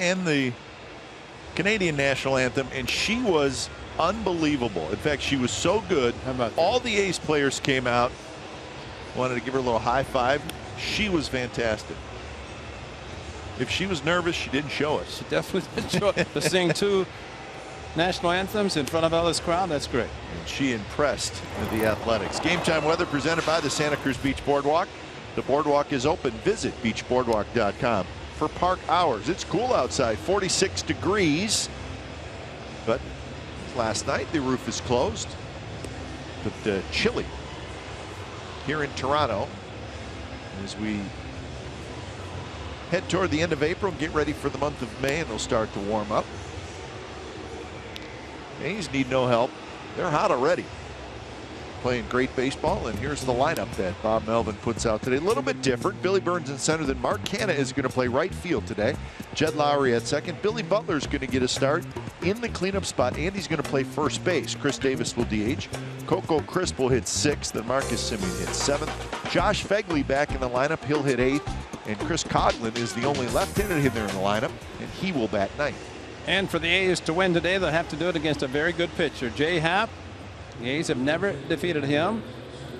and the Canadian national anthem, and she was unbelievable. In fact, she was so good. How about that? All the A's players came out, wanted to give her a little high five. She was fantastic. If she was nervous, she didn't show it. She definitely did show it. To sing 2 national anthems in front of all this crowd, that's great. And she impressed the Athletics. Game time weather presented by the Santa Cruz Beach Boardwalk. The boardwalk is open. Visit beachboardwalk.com for park hours. It's cool outside, 46 degrees. But last night the roof is closed. But chilly here in Toronto as we head toward the end of April and get ready for the month of May, and they'll start to warm up. A's need no help. They're hot already. Playing great baseball, and here's the lineup that Bob Melvin puts out today. A little bit different. Billy Burns in center. Then Mark Canha is going to play right field today. Jed Lowry at second. Billy Butler is going to get a start in the cleanup spot. Andy's going to play first base. Chris Davis will DH. Coco Crisp will hit 6th. Then Marcus Semien hits 7th. Josh Phegley back in the lineup. He'll hit 8th. And Chris Coghlan is the only left-handed hitter in the lineup, and he will bat 9th. And for the A's to win today, they'll have to do it against a very good pitcher, Jay Happ. The A's have never defeated him,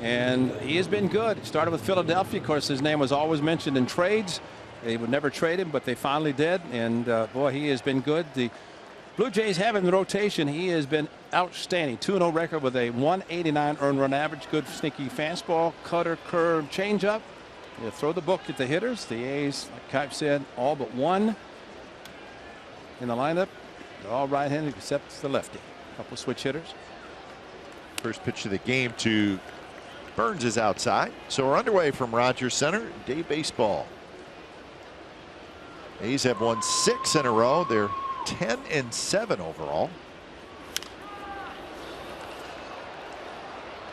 and he has been good. He started with Philadelphia. Of course, his name was always mentioned in trades. They would never trade him, but they finally did, and boy, he has been good. The Blue Jays have in the rotation. He has been outstanding. 2-0 record with a 189 earned run average. Good sneaky fastball, cutter, curve, changeup. You throw the book at the hitters. The A's, like Kipe said, all but one in the lineup. They're all right-handed except the lefty. A couple switch hitters. First pitch of the game to Burns is outside. So we're underway from Rogers Center. Day baseball. A's have won 6 in a row. They're 10-7 overall.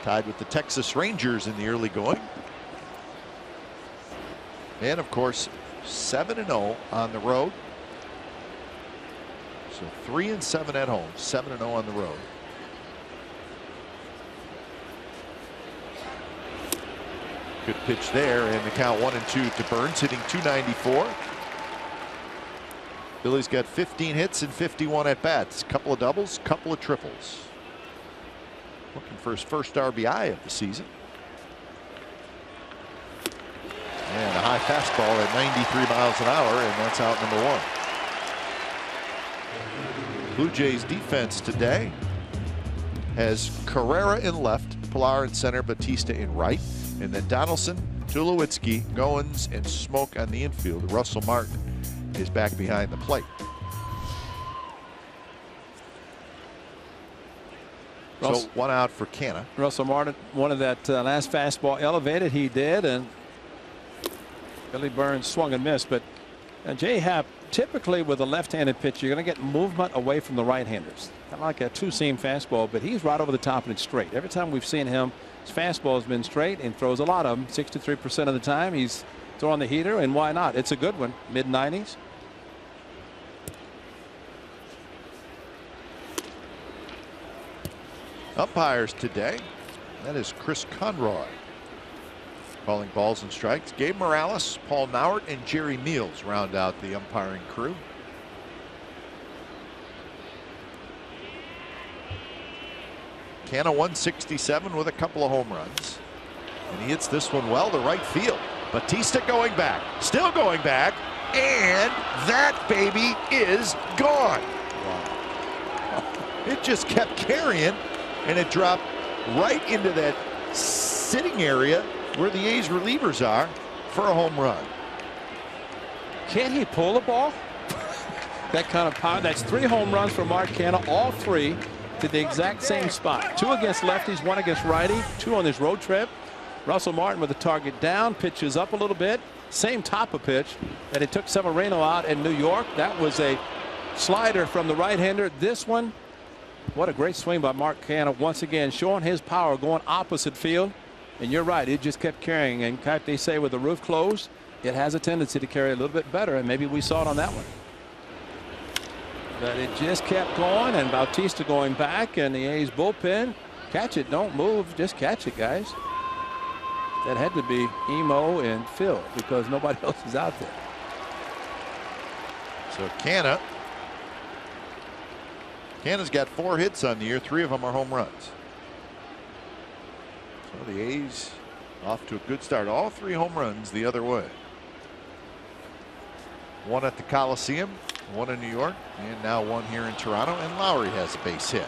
Tied with the Texas Rangers in the early going. And of course 7-0 on the road. So 3-7 at home, 7-0 on the road. Good pitch there, and the count 1-2 to Burns, hitting .294. Billy's got 15 hits and 51 at bats. Couple of doubles, couple of triples. Looking for his first RBI of the season. And a high fastball at 93 miles an hour, and that's out number 1. Blue Jays defense today has Carrera in left, Pilar in center, Batista in right, and then Donaldson, Tulowitzki, Goins, and Smoke on the infield. Russell Martin is back behind the plate. So 1 out for Canha. Russell Martin wanted that last fastball elevated. He did, and Billy Burns swung and missed. But Jay Happ, typically with a left-handed pitch, you're going to get movement away from the right-handers. Kind of like a two-seam fastball, but he's right over the top and it's straight. Every time we've seen him, his fastball has been straight and throws a lot of them. 63% of the time he's throwing the heater, and why not? It's a good one. Mid-90s. Umpires today, that is Chris Conroy calling balls and strikes. Gabe Morales, Paul Nowert, and Jerry Meals round out the umpiring crew. Canha 167 with a couple of home runs, and he hits this one well to right field. Batista going back, still going back, and that baby is gone. It just kept carrying, and it dropped right into that sitting area where the A's relievers are for a home run. Can't he pull the ball? That kind of power. That's 3 home runs for Mark Canha, all 3 to the exact same spot. 2 against lefties, 1 against righty, 2 on this road trip. Russell Martin with the target down, pitches up a little bit. Same type of pitch that it took Severino out in New York. That was a slider from the right-hander. This one, what a great swing by Mark Canha, once again showing his power, going opposite field. And you're right, it just kept carrying. And they say with the roof closed, it has a tendency to carry a little bit better, and maybe we saw it on that one. But it just kept going, and Bautista going back, and the A's bullpen. Catch it, don't move, just catch it, guys. That had to be Emo and Phil because nobody else is out there. So Canna's got 4 hits on the year. 3 of them are home runs. So the A's off to a good start. All 3 home runs the other way. 1 at the Coliseum, 1 in New York, and now 1 here in Toronto. And Lowry has a base hit.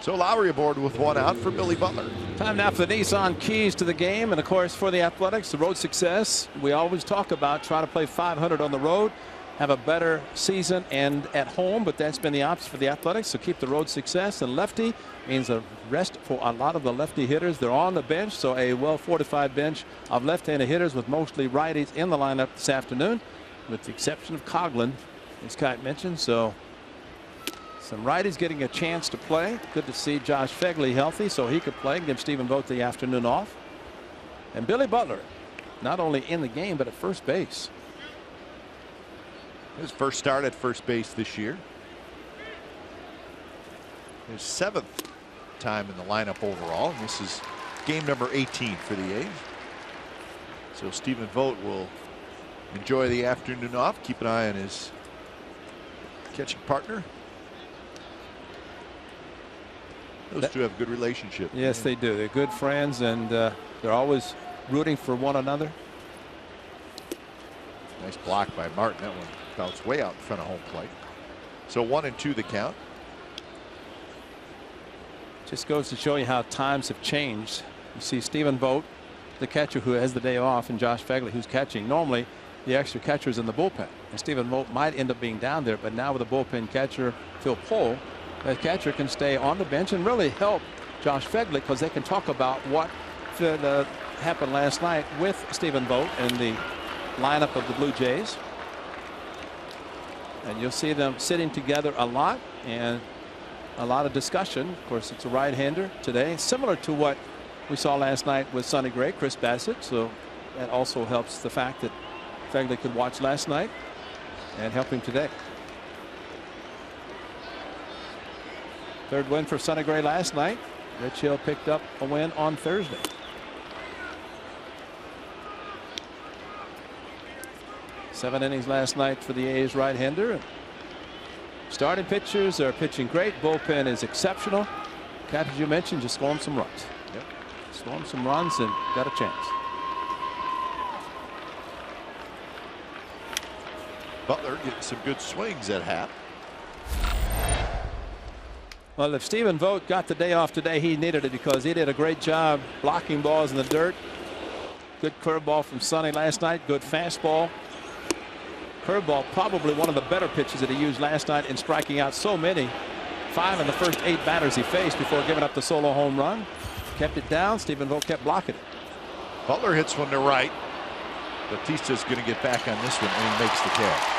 So Lowry aboard with 1 out for Billy Butler. Time now for the Nissan keys to the game, and of course for the Athletics, the road success. We always talk about trying to play 500 on the road, have a better season and at home, but that's been the opposite for the Athletics. So keep the road success. And lefty means a rest for a lot of the lefty hitters. They're on the bench, so a well-fortified bench of left-handed hitters with mostly righties in the lineup this afternoon, with the exception of Coghlan, as Scott mentioned. So some righties getting a chance to play. Good to see Josh Phegley healthy so he could play and give Stephen Vogt the afternoon off. And Billy Butler not only in the game but at first base. His first start at first base this year. His 7th time in the lineup overall. And this is game number 18 for the A's. So Stephen Vogt will enjoy the afternoon off. Keep an eye on his catching partner. Those two have a good relationship. Yes, they do. They're good friends, and they're always rooting for one another. Nice block by Martin. That one bounced way out in front of home plate. So 1-2 the count. Just goes to show you how times have changed. You see Stephen Vogt, the catcher who has the day off, and Josh Phegley, who's catching. Normally, the extra catcher's in the bullpen, and Stephen Vogt might end up being down there. But now with the bullpen catcher, Phil Pohl, that catcher can stay on the bench and really help Josh Phegley, because they can talk about what happened last night with Stephen Vogt and the lineup of the Blue Jays. And you'll see them sitting together a lot and a lot of discussion. Of course, it's a right-hander today, similar to what we saw last night with Sonny Gray, Chris Bassett. So that also helps the fact that Phegley could watch last night and help him today. Third win for Sonny Gray last night. Rich Hill picked up a win on Thursday. Seven innings last night for the A's right-hander. Starting pitchers are pitching great. Bullpen is exceptional. Cap, as you mentioned, just scoring some runs. Yep. Scoring some runs and got a chance. Butler getting some good swings at Happ. Well, if Stephen Vogt got the day off today, he needed it, because he did a great job blocking balls in the dirt. Good curveball from Sonny last night. Good fastball. Curveball, probably one of the better pitches that he used last night in striking out so many. 5 in the first 8 batters he faced before giving up the solo home run. Kept it down. Stephen Vogt kept blocking it. Butler hits one to right. Batista's going to get back on this one, and he makes the catch.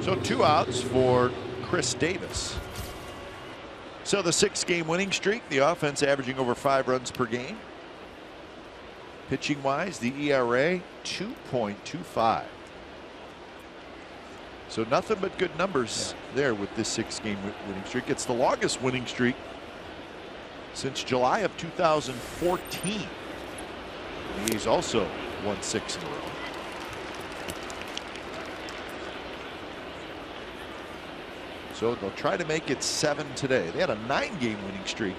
So 2 outs for Chris Davis. So the 6-game winning streak, the offense averaging over 5 runs per game. Pitching wise, the ERA 2.25. So nothing but good numbers there with this 6-game winning streak. It's the longest winning streak since July of 2014. The A's also won 6 in a row. So they'll try to make it 7 today. They had a 9-game winning streak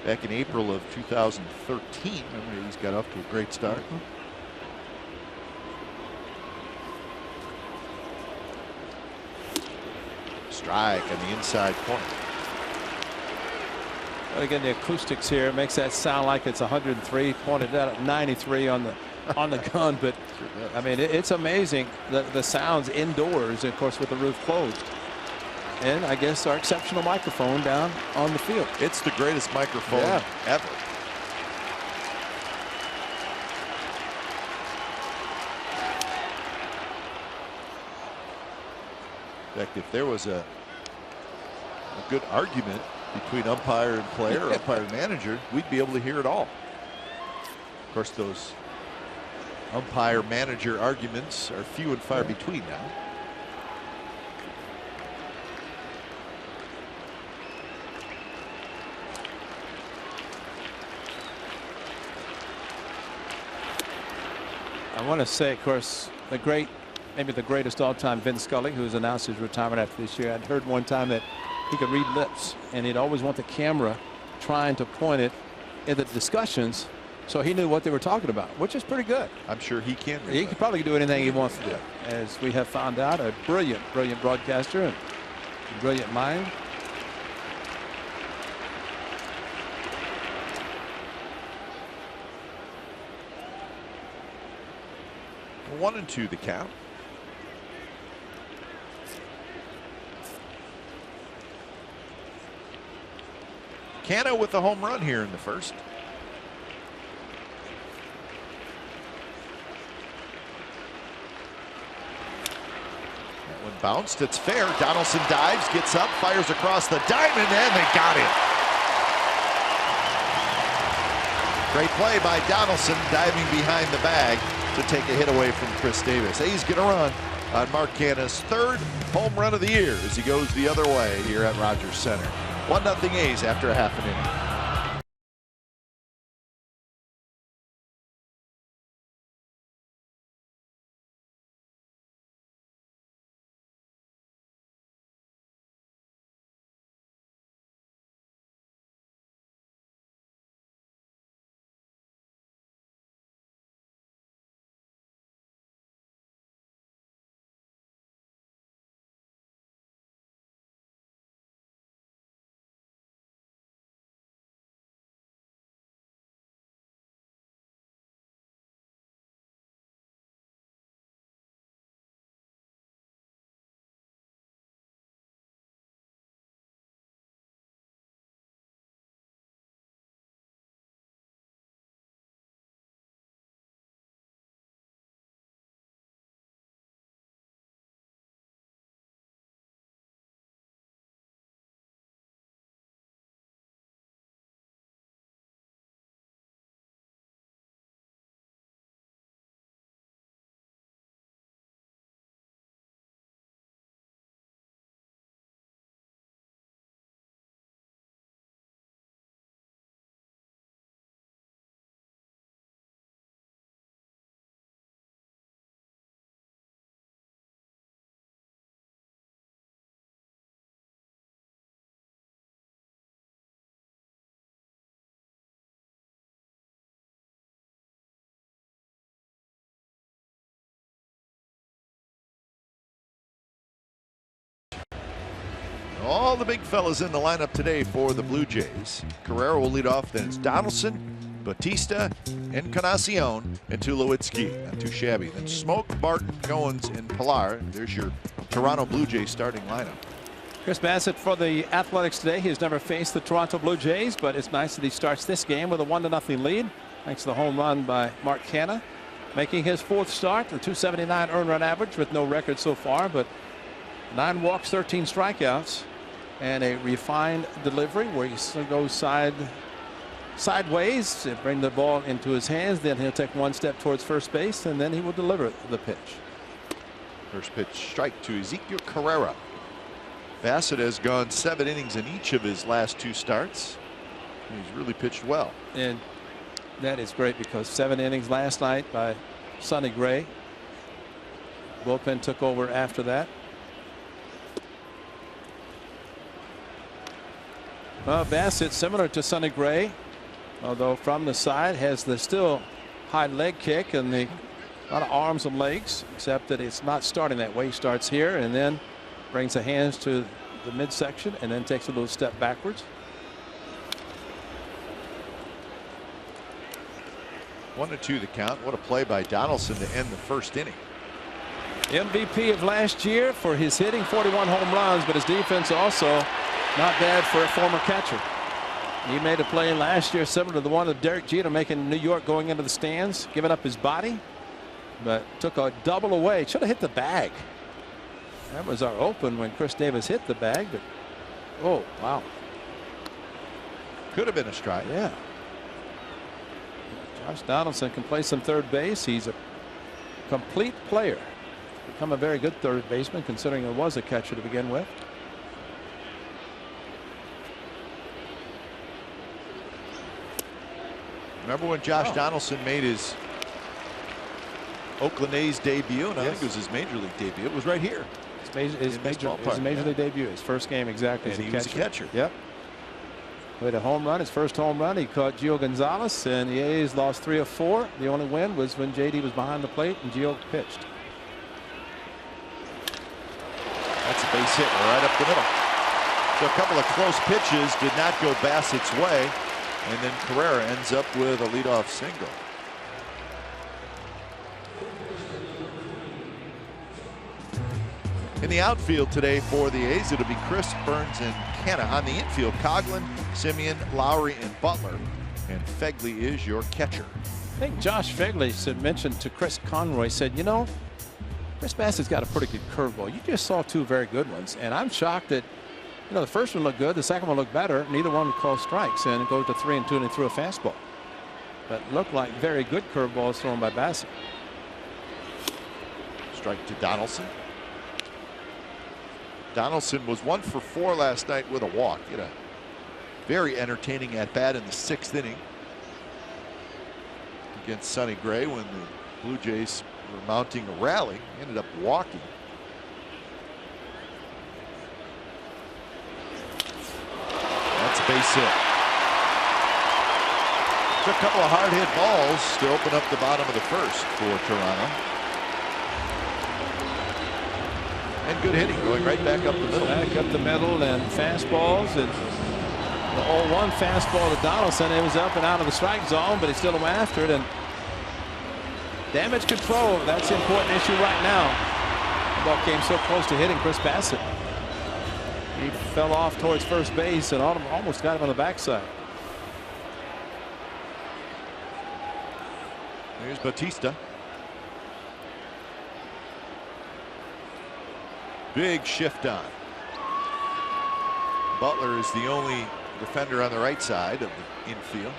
back in April of 2013. Remember, he's got off to a great start. Strike on the inside corner. But again, the acoustics here makes that sound like it's 103. Pointed out at 93 on the gun, but I mean, it's amazing the sounds indoors, of course, with the roof closed. And I guess our exceptional microphone down on the field. It's the greatest microphone ever. In fact, if there was a good argument between umpire and player or umpire and manager, we'd be able to hear it all. Of course, those umpire manager arguments are few and far between now. want to say, of course, maybe the greatest all-time Vin Scully, who's announced his retirement after this year. I'd heard one time that he could read lips, and he'd always want the camera trying to point it in the discussions, so he knew what they were talking about, which is pretty good. I'm sure he can. He could probably do anything he wants to do, as we have found out. A brilliant broadcaster and a brilliant mind. 1-2 the count. Canha with the home run here in the first. That one bounced. It's fair. Donaldson dives, gets up, fires across the diamond, and they got him. Great play by Donaldson, diving behind the bag to take a hit away from Chris Davis. A's going to run on Mark Canha's third home run of the year as he goes the other way here at Rogers Center. 1-0 A's after a half an inning. All the big fellas in the lineup today for the Blue Jays. Carrera will lead off, then it's Donaldson, Bautista, Encarnacion, and Tulowitzki. Not too shabby. Then Smoke, Barton, Goins, and Pilar. There's your Toronto Blue Jays starting lineup. Chris Bassitt for the Athletics today. He has never faced the Toronto Blue Jays, but it's nice that he starts this game with a 1-0 lead, thanks to the home run by Mark Canha, making his fourth start, the .279 earned run average with no record so far, but 9 walks, 13 strikeouts, and a refined delivery where he goes sideways to bring the ball into his hands. Then he'll take one step towards first base, and then he will deliver the pitch. First pitch strike to Ezequiel Carrera. Bassitt has gone 7 innings in each of his last 2 starts. He's really pitched well. And that is great because 7 innings last night by Sonny Gray. Bullpen took over after that. Bassitt, similar to Sonny Gray, although from the side, has the still high leg kick and a lot of arms and legs, except that it's not starting that way. He starts here and then brings the hands to the midsection and then takes a little step backwards. 1-2 the count. What a play by Donaldson to end the first inning. MVP of last year for his hitting, 41 home runs, but his defense also not bad for a former catcher. He made a play last year similar to the one of Derek Jeter making in New York, going into the stands, giving up his body, but took a double away. Should have hit the bag. That was our open when Chris Davis hit the bag, but oh wow. Could have been a strike. Yeah. Josh Donaldson can play some third base. He's a complete player. Become a very good third baseman considering he was a catcher to begin with. Remember when Josh Donaldson made his Oakland A's debut, and I think it was his major league debut. It was right here. His major league debut, his first game exactly. And he was a catcher. Yep. With a home run, his first home run, he caught Gio Gonzalez, and the A's lost 3 of 4. The only win was when JD was behind the plate and Gio pitched. That's a base hit right up the middle. So a couple of close pitches did not go Bassett's way, and then Carrera ends up with a leadoff single. In the outfield today for the A's, it'll be Chris, Burns, and Canha. On the infield, Coghlan, Semien, Lowry, and Butler. And Phegley is your catcher. I think Josh Phegley mentioned to Chris Conroy, said, you know, Chris Bassett's got a pretty good curveball. You just saw 2 very good ones. And I'm shocked that, you know, the first one looked good, the second one looked better. Neither one called strikes, and it goes to 3-2, and he threw a fastball. But looked like very good curveballs thrown by Bassett. Strike to Donaldson. Donaldson was 1 for 4 last night with a walk. He had a very entertaining at bat in the 6th inning against Sonny Gray when the Blue Jays were mounting a rally. He ended up walking. That's a base hit. Took a couple of hard hit balls to open up the bottom of the first for Toronto. And good hitting, going right back up the middle. Back up the middle and fastballs. And the 0-1 fastball to Donaldson. It was up and out of the strike zone, but he still went after it. And damage control, that's the important issue right now. The ball came so close to hitting Chris Bassett. He fell off towards first base and almost got him on the backside. Here's Bautista. Big shift on. Butler is the only defender on the right side of the infield.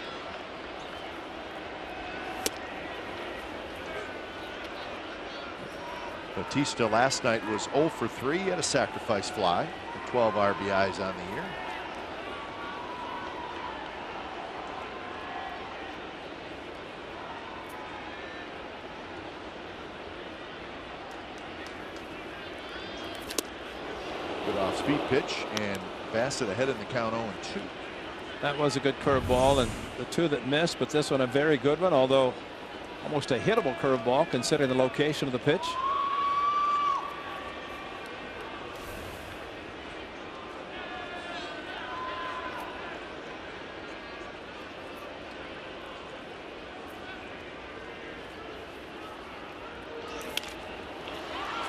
Bautista last night was 0 for 3. He had a sacrifice fly with 12 RBIs on the year. Good off-speed pitch, and Bassett ahead in the count 0-2. That was a good curveball, and the 2 that missed, but this one a very good one, although almost a hittable curveball considering the location of the pitch.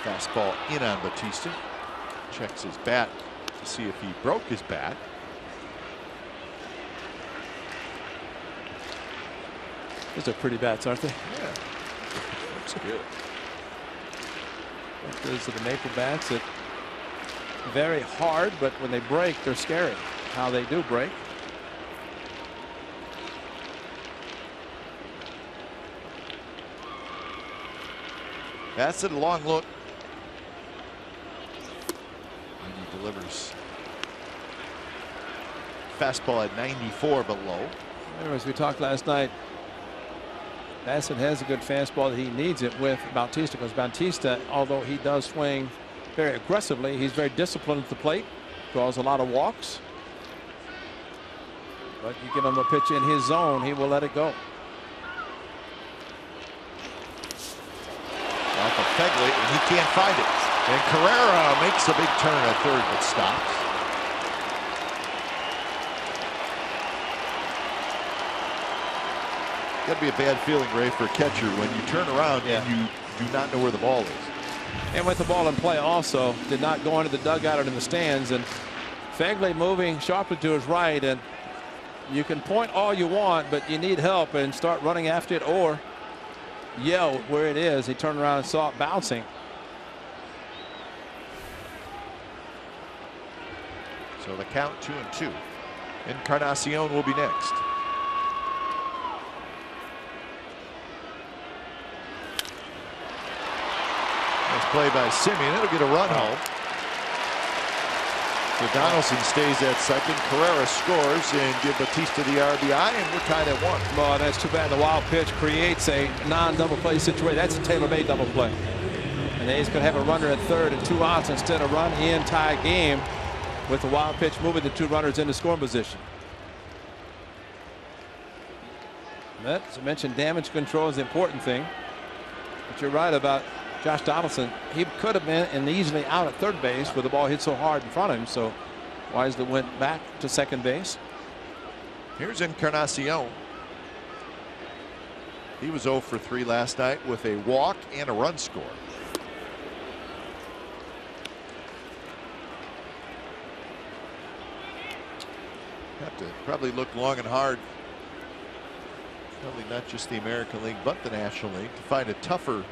Fastball in on Bautista. Checks his bat to see if he broke his bat. Those are pretty bats, aren't they? Yeah. Looks good. Those are the maple bats that very hard, but when they break, they're scary. How they do break. Bassett, a long look. Delivers fastball at 94 below. As we talked last night, Bassett has a good fastball that he needs it with Bautista, because Bautista, although he does swing very aggressively, he's very disciplined at the plate, draws a lot of walks. But you give him a pitch in his zone, he will let it go. Off of Phegley, and he can't find it. And Carrera makes a big turn at third, but stops. Got to be a bad feeling, Ray, for a catcher when you turn around and you do not know where the ball is. And with the ball in play also, did not go into the dugout or in the stands. And Phegley moving sharply to his right, and you can point all you want, but you need help and start running after it or yell where it is. He turned around and saw it bouncing. So the count 2-2. Encarnacion will be next. Nice play by Semien. It'll get a run home. So Donaldson stays at second. Carrera scores and give Batista the RBI, and we're tied at 1. Well, that's too bad. The wild pitch creates a non-double play situation. That's a tailor-made double play. And the A's could have a runner at third and 2 outs instead of run in tie game with the wild pitch moving the 2 runners into scoring position. But as I mentioned, damage control is the important thing. But you're right about Josh Donaldson. He could have been and easily out at third base with the ball hit so hard in front of him. So wisely went back to second base. Here's Encarnacion. He was 0 for 3 last night with a walk and a run score. Have to probably look long and hard. Probably not just the American League, but the National League, to find a tougher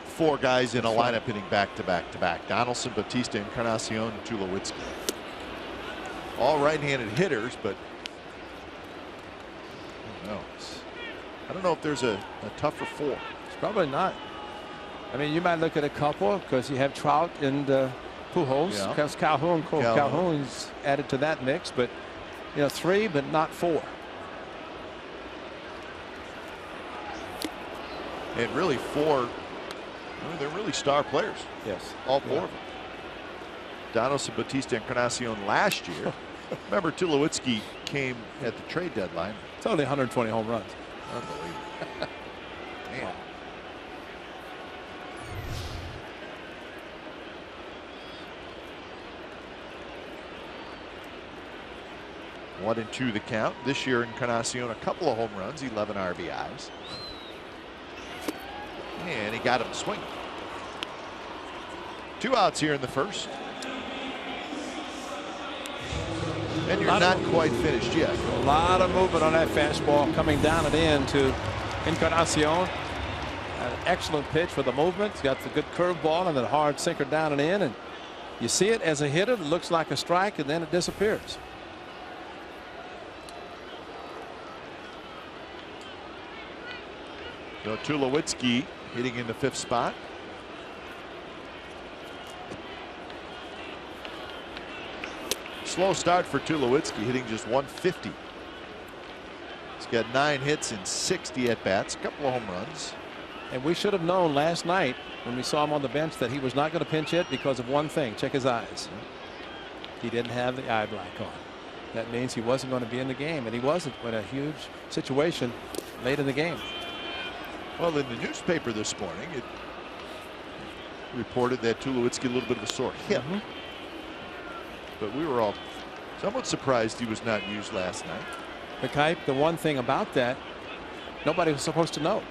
4 guys in a lineup hitting back to back to back. Donaldson, Batista, Encarnacion, and Tulowitzki. All right-handed hitters, but I don't know if there's a tougher 4. It's probably not. I mean, you might look at a couple because you have Trout and Pujols. Because Calhoun's added to that mix, but 3, but not 4. And really 4. They're really star players. Yes. All 4 of them. Donaldson, Batista, Encarnacion last year. Remember, Tulowitzki came at the trade deadline. It's only 120 home runs. Unbelievable. Man. Wow. 1-2 the count. This year, Encarnacion a couple of home runs, 11 RBIs. And he got him swinging. 2 outs here in the first. And you're not quite finished yet. A lot of movement on that fastball coming down and in to Encarnacion. An excellent pitch for the movement. He's got the good curveball and the hard sinker down and in. And you see it as a hitter. It looks like a strike and then it disappears. So Tulowitzki hitting in the 5th spot. Slow start for Tulowitzki, hitting just 150. He's got 9 hits and 60 at bats, a couple of home runs. And we should have known last night when we saw him on the bench that he was not going to pinch hit because of one thing. Check his eyes. He didn't have the eye black on. That means he wasn't going to be in the game, and he wasn't in a huge situation late in the game. Well, in the newspaper this morning, it reported that Tulowitzki a little bit of a sore hip. But we were all somewhat surprised he was not used last night. McKipe, the one thing about that, nobody was supposed to know.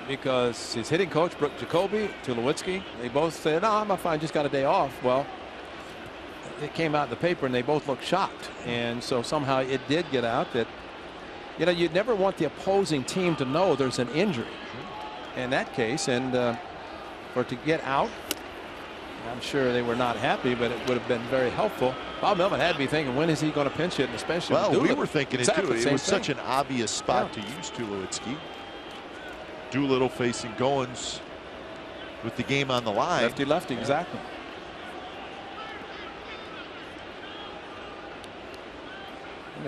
Because his hitting coach, Brooke Jacoby, Tulowitzki, they both said, "No, I'm fine, just got a day off." Well, it came out in the paper and they both looked shocked. And so somehow it did get out that, you'd never want the opposing team to know there's an injury in that case. And for it to get out, I'm sure they were not happy, but it would have been very helpful. Bob Melvin had to be thinking, when is he going to pinch hit, and especially we were thinking it too. It was such an obvious spot to use Tulowitzki. Doolittle facing Goins with the game on the line. Lefty, exactly.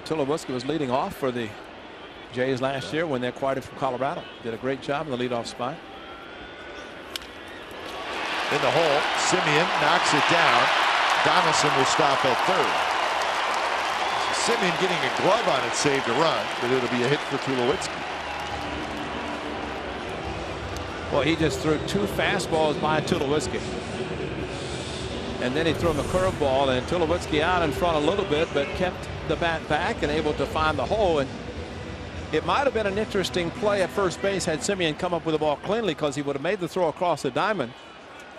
Tulowitzki was leading off for the Jays last year when they acquired him from Colorado. Did a great job in the leadoff spot. In the hole, Simeon knocks it down. Donaldson will stop at third. So Simeon getting a glove on it saved a run, but it'll be a hit for Tulowitzki. Well, he just threw 2 fastballs by Tulowitzki. And then he threw him a curveball, and Tulowitzki out in front a little bit, but kept the bat back and able to find the hole. And it might have been an interesting play at first base had Simeon come up with the ball cleanly, because he would have made the throw across the diamond.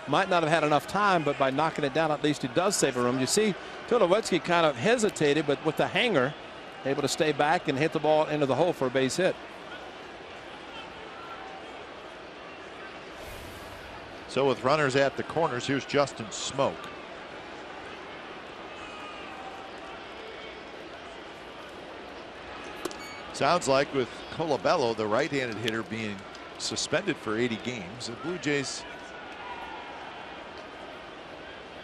Might not have had enough time, but by knocking it down, at least he does save a room. You see, Tulowitzki kind of hesitated, but with the hanger, able to stay back and hit the ball into the hole for a base hit. So with runners at the corners, here's Justin Smoke. Sounds like with Colabello, the right-handed hitter, being suspended for 80 games, the Blue Jays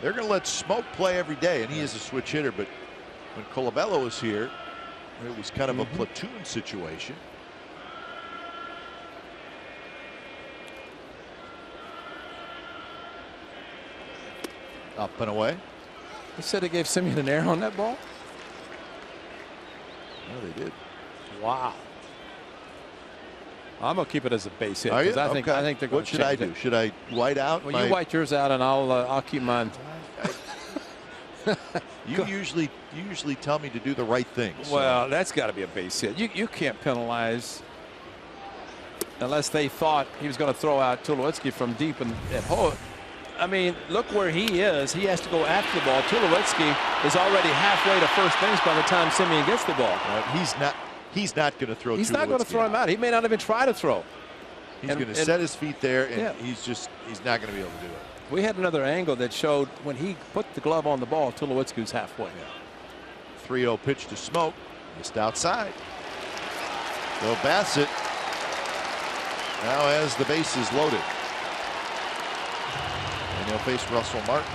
They're going to let Smoke play every day, and he is a switch hitter. But when Colabello was here, it was kind of a platoon situation. Up and away. He said they gave Simeon an error on that ball. No, they did. Wow. I'm gonna keep it as a base hit Are you? because I think they're going What to should I change do? it. Should I white out? Well, you white yours out, and I'll keep mine. You usually tell me to do the right thing. So. Well, that's got to be a base hit. You can't penalize unless they thought he was going to throw out Tulowitzki from deep and at home. I mean, look where he is. He has to go after the ball. Tulowitzki is already halfway to first base by the time Simeon gets the ball. He's not going to throw. He's not going to throw him out. He may not even try to throw. He's going to set his feet there, and he's not going to be able to do it. We had another angle that showed when he put the glove on the ball, Tulowitzki's halfway. 3-0 pitch to Smoke. Missed outside. So Bassett now has the bases loaded. And he'll face Russell Martin.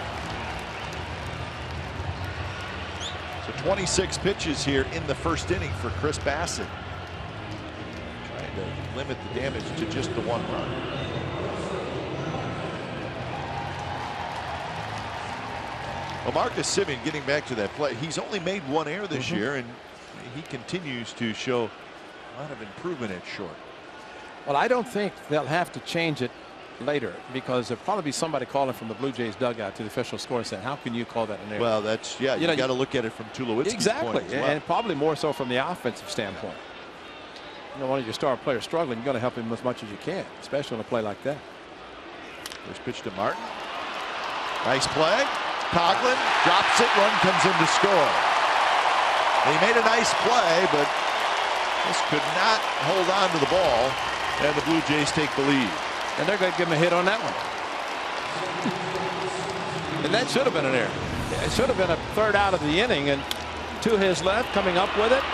So 26 pitches here in the first inning for Chris Bassett. Trying to limit the damage to just the 1 run. Well, Marcus Simeon, getting back to that play, he's only made 1 error this year, and he continues to show a lot of improvement at short. Well, I don't think they'll have to change it later because there'll probably be somebody calling from the Blue Jays dugout to the official score saying, how can you call that an error? Well, that's, you got to look at it from Tulowitzki's point as well. And probably more so from the offensive standpoint. You know, one of your star players struggling, you got to help him as much as you can, especially on a play like that. First pitch to Martin. Nice play. Coghlan drops it, run comes in to score. He made a nice play, but just could not hold on to the ball, and the Blue Jays take the lead. And they're going to give him a hit on that one. And that should have been an error. It should have been a third out of the inning, and to his left, coming up with it.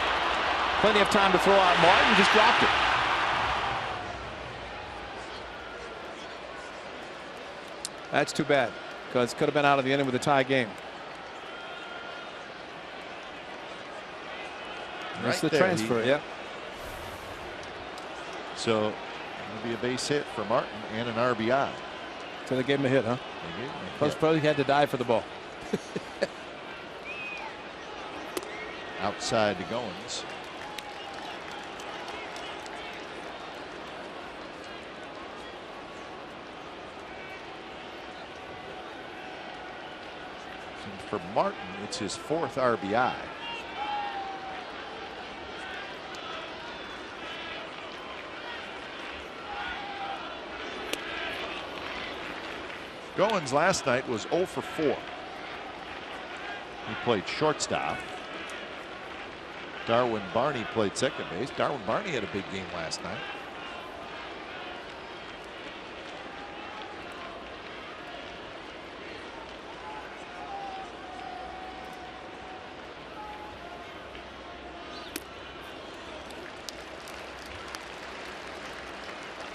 Plenty of time to throw out Martin, just dropped it. That's too bad. Because could have been out of the inning with a tie game. That's the transfer, yeah. So it'll be a base hit for Martin and an RBI. So they gave him a hit, huh? They gave him a Plus, hit. probably had to dive for the ball. Outside to Goins. For Martin, it's his 4th RBI. Goins last night was 0 for 4. He played shortstop. Darwin Barney played second base. Darwin Barney had a big game last night.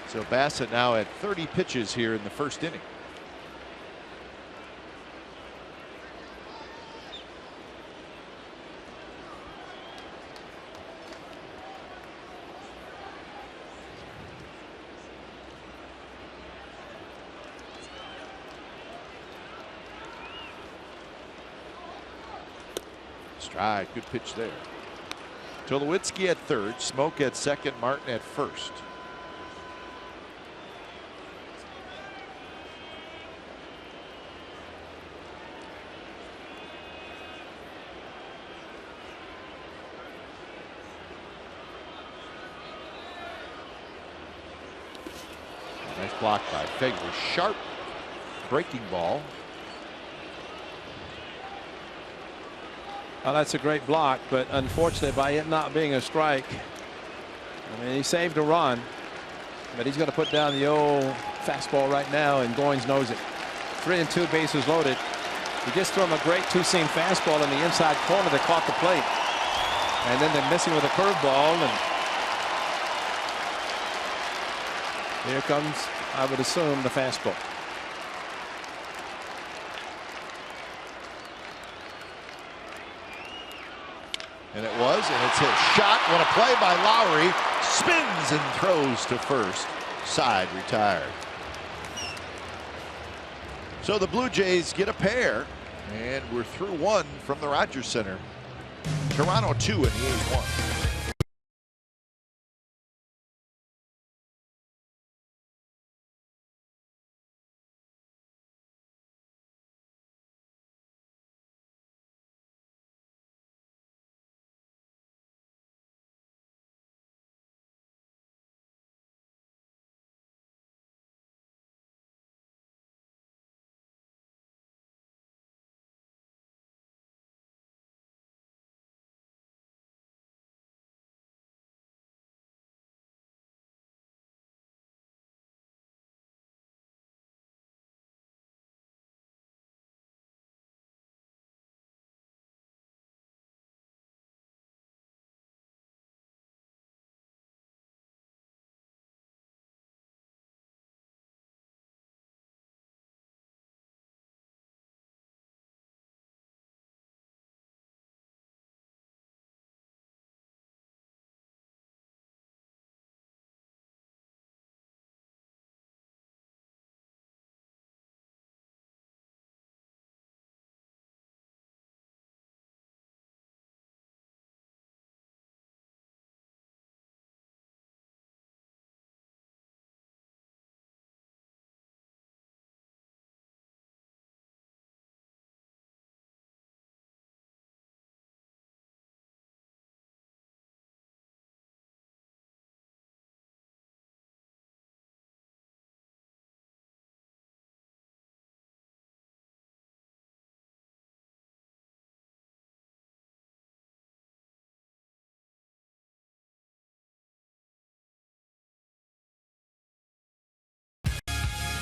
So Bassett now at 30 pitches here in the first inning. Stride, good pitch there. Tulowitzki at third, Smoke at second, Martin at first. Nice block by Fegler. Sharp breaking ball. Well, that's a great block, but unfortunately, by it not being a strike, I mean, he saved a run, but he's going to put down the old fastball right now, and Goins knows it. 3-2, bases loaded. He just threw him a great two-seam fastball in the inside corner that caught the plate, and then they're missing with a curveball, and here comes, I would assume, the fastball. And it was, and it's hit. Shot, what a play by Lowry. Spins and throws to first. Side retired. So the Blue Jays get a pair, and we're through one from the Rogers Center. Toronto 2 and the A's 1.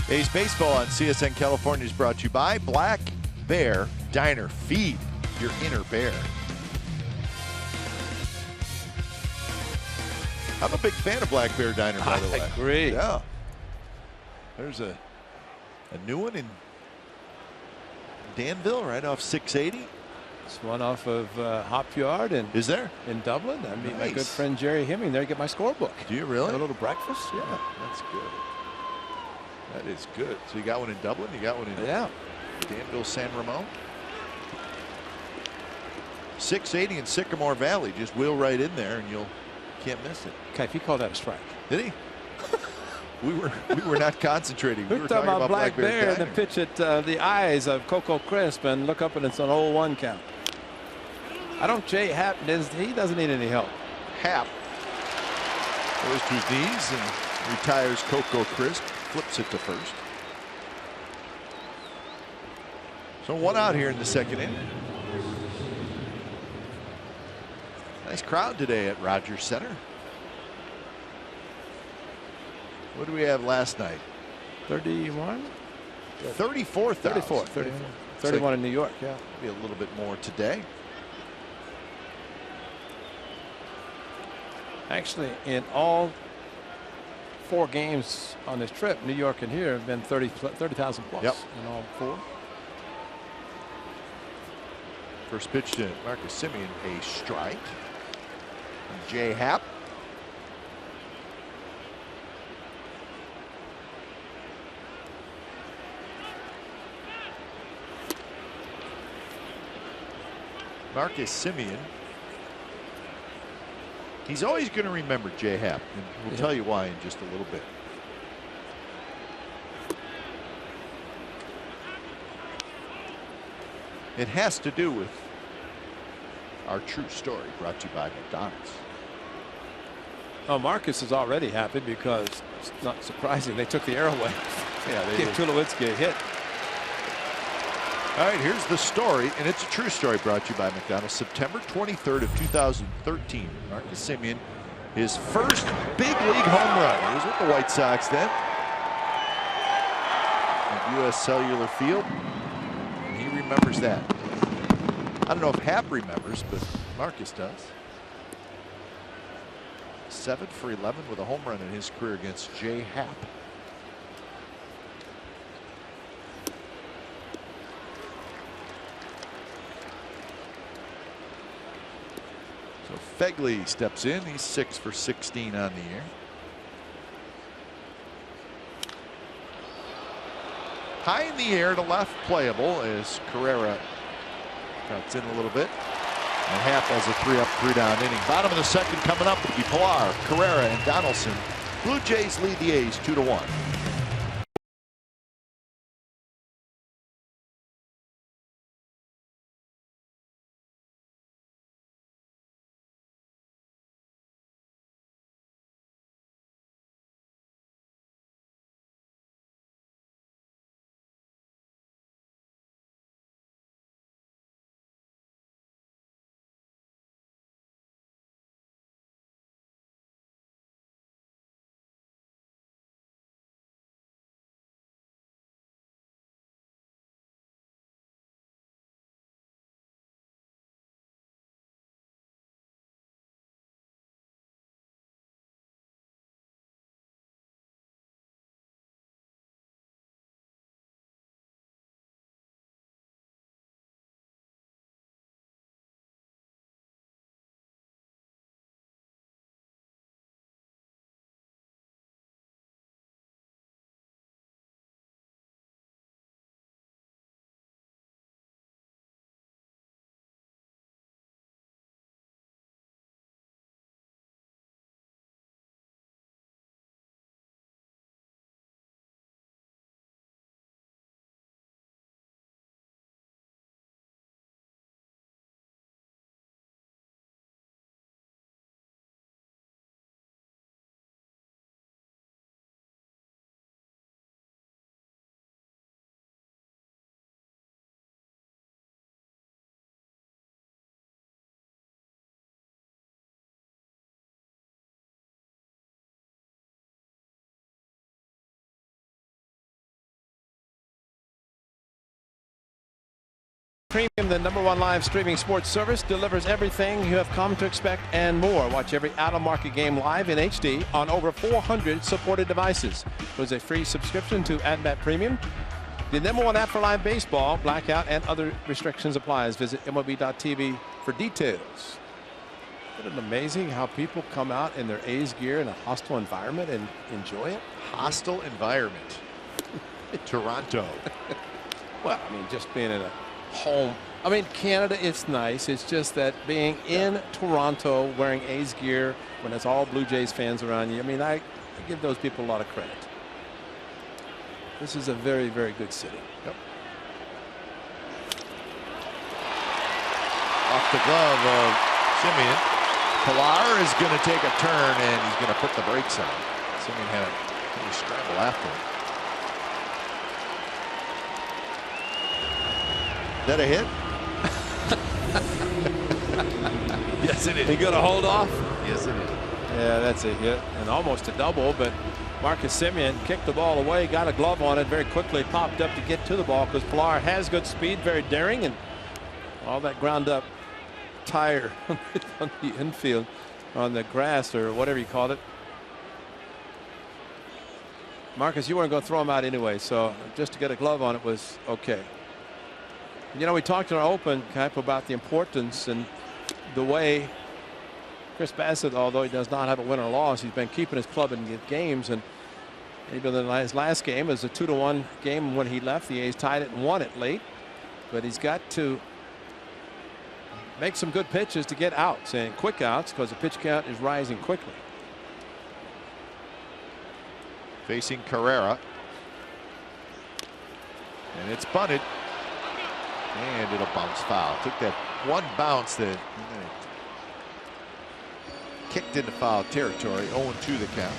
A's Baseball on CSN California is brought to you by Black Bear Diner. Feed your inner bear. I'm a big fan of Black Bear Diner, by the way. I agree. Yeah. There's a new one in Danville, right off 680. It's one off of Hop Yard in Dublin. I meet my good friend Jerry Hemming there to get my scorebook. Do you really? Have a little breakfast? Yeah. That's good. That is good. So you got one in Dublin? You got one in Danville, San Ramon? 680 in Sycamore Valley. Just wheel right in there and you can't miss it. Okay, if he called that a strike. Did he? we were not concentrating. We were talking about Black Bear and the pitch at the eyes of Coco Crisp and look up and it's an 0-1 count. I don't Jay Happ, he doesn't need any help. Happ goes to his knees and retires Coco Crisp. Flips it to first. So one out here in the second inning. Nice crowd today at Rogers Center. What do we have last night? 31? 34,000. 31 in New York, yeah. Be a little bit more today. Actually, in all 4 games on this trip, New York and here have been 30,000 plus in all 4. First pitch to Marcus Semien, a strike. And Jay Happ. Marcus Semien. He's always going to remember Jay Happ, and we'll tell you why in just a little bit. It has to do with our true story, brought to you by McDonald's. Oh, Marcus is already happy because it's not surprising they took the air away. Yeah, they gave Tulowitzki a hit. All right, here's the story, and it's a true story brought to you by McDonald's. September 23rd of 2013, Marcus Semien, his first big league home run. He was with the White Sox then at U.S. Cellular Field, and he remembers that. I don't know if Happ remembers, but Marcus does. 7 for 11 with a home run in his career against Jay Happ. Fegley steps in. He's 6 for 16 on the year. High in the air to left, playable as Carrera cuts in a little bit. And Happ has a 3-up, 3-down inning. Bottom of the second coming up will be Pilar, Carrera, and Donaldson. Blue Jays lead the A's 2-1. Premium, the #1 live streaming sports service, delivers everything you have come to expect and more. Watch every out-of-market game live in HD on over 400 supported devices. There's a free subscription to AtBat Premium. The #1 app for live baseball, blackout, and other restrictions applies. Visit MLB.tv for details. Isn't it amazing how people come out in their A's gear in a hostile environment and enjoy it? Hostile environment. Toronto. Well, I mean, just being in a home. I mean, Canada, it's nice. It's just that being in Toronto wearing A's gear when it's all Blue Jays fans around you. I mean, I give those people a lot of credit. This is a very, very good city. Yep. Off the glove of Semien. Pilar is going to take a turn and he's going to put the brakes on. Semien had a scramble after him. Is that a hit? Yes, it is. You going to hold off? Yes, it is. Yeah, that's a hit and almost a double, but Marcus Semien kicked the ball away, got a glove on it very quickly, popped up to get to the ball because Pilar has good speed, very daring, and all that ground up tire on the infield, on the grass or whatever you called it. Marcus, you weren't going to throw him out anyway, so just to get a glove on it was okay. You know, we talked in our open, Cap, about the importance and the way Chris Bassitt, although he does not have a win or loss, he's been keeping his club in games. And even in his last game is a 2-1 game. When he left, the A's tied it and won it late. But he's got to make some good pitches to get outs and quick outs because the pitch count is rising quickly. Facing Carrera. And it's bunted. And it'll bounce foul. Took that one bounce that kicked into foul territory. 0-2 the count.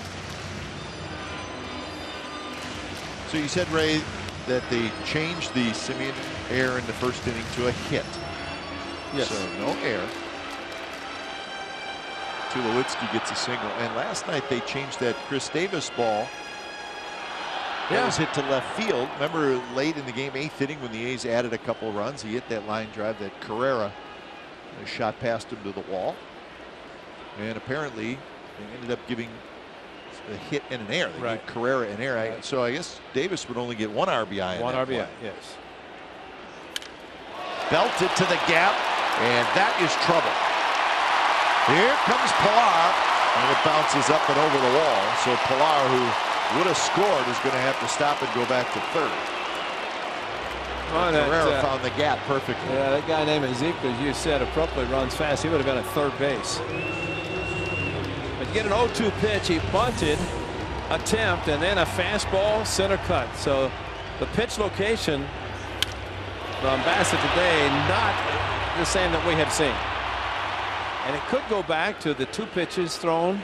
So you said, Ray, that they changed the Semien error in the first inning to a hit. Yes. So no error. Tulowitzki gets a single. And last night they changed that Chris Davis ball. That was hit to left field. Remember late in the game, 8th inning, when the A's added a couple runs, he hit that line drive that Carrera shot past him to the wall. And apparently they ended up giving a hit and an error. They gave Carrera an error. Right. So I guess Davis would only get one RBI. One RBI, play. yes. Belted to the gap, and that is trouble. Here comes Pilar, and it bounces up and over the wall. So Pilar, who would have scored, is going to have to stop and go back to third. Carrera found the gap perfectly. Yeah, that guy named Ezekiel, as you said, appropriately runs fast. He would have been at third base. But you get an 0-2 pitch. He bunted, attempt, and then a fastball center cut. So the pitch location from Bassitt today not the same that we have seen. And it could go back to the 2 pitches thrown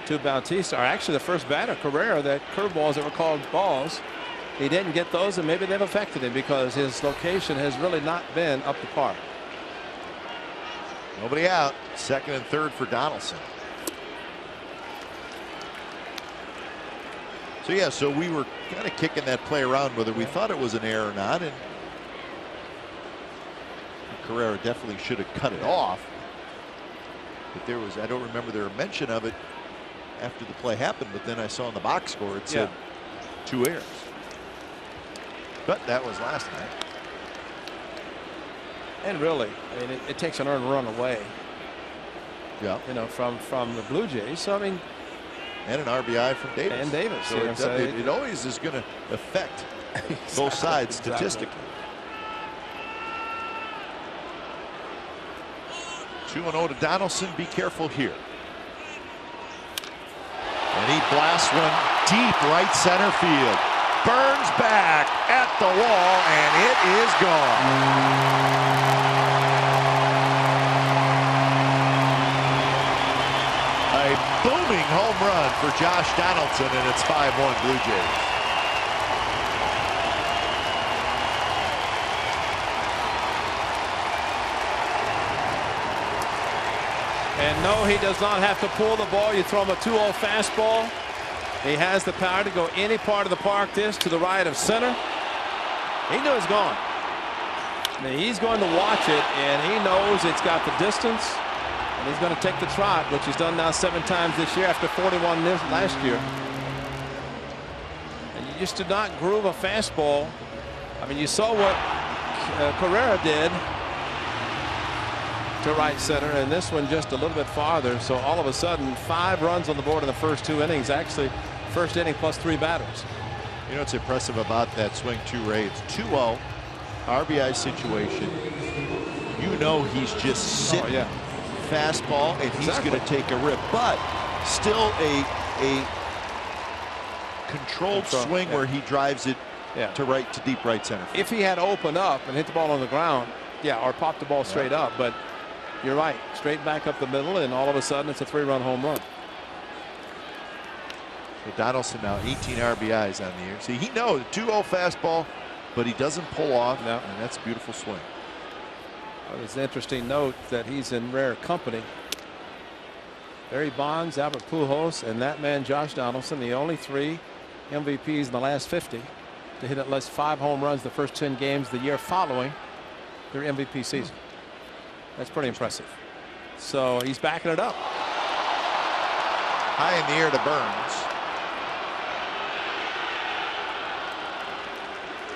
to Bautista, or actually the first batter, Carrera, that curveballs that were called balls. He didn't get those, and maybe they've affected him because his location has really not been up to par. Nobody out. Second and third for Donaldson. So yeah, so we were kind of kicking that play around whether we thought it was an error or not, and Carrera definitely should have cut it off. But there was, I don't remember there a mention of it after the play happened, but then I saw in the box score it said 2 errors. But that was last night. And really, I mean, it takes an earned run away. Yeah. You know, from the Blue Jays. So I mean, and an RBI from Davis. And Davis. So it always is going to affect both sides statistically. 2-0 to Donaldson. Be careful here. And he blasts one deep right center field. Burns back at the wall, and it is gone. A booming home run for Josh Donaldson, and it's 5-1 Blue Jays. And no, he does not have to pull the ball. You throw him a 2-0 fastball. He has the power to go any part of the park this to the right of center. He knows it's gone. Now he's going to watch it, and he knows it's got the distance, and he's going to take the trot, which he's done now 7 times this year after 41 last year. And you just did not groove a fastball. I mean, you saw what Carrera did to right center, and this one just a little bit farther. So all of a sudden 5 runs on the board in the first 2 innings. Actually, first inning plus 3 batters. You know what's impressive about that swing too, Ray? It's 2-0 RBI situation. You know he's just sitting fastball, and he's going to take a rip, but still a controlled swing where he drives it to deep right center. If he had opened up and hit the ball on the ground, or popped the ball straight up, but you're right, straight back up the middle, and all of a sudden it's a 3-run home run. So Donaldson now 18 RBIs on the year. See, he knows 2-0 fastball, but he doesn't pull off, and that's a beautiful swing. Well, it's an interesting note that he's in rare company. Barry Bonds, Albert Pujols, and that man Josh Donaldson, the only 3 MVPs in the last 50 to hit at least 5 home runs the first 10 games the year following their MVP season. That's pretty impressive. So he's backing it up. High in the air to Burns.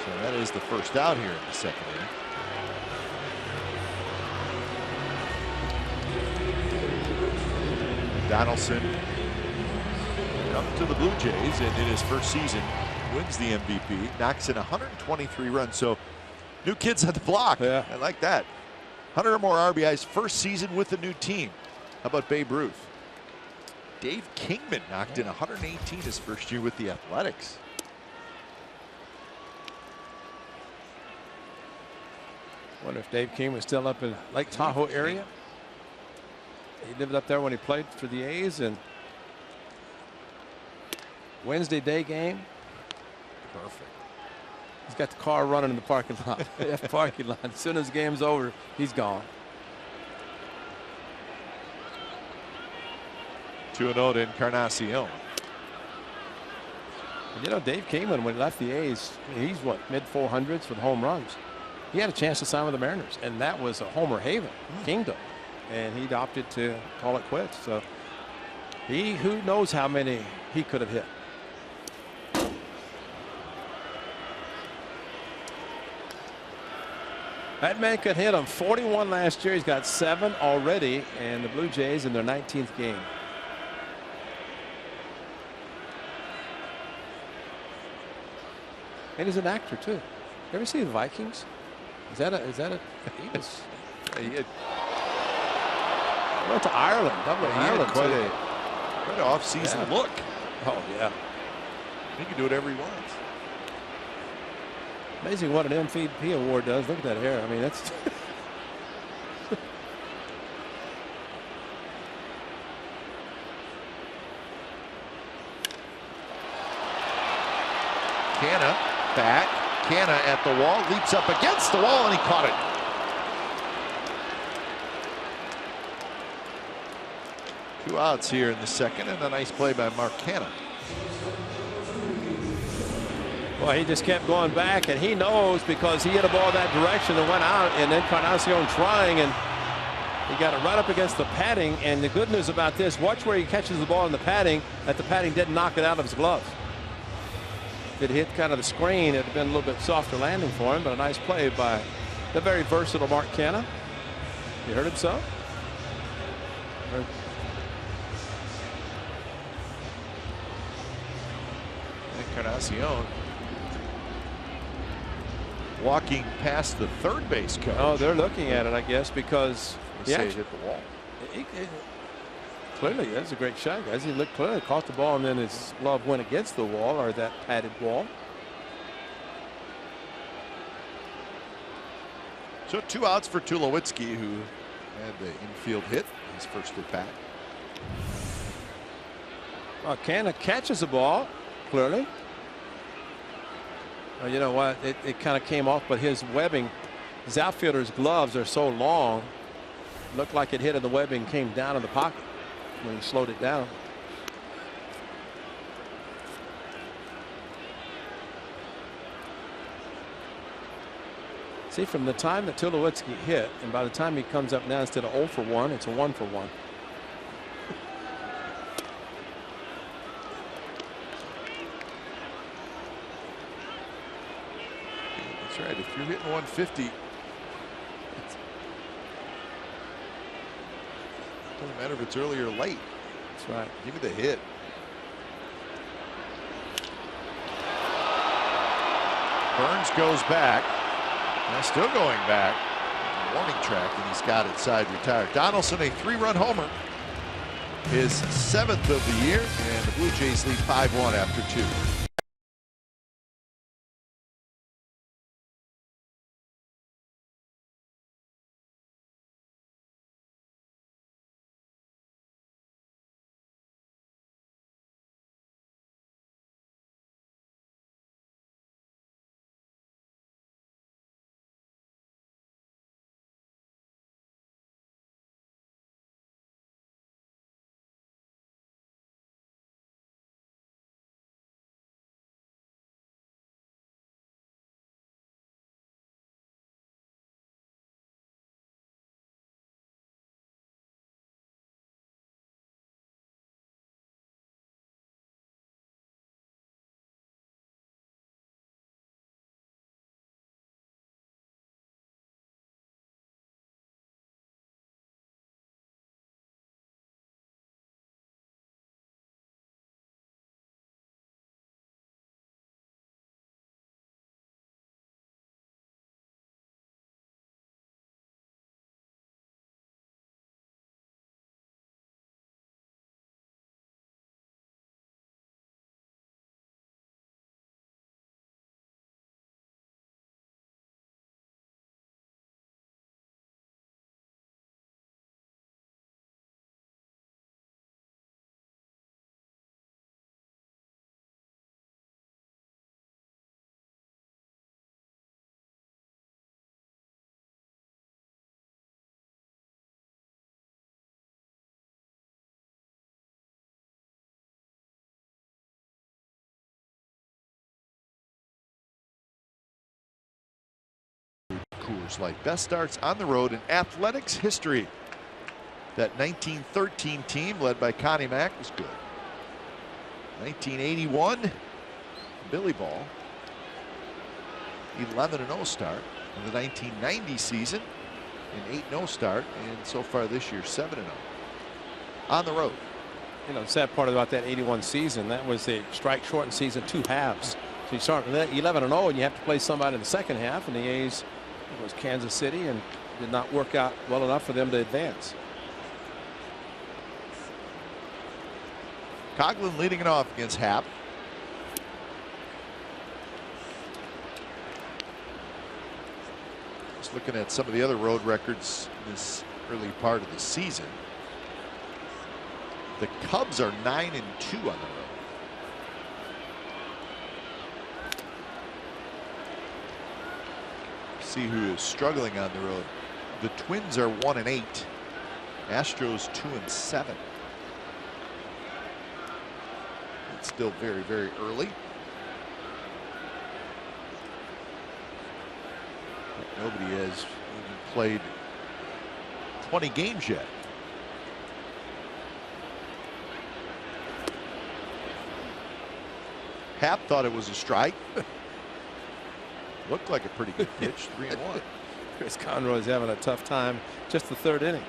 So that is the first out here in the second inning. Donaldson comes to the Blue Jays, and in his first season wins the MVP, knocks in 123 runs. So new kids on the block. I like that. 100 or more RBIs first season with a new team. How about Babe Ruth? Dave Kingman knocked in 118 his first year with the Athletics. Wonder if Dave King was still up in Lake Tahoe area. He lived up there when he played for the A's, and Wednesday day game. Perfect. He's got the car running in the parking lot. Parking lot. As soon as the game's over, he's gone. 2-0 to Encarnacion. And you know, Dave Kingman, when he left the A's, he's what, mid-400s with home runs. He had a chance to sign with the Mariners, and that was a homer haven, kingdom. And he opted to call it quits. So who knows how many he could have hit. That man could hit him. 41 last year. He's got 7 already, and the Blue Jays in their 19th game. And he's an actor too. You ever see the Vikings? Is that a? He was. He Went to Ireland. Dublin, Ireland. Quite an off-season look. Oh yeah. He can do whatever he wants. Amazing what an MVP award does. Look at that hair. I mean, that's. Canha back. Canha at the wall, leaps up against the wall, and he caught it. Two outs here in the second, and a nice play by Mark Canha. Well, he just kept going back, and he knows because he hit a ball that direction and went out, and then Encarnacion trying, and he got it right up against the padding. And the good news about this, watch where he catches the ball in the padding, that the padding didn't knock it out of his glove. If it hit kind of the screen, it would have been a little bit softer landing for him, but a nice play by the very versatile Mark Canha. You heard him so? Encarnacion walking past the third base coach. Oh, they're looking at it, I guess, because he hit the wall. Clearly, that's a great shot, guys. He looked clearly, caught the ball, and then his glove went against the wall, or that padded wall. So 2 outs for Tulowitzki, who had the infield hit his first at bat. Canha catches the ball, clearly. You know what? It kind of came off, but his webbing, his outfielder's gloves are so long, looked like it hit in the webbing, came down in the pocket when he slowed it down. See, from the time that Tulowitzki hit, and by the time he comes up now, instead of 0 for 1, it's a 1 for 1. That's right. If you're hitting 150, it doesn't matter if it's early or late. That's right. Give me the hit. Burns goes back. Now still going back. Warning track, and he's got it side retired. Donaldson, a 3-run homer. His 7th of the year, and the Blue Jays lead 5-1 after 2. Coors Light. Best starts on the road in athletics history. That 1913 team led by Connie Mack was good. 1981, Billy Ball. 11-0 start. in the 1990 season, an 8-0 start, and so far this year 7-0 on the road. You know, the sad part about that 81 season, that was a strike shortened season, 2 halves. So you start 11-0 and you have to play somebody in the second half, and the A's, it was Kansas City, and did not work out well enough for them to advance. Coghlan leading it off against Happ. Just looking at some of the other road records this early part of the season. The Cubs are 9-2 on the road. See who is struggling on the road. The Twins are 1-8. Astros 2-7. It's still very, very early. Nobody has even played 20 games yet. Happ thought it was a strike. Looked like a pretty good pitch. 3-1. Chris Conroy's having a tough time. Just the 3rd inning.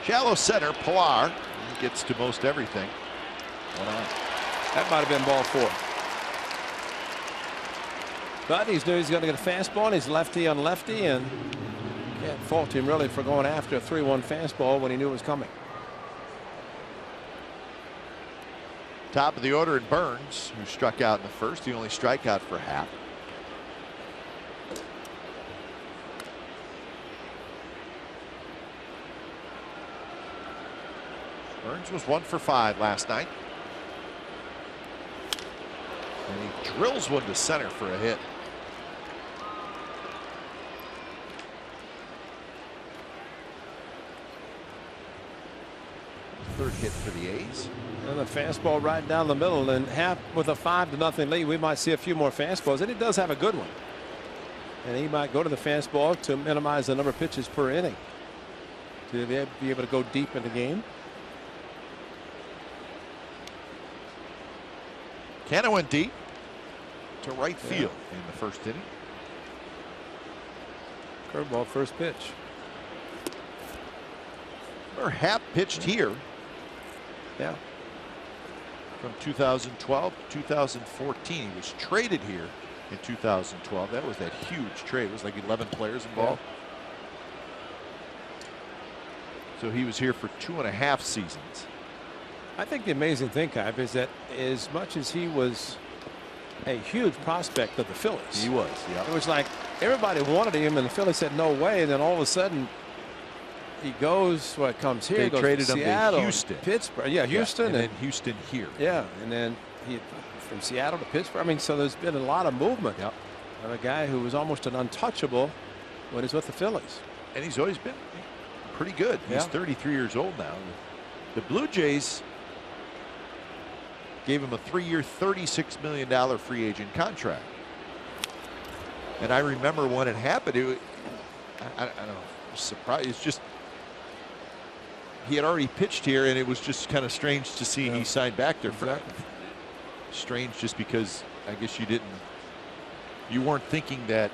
Shallow center, Pilar. He gets to most everything. 1 out. That might have been ball 4. But he's knew he's going to get a fastball, and he's lefty on lefty, and can't fault him really for going after a 3-1 fastball when he knew it was coming. Top of the order in Burns, who struck out in the first, the only strikeout for Happ. Burns was 1 for 5 last night. And he drills one to center for a hit. Third hit for the A's. And the fastball right down the middle, and Happ with a 5-0 lead. We might see a few more fastballs, and he does have a good one. And he might go to the fastball to minimize the number of pitches per inning to be able to go deep in the game. Canha went deep to right field in the first inning. Curveball, first pitch. Or Happ pitched here. Yeah. From 2012 to 2014. He was traded here in 2012. That was that huge trade. It was like 11 players involved. Yeah. So he was here for 2.5 seasons. I think the amazing thing, Kipe, is that as much as he was a huge prospect of the Phillies. He was, yeah. It was like everybody wanted him, and the Phillies said no way, and then all of a sudden he goes, comes here, they goes traded to him Seattle, to Houston. Pittsburgh. Yeah, Houston. And then Houston here. Yeah, and then he from Seattle to Pittsburgh. I mean, so there's been a lot of movement of a guy who was almost an untouchable when he's with the Phillies. And he's always been pretty good. He's 33 years old now. The Blue Jays gave him a 3-year, $36 million free agent contract. And I remember when it happened, I don't know, surprised. It's just, he had already pitched here, and it was just kind of strange to see he signed back there. Strange just because I guess you weren't thinking that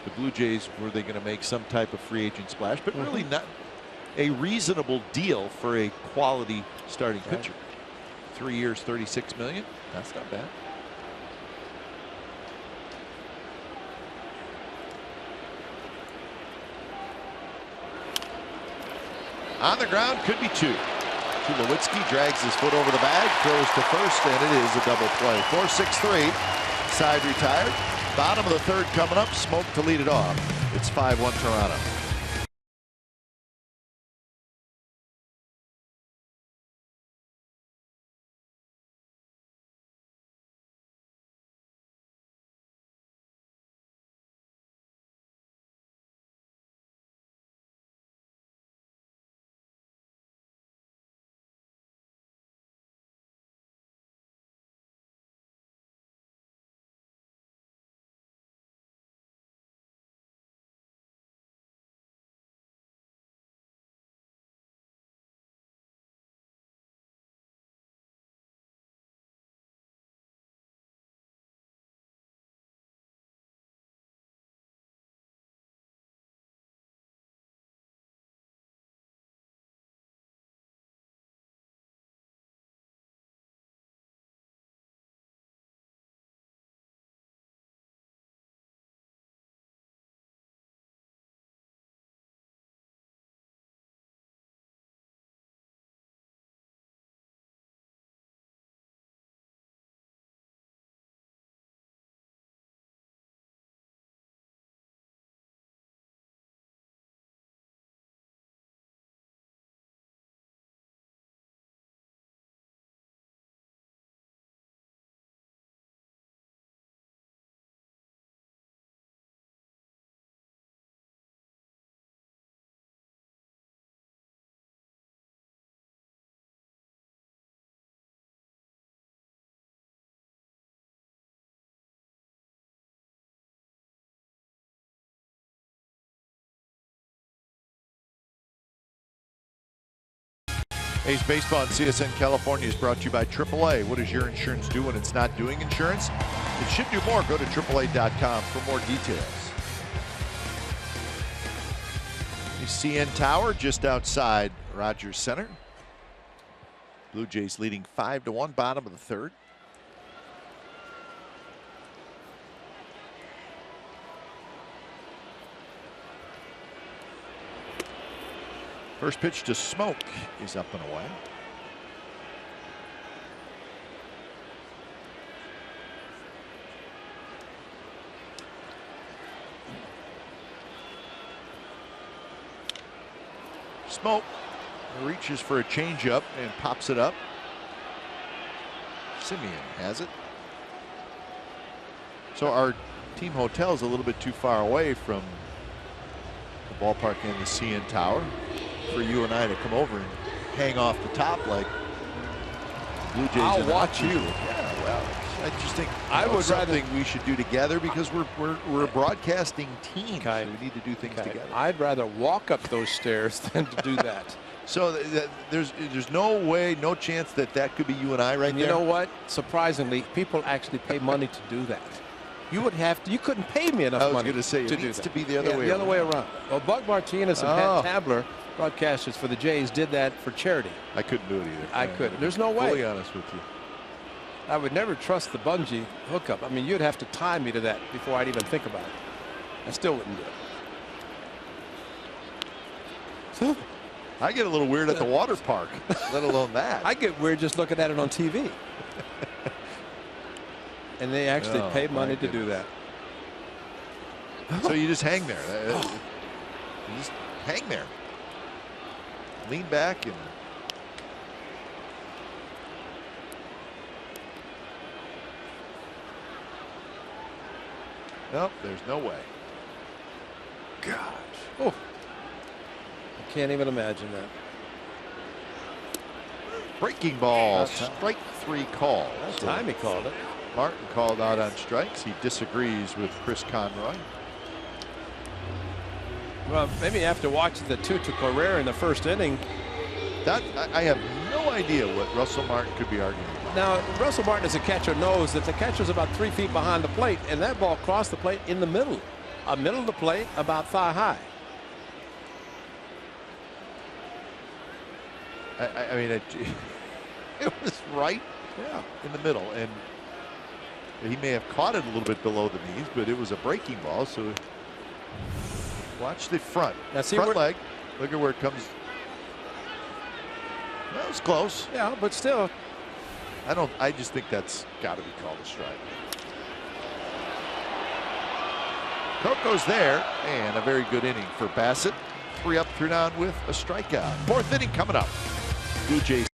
the Blue Jays were they going to make some type of free agent splash, but really not a reasonable deal for a quality starting pitcher. 3 years, $36 million. That's not bad. On the ground, could be 2. Tulowitzki drags his foot over the bag, throws to first, and it is a double play. 4-6-3, side retired. Bottom of the 3rd coming up. Smoke to lead it off. It's 5-1 Toronto. A's Baseball on CSN California is brought to you by AAA. What does your insurance do when it's not doing insurance? It should do more. Go to AAA.com for more details. The CN Tower just outside Rogers Center. Blue Jays leading 5-1, bottom of the third. First pitch to Smoke is up and away. Smoke reaches for a changeup and pops it up. Simeon has it. So our team hotel is a little bit too far away from the ballpark and the CN Tower for you and I to come over and hang off the top like Blue Jays. I'll watch you. Yeah, well, I just think I would something we should do together because we're a broadcasting team. Okay. So we need to do things together. I'd rather walk up those stairs than to do that. So there's no way, no chance that could be you and I right And there. you know what? Surprisingly, people actually pay money to do that. You would have to. You couldn't pay me enough I was money going to say it do needs that. to be the other way. The other way around. Well, Buck Martinez and Pat Tabler, broadcasters for the Jays, did that for charity. I couldn't do it either. I couldn't. There's no way. Fully honest with you. I would never trust the bungee hookup. I mean, you'd have to tie me to that before I'd even think about it. I still wouldn't do it. I get a little weird at the water park, let alone that. I get weird just looking at it on TV. And they actually pay money to do that. So you just hang there. You just hang there. Lean back and. Nope, there's no way. Gosh. Oh. I can't even imagine that. Breaking ball, strike three call. That time he called it. Martin called out on strikes. He disagrees with Chris Conroy. Well, maybe after watching the 2 to Correa in the first inning. That I have no idea what Russell Martin could be arguing about. Now, Russell Martin as a catcher knows that the catcher's about 3 feet behind the plate, and that ball crossed the plate in the middle. Middle of the plate, about thigh high. I mean, it was right in the middle, and he may have caught it a little bit below the knees, but it was a breaking ball. So watch the front. Now see front leg. Look at where it comes. That was close. Yeah, but still. I just think that's got to be called a strike. Coco's there, and a very good inning for Bassett. 3 up, 3 down with a strikeout. 4th inning coming up. Blue Jays.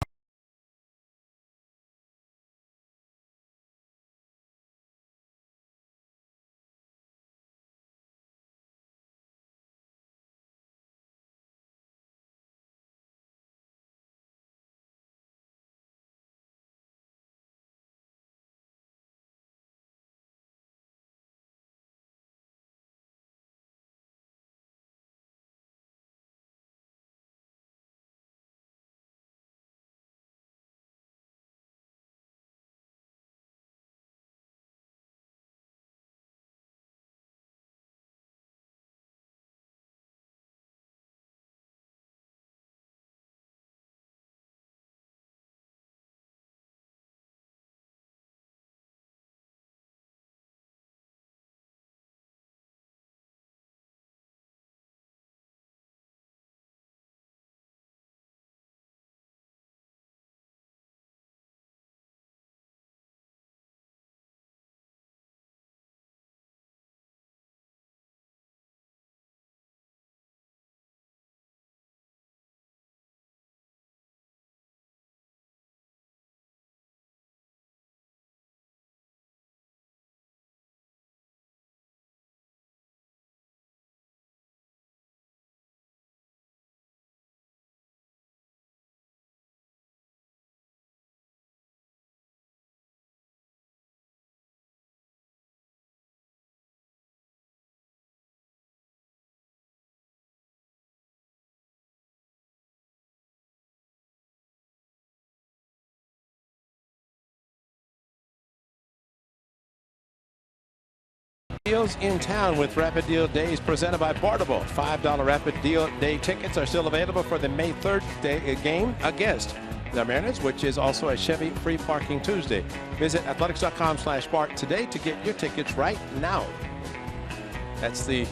Deals in town with Rapid Deal Days presented by Portable. $5 Rapid Deal Day tickets are still available for the May 3rd game against the Mariners, which is also a Chevy Free Parking Tuesday. Visit athletics.com/Bart today to get your tickets right now. That's the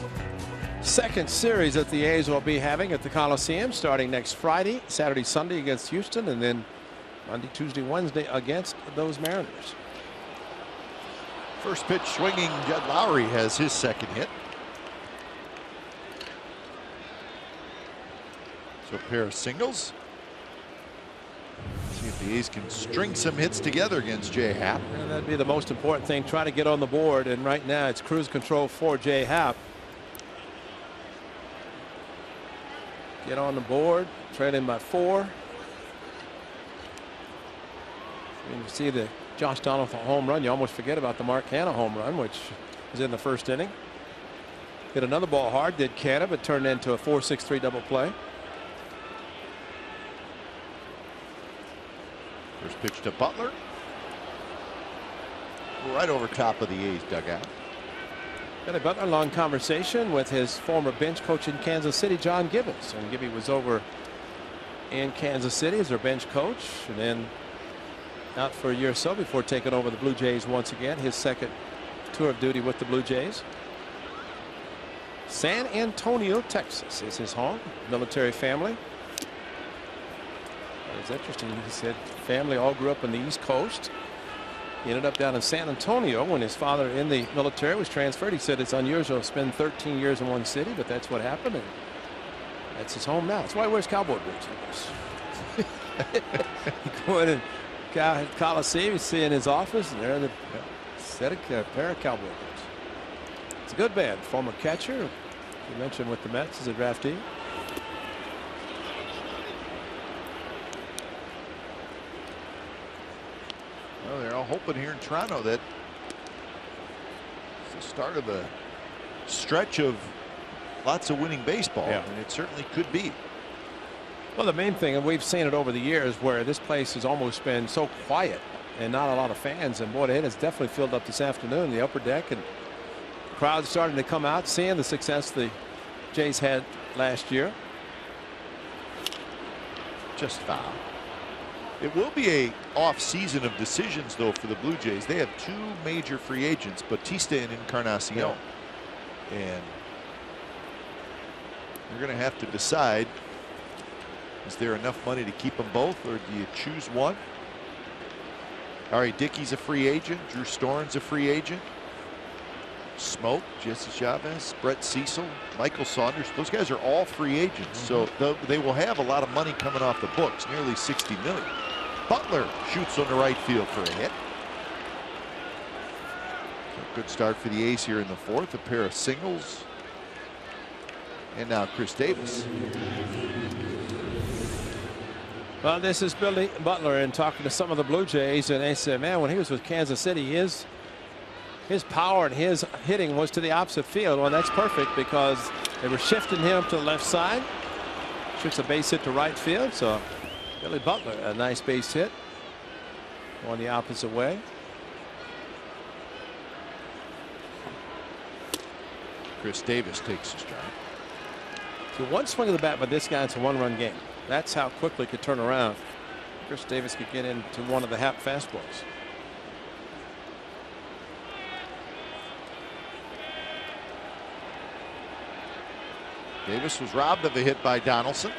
second series that the A's will be having at the Coliseum starting next Friday, Saturday, Sunday against Houston, and then Monday, Tuesday, Wednesday against those Mariners. First pitch swinging, Jed Lowry has his second hit. So a pair of singles. See if the A's can string some hits together against Jay Happ. And that'd be the most important thing. Try to get on the board, and right now it's cruise control for Jay Happ. Get on the board, trailing by 4. And you see the Josh Donaldson home run. You almost forget about the Mark Canha home run, which was in the first inning. Hit another ball hard, did Canha, but turned into a 4-6-3 double play. First pitch to Butler. Right over top of the A's dugout. Billy Butler, long conversation with his former bench coach in Kansas City, John Gibbons. And Gibby was over in Kansas City as their bench coach, and then out for a year or so before taking over the Blue Jays once again. His second tour of duty with the Blue Jays. San Antonio, Texas is his home. Military family. It was interesting. He said family all grew up on the East Coast. He ended up down in San Antonio when his father in the military was transferred. He said it's unusual to spend 13 years in one city, but that's what happened. And that's his home now. That's why he wears cowboy boots. You go in and Coliseum, you see in his office, and there in the set a pair of cowboy boots. It's a good band. Former catcher, you mentioned with the Mets as a draftee. Well, they're all hoping here in Toronto that it's the start of a stretch of lots of winning baseball, and it certainly could be. Well, the main thing, and we've seen it over the years, where this place has almost been so quiet and not a lot of fans, and boy, it has definitely filled up this afternoon, the upper deck, and crowds starting to come out, seeing the success the Jays had last year. Just foul. It will be a off season of decisions, though, for the Blue Jays. They have 2 major free agents, Bautista and Encarnacion, and they're going to have to decide. Is there enough money to keep them both, or do you choose one? R.A. Dickey's a free agent. Drew Storen's a free agent. Smoke, Jesse Chavez, Brett Cecil, Michael Saunders. Those guys are all free agents, so they will have a lot of money coming off the books, nearly $60 million. Butler shoots on the right field for a hit. A good start for the A's here in the 4th. A pair of singles. And now Chris Davis. Well, this is Billy Butler, and talking to some of the Blue Jays, and they said, man, when he was with Kansas City, his power and his hitting was to the opposite field. Well, that's perfect because they were shifting him to the left side. Shoots a base hit to right field. So Billy Butler, a nice base hit going the opposite way. Chris Davis takes his stride. So one swing of the bat by this guy, it's a 1-run game. That's how quickly it could turn around. Chris Davis could get into one of the Happ fastballs. Davis was robbed of a hit by Donaldson.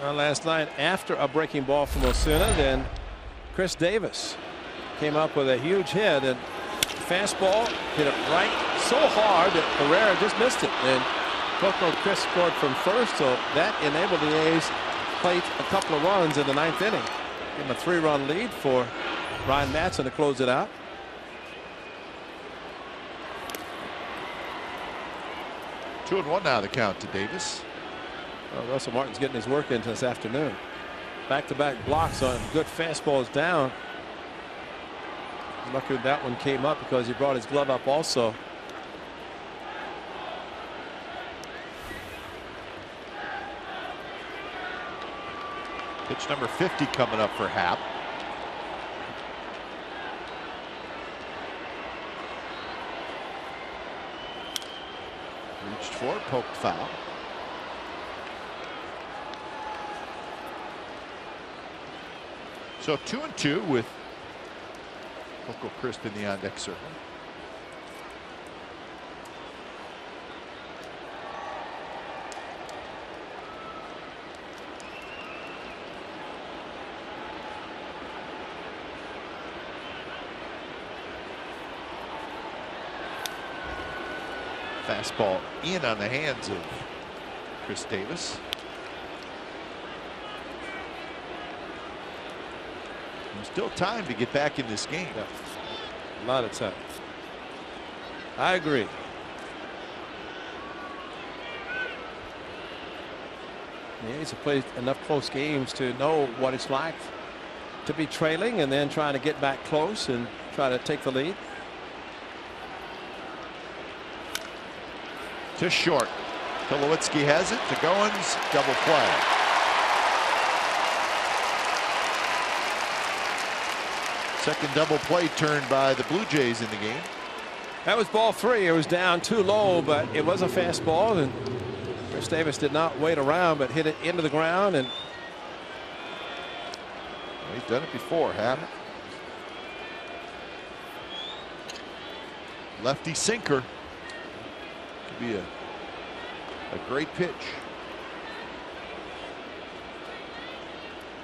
Last night, after a breaking ball from Osuna, then Chris Davis came up with a huge hit, and fastball hit it right so hard that Herrera just missed it, and Coco Chris scored from first, so that enabled the A's play a couple of runs in the 9th inning. Give him a 3-run lead for Ryan Madson to close it out. Two and one now, the count to Davis. Well, Russell Martin's getting his work in this afternoon. Back-to-back blocks on good fastballs down. Lucky that one came up because he brought his glove up also. Pitch number 50 coming up for Happ. Reached for it, poked foul. So 2-2 with Coco Crisp in the on-deck circle. Fastball in on the hands of Chris Davis. There's still time to get back in this game. Yeah. A lot of time. I agree. Yeah, he's played enough close games to know what it's like to be trailing and then trying to get back close and try to take the lead. To short. Tulowitzki has it to Goins. Double play. Second double play turned by the Blue Jays in the game. That was ball 3. It was down too low, but it was a fastball, and Chris Davis did not wait around but hit it into the ground. And he's done it before, Happ. Lefty sinker. Could be a great pitch.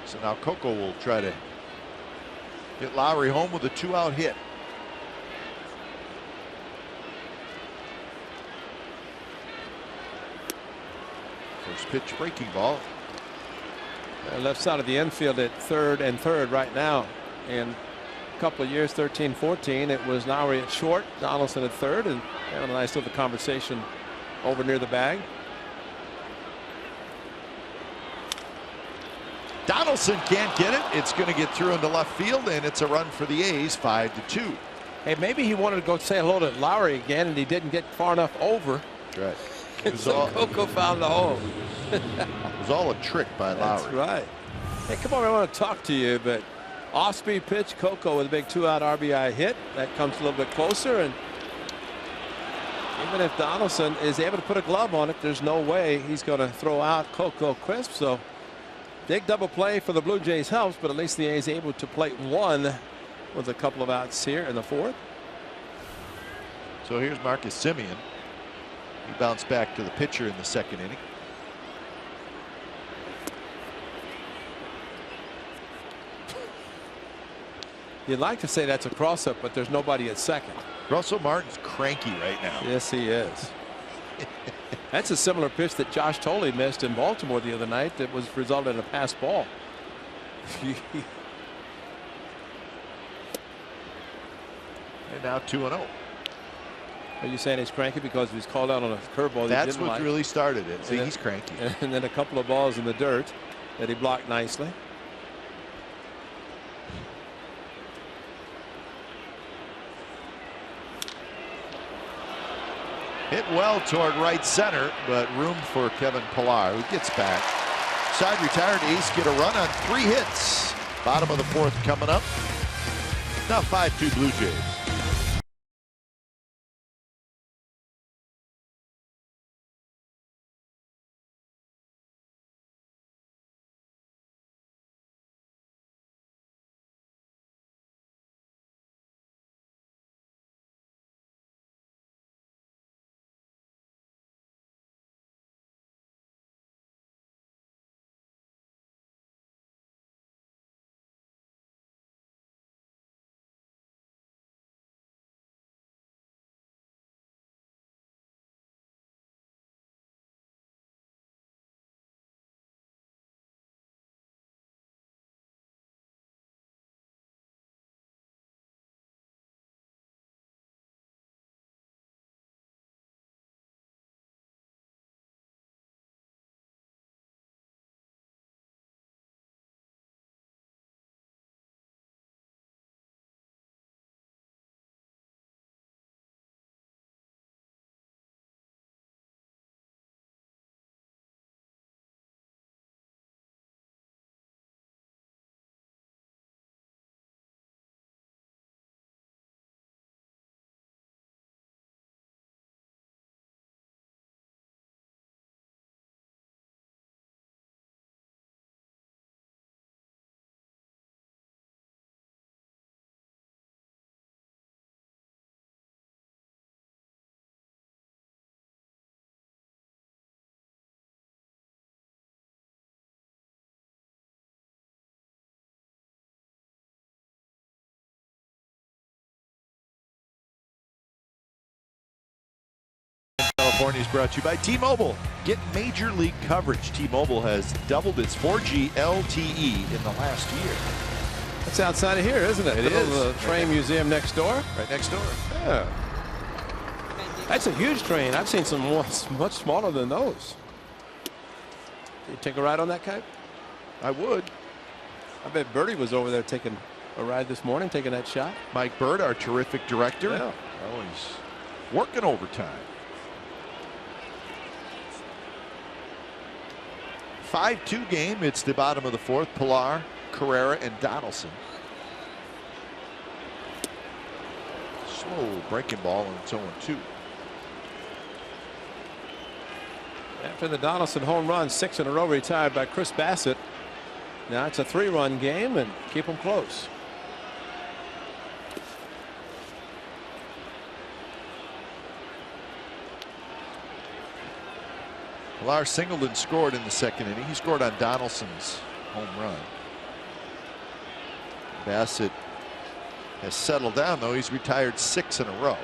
So now Coco will try to get Lowry home with a 2-out hit. First pitch breaking ball. Left side of the infield at third and third right now. In a couple of years, 13-14, it was Lowry at short, Donaldson at third, and having a nice little conversation over near the bag. Donaldson can't get it. It's going to get through into left field, and it's a run for the A's, 5-2. Hey, maybe he wanted to go say hello to Lowry again, and he didn't get far enough over. Right. So Coco found the hole. It was all a trick by Lowry. That's right. Hey, come on, I want to talk to you, but off-speed pitch, Coco with a big 2-out RBI hit. That comes a little bit closer, and even if Donaldson is able to put a glove on it, there's no way he's going to throw out Coco Crisp. So big double play for the Blue Jays helps, but at least the A's able to plate one with a couple of outs here in the fourth. So here's Marcus Semien. He bounced back to the pitcher in the second inning. You'd like to say that's a cross-up, but there's nobody at second. Russell Martin's cranky right now. Yes, he is. That's a similar pitch that Josh Thole missed in Baltimore the other night that was resulted in a pass ball. And now 2-0. Are you saying he's cranky because he's called out on a curveball? That's what really started it. See, he's cranky. And then a couple of balls in the dirt that he blocked nicely. Hit well toward right center, but room for Kevin Pillar, who gets back. Side retired, A's get a run on 3 hits. Bottom of the fourth coming up. Now 5-2 Blue Jays. California is brought to you by T-Mobile. Get major league coverage. T-Mobile has doubled its 4G LTE in the last year. That's outside of here, isn't it? It is. The train museum next door. Right next door. Yeah. That's a huge train. I've seen some much smaller than those. You take a ride on that, Kite? I would. I bet Bertie was over there taking a ride this morning, taking that shot. Mike Bird, our terrific director. Yeah. Always working overtime. 5-2 game. It's the bottom of the fourth. Pilar, Carrera, and Donaldson. Slow breaking ball, and it's 0-2. After the Donaldson home run, 6 in a row retired by Chris Bassett. Now it's a 3-run game and keep them close. Pilar singled and scored in the second inning. He scored on Donaldson's home run. Bassett has settled down, though. He's retired 6 in a row.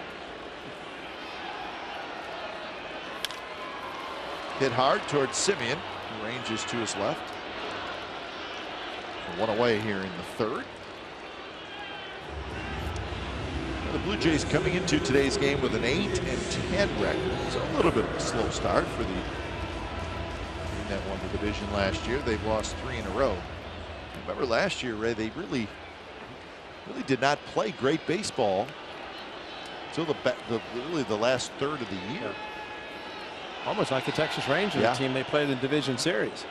Hit hard towards Simeon, who ranges to his left. One away here in the third. The Blue Jays coming into today's game with an 8-10 record. It's a little bit of a slow start for the team that won the division last year. They've lost 3 in a row. Remember last year, Ray, they really did not play great baseball until really the last third of the year. Almost like the Texas Rangers, the team they played in the division series.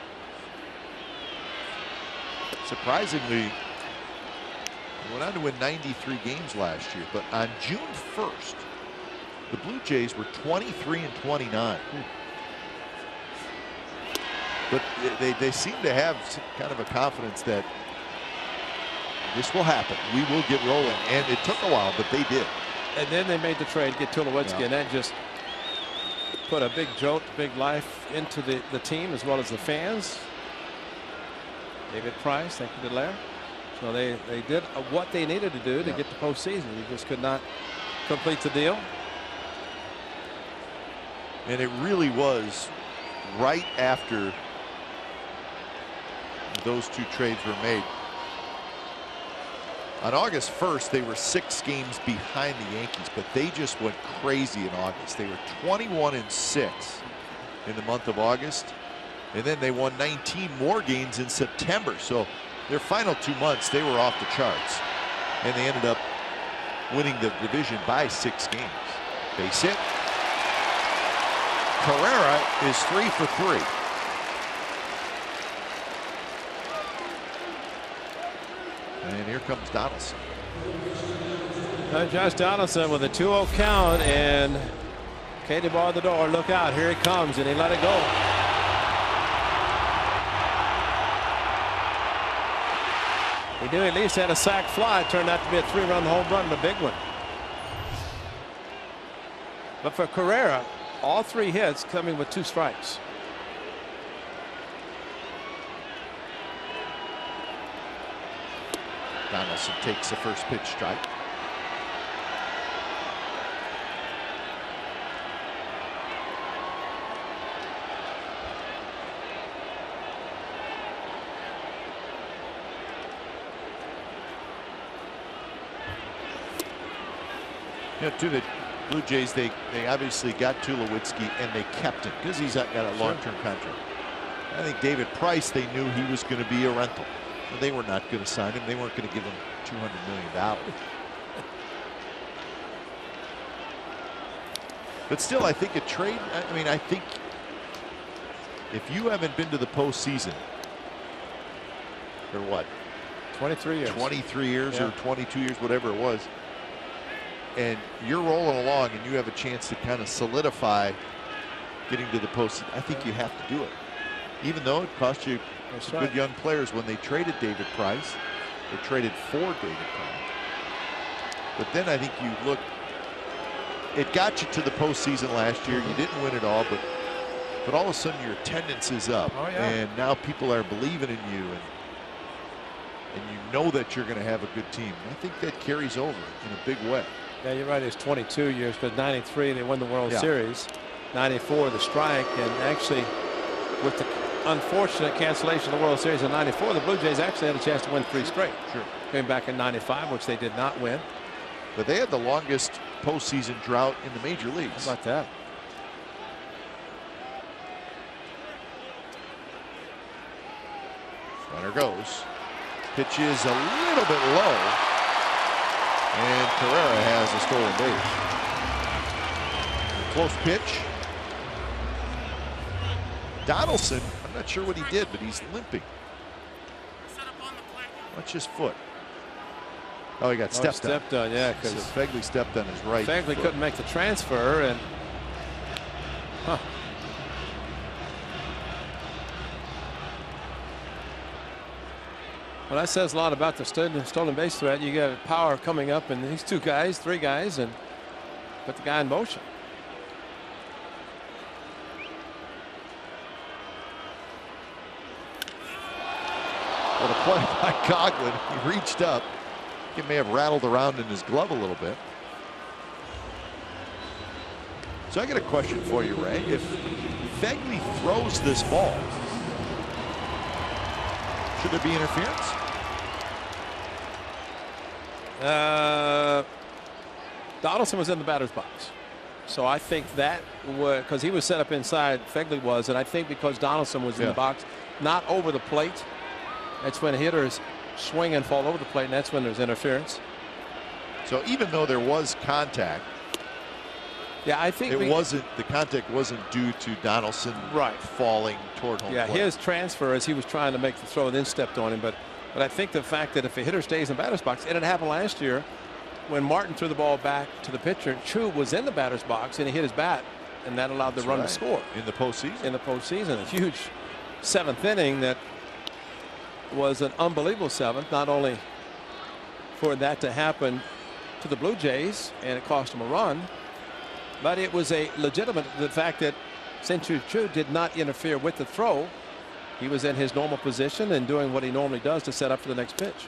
Surprisingly, they went on to win 93 games last year, but on June 1st, the Blue Jays were 23-29. But they seem to have kind of a confidence that this will happen. We will get rolling, and it took a while, but they did. And then they made the trade, get Tulowitzki, and that just put a big jolt, big life into the team as well as the fans. David Price, thank you to Lair. So they did what they needed to do to get the postseason. You just could not complete the deal. And it really was right after those two trades were made. On August 1st, they were 6 games behind the Yankees, but they just went crazy in August. They were 21-6 in the month of August, and then they won 19 more games in September. So their final 2 months, they were off the charts, and they ended up winning the division by 6 games. Base hit. Carrera is 3 for 3. And here comes Donaldson. Josh Donaldson with a 2-0 count, and Katie ball at the door. Look out, here he comes, and he let it go. He knew he at least had a sac fly. It turned out to be a 3-run home run, and a big one. But for Carrera, all 3 hits coming with 2 strikes. Donaldson takes the first pitch strike. You know, to the Blue Jays, they obviously got Tulowitzki and they kept him because he's got a long-term contract. I think David Price, they knew he was going to be a rental. They were not going to sign him. They weren't going to give him $200 million. But still, I think a trade, I mean, I think if you haven't been to the postseason for what? 23 years. 23 years or 22 years, whatever it was. And you're rolling along and you have a chance to kind of solidify getting to the postseason. I think you have to do it. Even though it cost you some good young players when they traded David Price. They traded for David Price. But then I think you look, it got you to the postseason last year. You didn't win it all, but all of a sudden your attendance is up. Oh, yeah. And now people are believing in you, and you know that you're going to have a good team. And I think that carries over in a big way. Yeah, you're right. It's 22 years, but 93 they won the World Series. 94 the strike, and actually with the unfortunate cancellation of the World Series in 94, the Blue Jays actually had a chance to win 3 straight. Sure. Came back in 95, which they did not win. But they had the longest postseason drought in the major leagues. How about that? Runner goes. Pitch is a little bit low. And Carrera has a stolen base. Close pitch. Donaldson, I'm not sure what he did, but he's limping. Watch his foot. Oh, he got stepped on. Yeah, because so Phegley stepped on his right. Phegley couldn't make the transfer, and well, that says a lot about the stolen base threat. You got power coming up, and these 2 guys, 3 guys, and put the guy in motion. What a play by Coghlan. He reached up. He may have rattled around in his glove a little bit. So I got a question for you, Ray. If Phegley throws this ball, should there be interference? Donaldson was in the batter's box. So I think that was because he was set up inside, Phegley was, and I think because Donaldson was in the box, not over the plate, that's when hitters swing and fall over the plate, and that's when there's interference. So even though there was contact, yeah, I think the contact wasn't due to Donaldson falling toward home plate. His transfer as he was trying to make the throw and then stepped on him, but I think the fact that if a hitter stays in the batter's box, and it happened last year when Martin threw the ball back to the pitcher, Chu was in the batter's box and he hit his bat, and that allowed the run to score in the postseason. In the postseason, a huge 7th inning that was an unbelievable 7th, not only for that to happen to the Blue Jays and it cost them a run, but it was a legitimate, the fact that Shin-Soo Choo did not interfere with the throw. He was in his normal position and doing what he normally does to set up for the next pitch.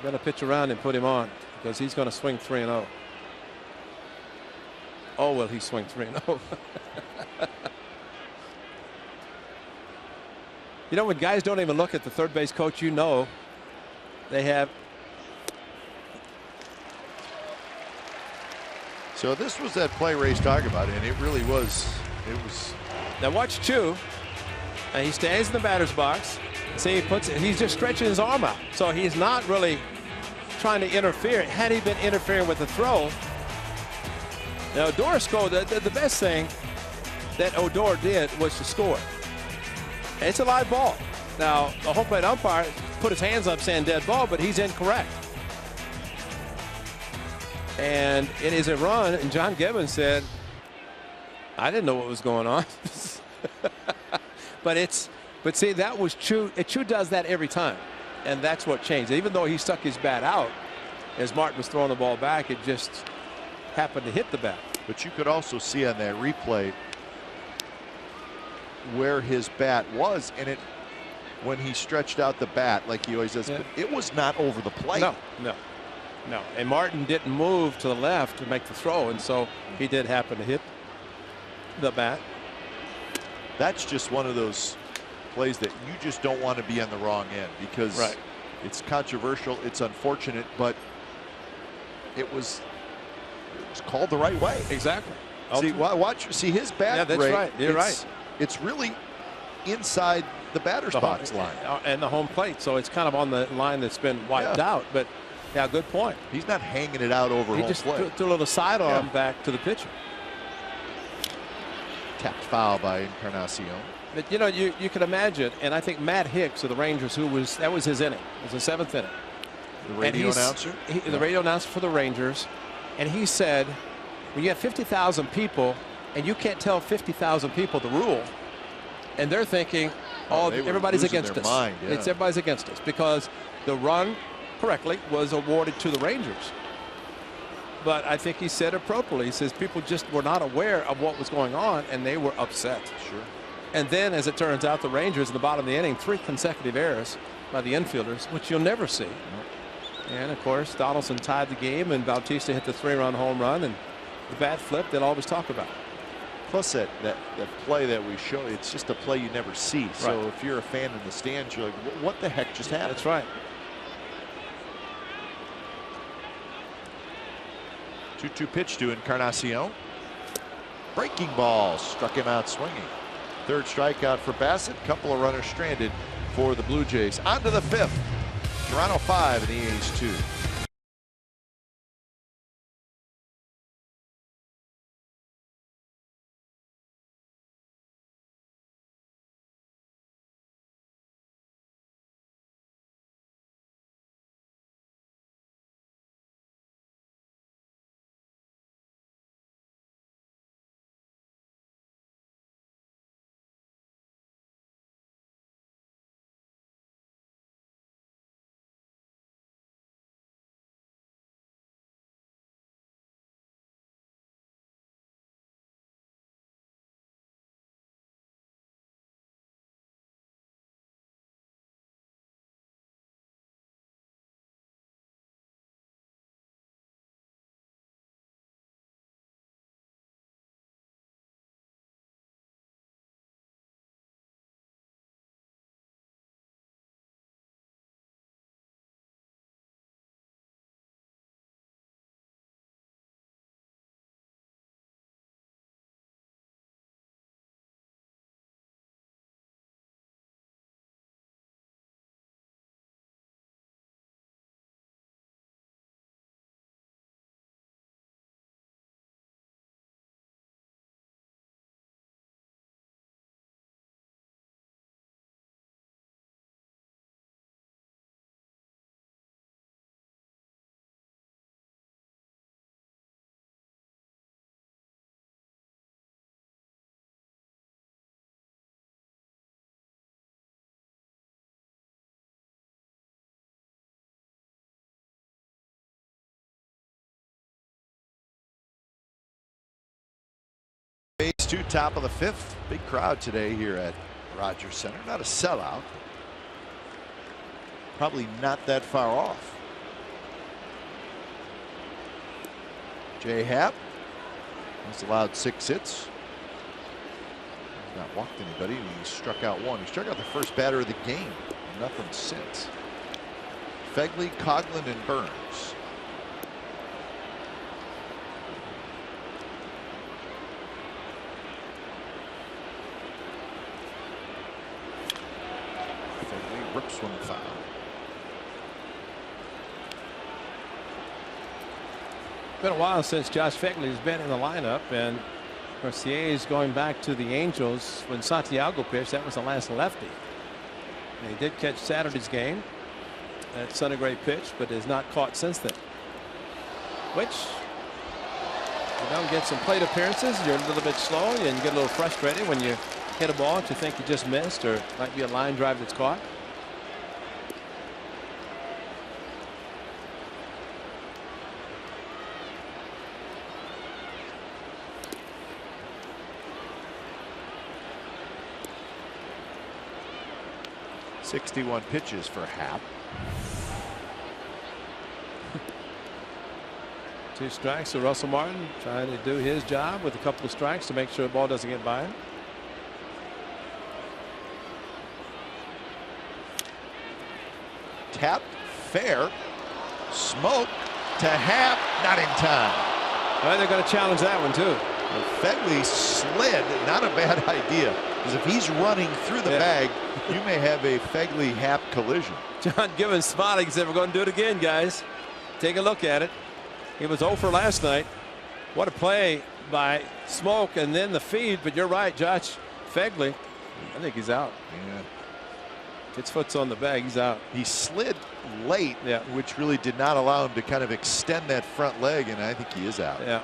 Better pitch around and put him on because he's going to swing 3-0. Oh, will he swing 3-0? You know, when guys don't even look at the third base coach, you know they have. So this was that play Ray's talking about, and it really was. Now watch Chu. And he stays in the batter's box. See, he's just stretching his arm out. So he's not really trying to interfere. Had he been interfering with the throw. Now Odor scored. The best thing that Odor did was to score. It's a live ball. Now the home plate umpire put his hands up saying dead ball, but he's incorrect. And it is a run, and John Gibbons said, I didn't know what was going on. but see, that was Chu. Chu does that every time, and that's what changed. Even though he stuck his bat out as Martin was throwing the ball back, it just happened to hit the bat. But you could also see on that replay where his bat was, and when he stretched out the bat like he always does, but it was not over the plate. No, and Martin didn't move to the left to make the throw, and so he did happen to hit the bat. That's just one of those plays that you just don't want to be on the wrong end because it's controversial, it's unfortunate, but it was called the right way. Exactly. See his bat. Yeah, that's right. You're right. It's really inside the batter's box line and the home plate, so it's kind of on the line that's been wiped out. But yeah, good point. He's not hanging it out over home plate. He just threw a little sidearm back to the pitcher. Tapped foul by Encarnacion. But you know, you can imagine, and I think Matt Hicks of the Rangers, that was his inning. It was the 7th inning. The radio announcer? The radio announcer for the Rangers. And he said, when you have 50,000 people and you can't tell 50,000 people the rule, and they're thinking, everybody's against us. Everybody's against us because the run correctly was awarded to the Rangers. But I think he said appropriately. He says people just were not aware of what was going on, and they were upset. Sure. And then, as it turns out, the Rangers in the bottom of the inning, 3 consecutive errors by the infielders, which you'll never see. And of course, Donaldson tied the game, and Bautista hit the 3-run home run, and the bat flip they'll always talk about. Plus that play that we show, it's just a play you never see. So if you're a fan in the stands, you're like, what the heck just happened? That's right. 2-2 pitch to Encarnacion. Breaking ball struck him out swinging. Third strikeout for Bassett. Couple of runners stranded for the Blue Jays. On to the fifth. Toronto 5 and the A's 2. Phase 2, top of the fifth. Big crowd today here at Rogers Center. Not a sellout. Probably not that far off. Jay Happ has allowed 6 hits. He's not walked anybody. He struck out 1. He struck out the first batter of the game. Nothing since. Phegley, Coghlan, and Burns. Rips one foul. Been a while since Josh Phegley has been in the lineup, and of course the A's going back to the Angels when Santiago pitched. That was the last lefty. And he did catch Saturday's game. That's not a great pitch, but has not caught since then. Which, you don't get some plate appearances, you're a little bit slow, and you get a little frustrated when you hit a ball that you think you just missed, or might be a line drive that's caught. .61 pitches for Happ. 2 strikes. So Russell Martin trying to do his job with a couple of strikes to make sure the ball doesn't get by him. Tapped fair. Smoke to Happ. Not in time. Well, they're going to challenge that one too. Well, Phegley slid. Not a bad idea. Because if he's running through the bag, you may have a Phegley-Happ collision. John Gibbons smiling. He said, we're going to do it again, guys. Take a look at it. He was 0 for last night. What a play by Smoke, and then the feed. But you're right, Josh Phegley. I think he's out. Yeah. His foot's on the bag. He's out. He slid late, which really did not allow him to kind of extend that front leg, and I think he is out. Yeah.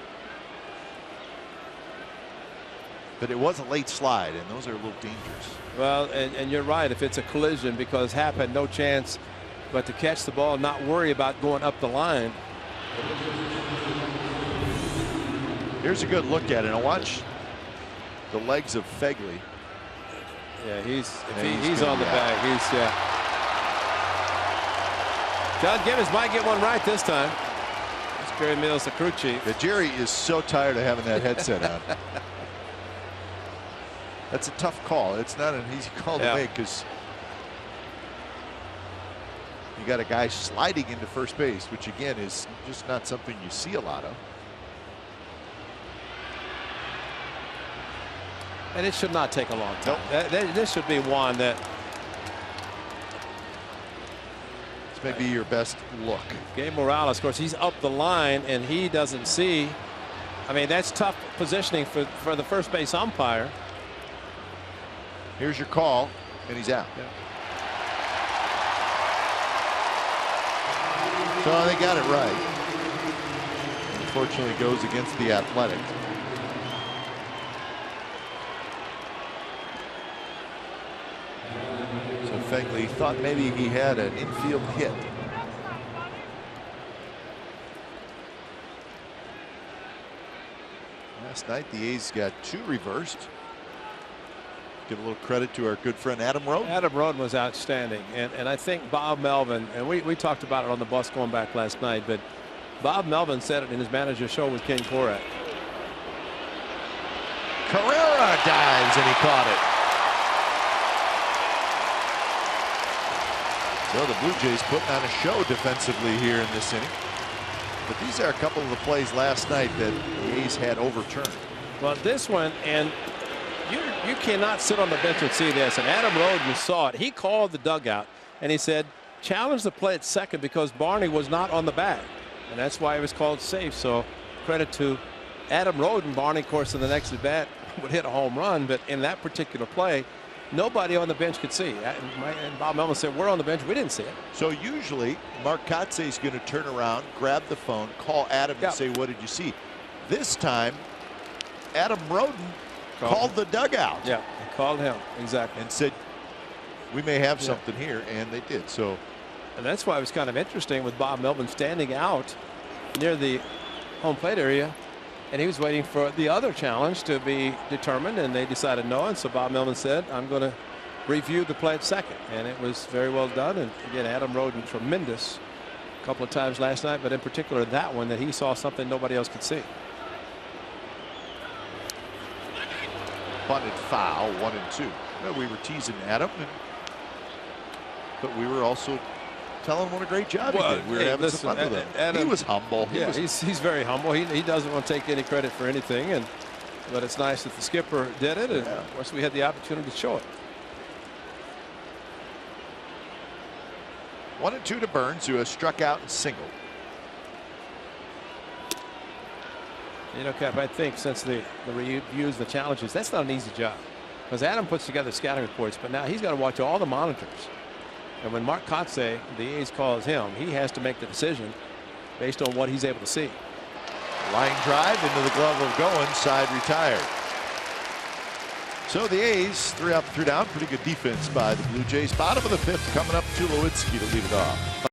But it was a late slide, and those are a little dangerous. Well, and you're right if it's a collision, because Happ had no chance but to catch the ball, not worry about going up the line. Here's a good look at it. Now watch the legs of Phegley. Yeah, he's on the bag. John Gibbons might get one right this time. He's Jerry Mills, the crew chief. Yeah, Jerry is so tired of having that headset on. That's a tough call. It's not an easy call to make because you got a guy sliding into first base, which again is just not something you see a lot of. And it should not take a long time. Nope. This should be one that this may be your best look. Gabe Morales, of course, he's up the line and he doesn't see. I mean, that's tough positioning for the first base umpire. Here's your call, and he's out. Yeah. So they got it right. Unfortunately, goes against the Athletics. So Phegley thought maybe he had an infield hit. Last night, the A's got 2 reversed. Give a little credit to our good friend Adam Roden. Adam Roden was outstanding, and I think Bob Melvin, and we talked about it on the bus going back last night, but Bob Melvin said it in his manager's show with Ken Korak. Carrera dives and he caught it. So the Blue Jays putting on a show defensively here in this inning. But these are a couple of the plays last night that the A's had overturned. Well, this one, and you cannot sit on the bench and see this. And Adam Roden saw it. He called the dugout and he said, challenge the play at second because Barney was not on the bag. And that's why it was called safe. So credit to Adam Roden. Barney, of course, in the next at bat would hit a home run. But in that particular play, nobody on the bench could see. And Bob Melvin said, we're on the bench. We didn't see it. So usually Mark Kotsay is going to turn around, grab the phone, call Adam and say, what did you see? This time, Adam Roden called the dugout. Yeah, he called him. Exactly. And said, we may have something here. And they did. So, and that's why it was kind of interesting with Bob Melvin standing out near the home plate area. And he was waiting for the other challenge to be determined, and they decided no. And so Bob Melvin said, I'm going to review the play at second. And it was very well done. And again, Adam Roden, tremendous a couple of times last night, but in particular that one that he saw something nobody else could see. Bunted foul, 1-2. Well, we were teasing Adam, but we were also telling him what a great job he did. We were having some fun with him. Adam, he was humble. He's very humble. He doesn't want to take any credit for anything, but it's nice that the skipper did it, and of course we had the opportunity to show it. 1-2 to Burns, who has struck out and singled. You know, Cap, I think since the reviews, the challenges, that's not an easy job. Because Adam puts together scouting reports, but now he's got to watch all the monitors. And when Mark Kotsay, the A's, calls him, he has to make the decision based on what he's able to see. Line drive into the glove of Goins, side retired. So the A's, 3 up, 3 down. Pretty good defense by the Blue Jays. Bottom of the 5th coming up. Tulowitzki to lead it off.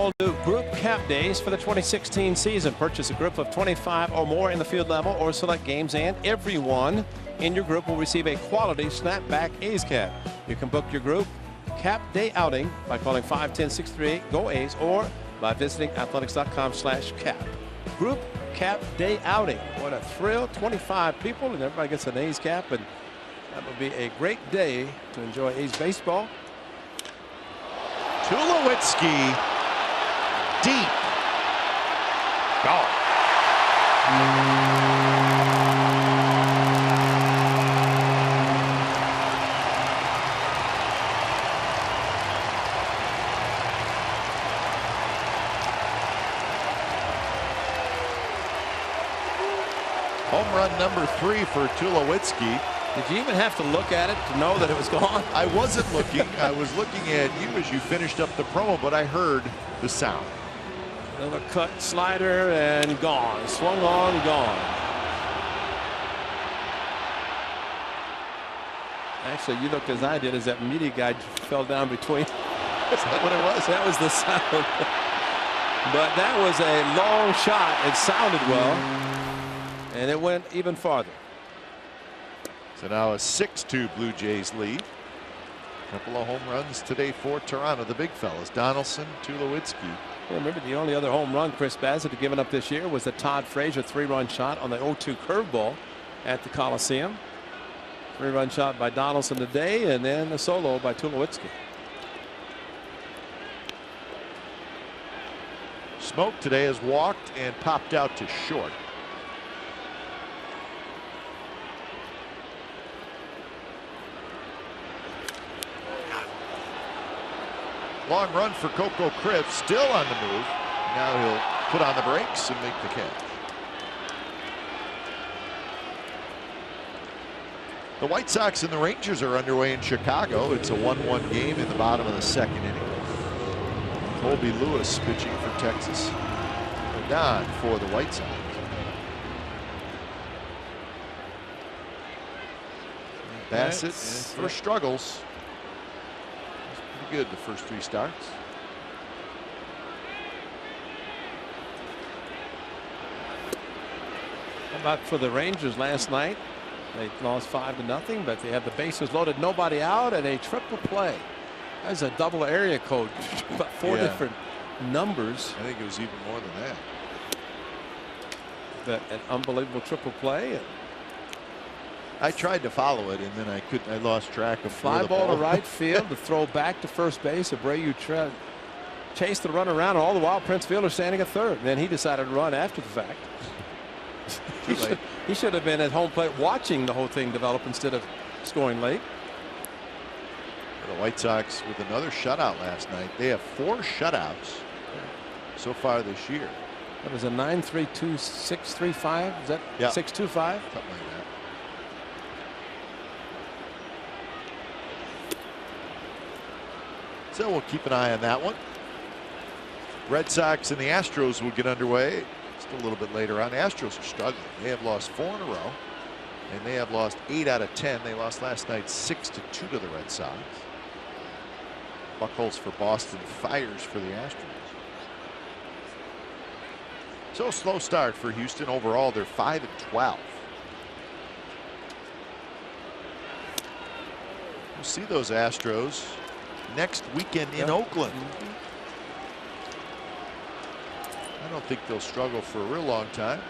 All new group cap days for the 2016 season. Purchase a group of 25 or more in the field level or select games, and everyone in your group will receive a quality snapback A's cap. You can book your group cap day outing by calling 510-638-GO-A's or by visiting athletics.com/cap. Group cap day outing. What a thrill. 25 people and everybody gets an A's cap, and that would be a great day to enjoy A's baseball. Tulowitzki deep. Gone. Home run number 3 for Tulowitzki. Did you even have to look at it to know that it was gone? I wasn't looking. I was looking at you as you finished up the promo, but I heard the sound. Another cut slider and gone. Swung on, gone. Actually, you looked as I did as that media guy fell down between. Is that what it was? That was the sound. But that was a long shot. It sounded well, and it went even farther. So now a 6-2 Blue Jays lead. A couple of home runs today for Toronto, the big fellas. Donaldson, Tulowitzki. Remember, the only other home run Chris Bassett had given up this year was the Todd Frazier 3-run shot on the 0-2 curveball at the Coliseum. 3-run shot by Donaldson today, and then a solo by Tulowitzki. Smoke today has walked and popped out to short. Long run for Coco Cripps, still on the move. Now he'll put on the brakes and make the catch. The White Sox and the Rangers are underway in Chicago. It's a 1-1 game in the bottom of the second inning. Colby Lewis pitching for Texas. Don for the White Sox. Bassett, first struggles. Good the first 3 starts. How about for the Rangers last night? They lost 5-0, but they have the bases loaded, nobody out, and a triple play. That's a double area code, about 4 different numbers. I think it was even more than that. But an unbelievable triple play. I tried to follow it, and then I couldn't. I lost track of fly ball to right field, to throw back to first base. Abreu chased the run around, and all the while Prince Fielder standing at third. And then he decided to run after the fact. He should have been at home plate watching the whole thing develop instead of scoring late. The White Sox with another shutout last night. They have 4 shutouts so far this year. That was a 9-3-2-6-3-5. Is that 6-2-5? Something like that. So we'll keep an eye on that one. Red Sox and the Astros will get underway just a little bit later on. The Astros are struggling. They have lost 4 in a row, and they have lost 8 out of 10. They lost last night 6-2 to the Red Sox. Buchholz for Boston, fires for the Astros. So slow start for Houston. Overall, they're 5-12. We'll see those Astros next weekend in Oakland. I don't think they'll struggle for a real long time.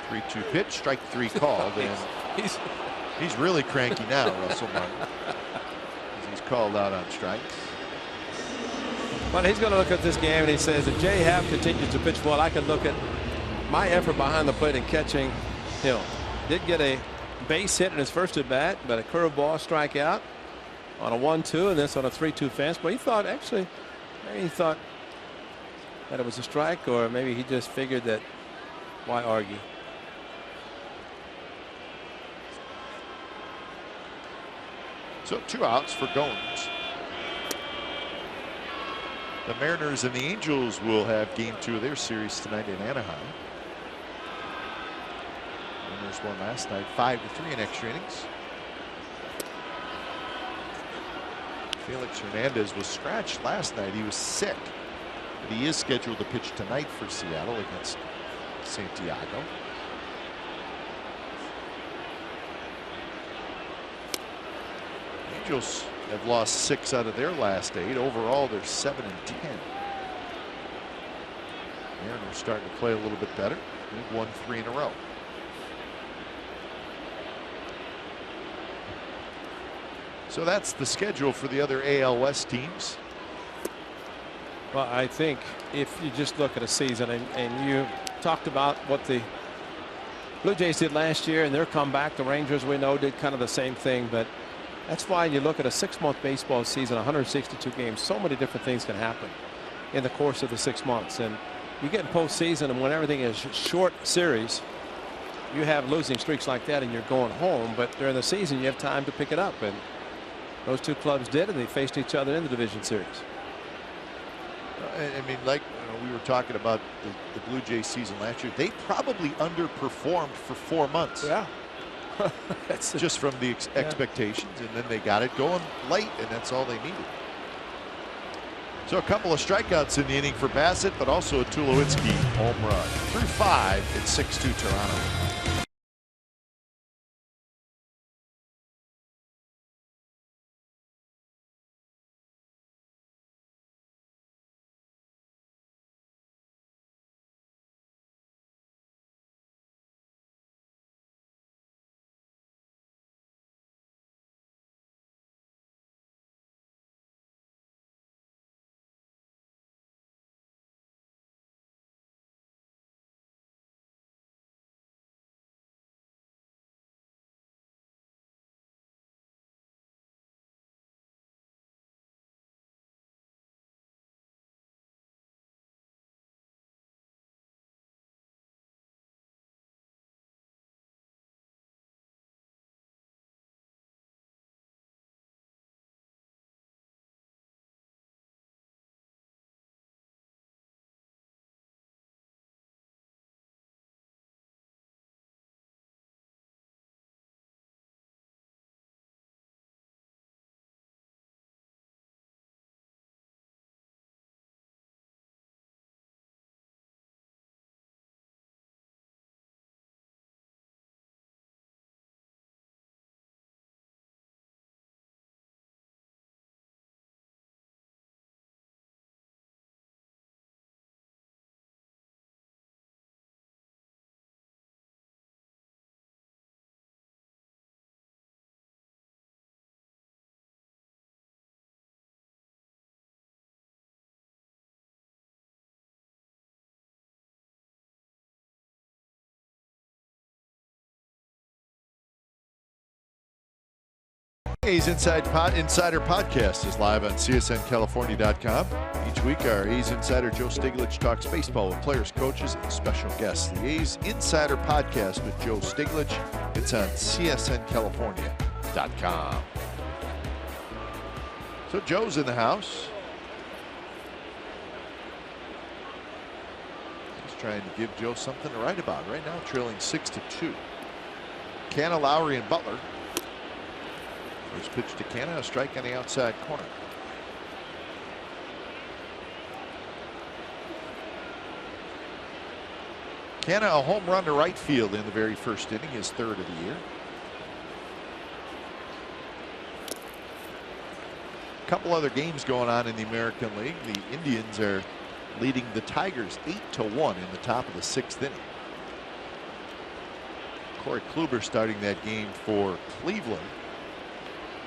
Three-two pitch, strike 3 called, and he's really cranky now, Russell Martin. He's called out on strikes. But he's going to look at this game and he says, if Jay Happ continues to pitch well, I can look at my effort behind the plate in catching Hill. Did get a base hit in his first at bat, but a curveball strikeout on a 1-2, and this on a 3-2 fastball. He thought, actually, maybe he thought that it was a strike, or maybe he just figured that why argue. So 2 outs for Gomes. The Mariners and the Angels will have game 2 of their series tonight in Anaheim. Mariners won last night 5-3 in extra innings. Felix Hernandez was scratched last night. He was sick. But he is scheduled to pitch tonight for Seattle against Santiago. Angels have lost 6 out of their last 8. Overall, they're 7-10. Mariners starting to play a little bit better. They've won 3 in a row. So that's the schedule for the other AL West teams. Well, I think if you just look at a season, and you talked about what the Blue Jays did last year and their comeback, the Rangers, we know, did kind of the same thing. But that's why you look at a 6-month baseball season, 162 games, so many different things can happen in the course of the 6 months. And you get in postseason, and when everything is short series, you have losing streaks like that and you're going home. But during the season, you have time to pick it up. And those two clubs did, and they faced each other in the division series. I mean, like we were talking about the Blue Jays season last year, they probably underperformed for 4 months. Yeah. That's just from the expectations, and then they got it going late, and that's all they needed. So a couple of strikeouts in the inning for Bassett, but also a Tulowitzki home run. Through 5, it's 6-2 Toronto. A's Insider Podcast is live on CSNCalifornia.com. Each week, our A's Insider Joe Stiglitz talks baseball with players, coaches, and special guests. The A's Insider Podcast with Joe Stiglitz. It's on CSNCalifornia.com. So Joe's in the house. He's trying to give Joe something to write about. Right now, trailing 6-2. Canna, Lowry, and Butler. First pitch to Canna, a strike on the outside corner. Canna, a home run to right field in the very first inning, his 3rd of the year. A couple other games going on in the American League. The Indians are leading the Tigers 8-1 in the top of the 6th inning. Corey Kluber starting that game for Cleveland.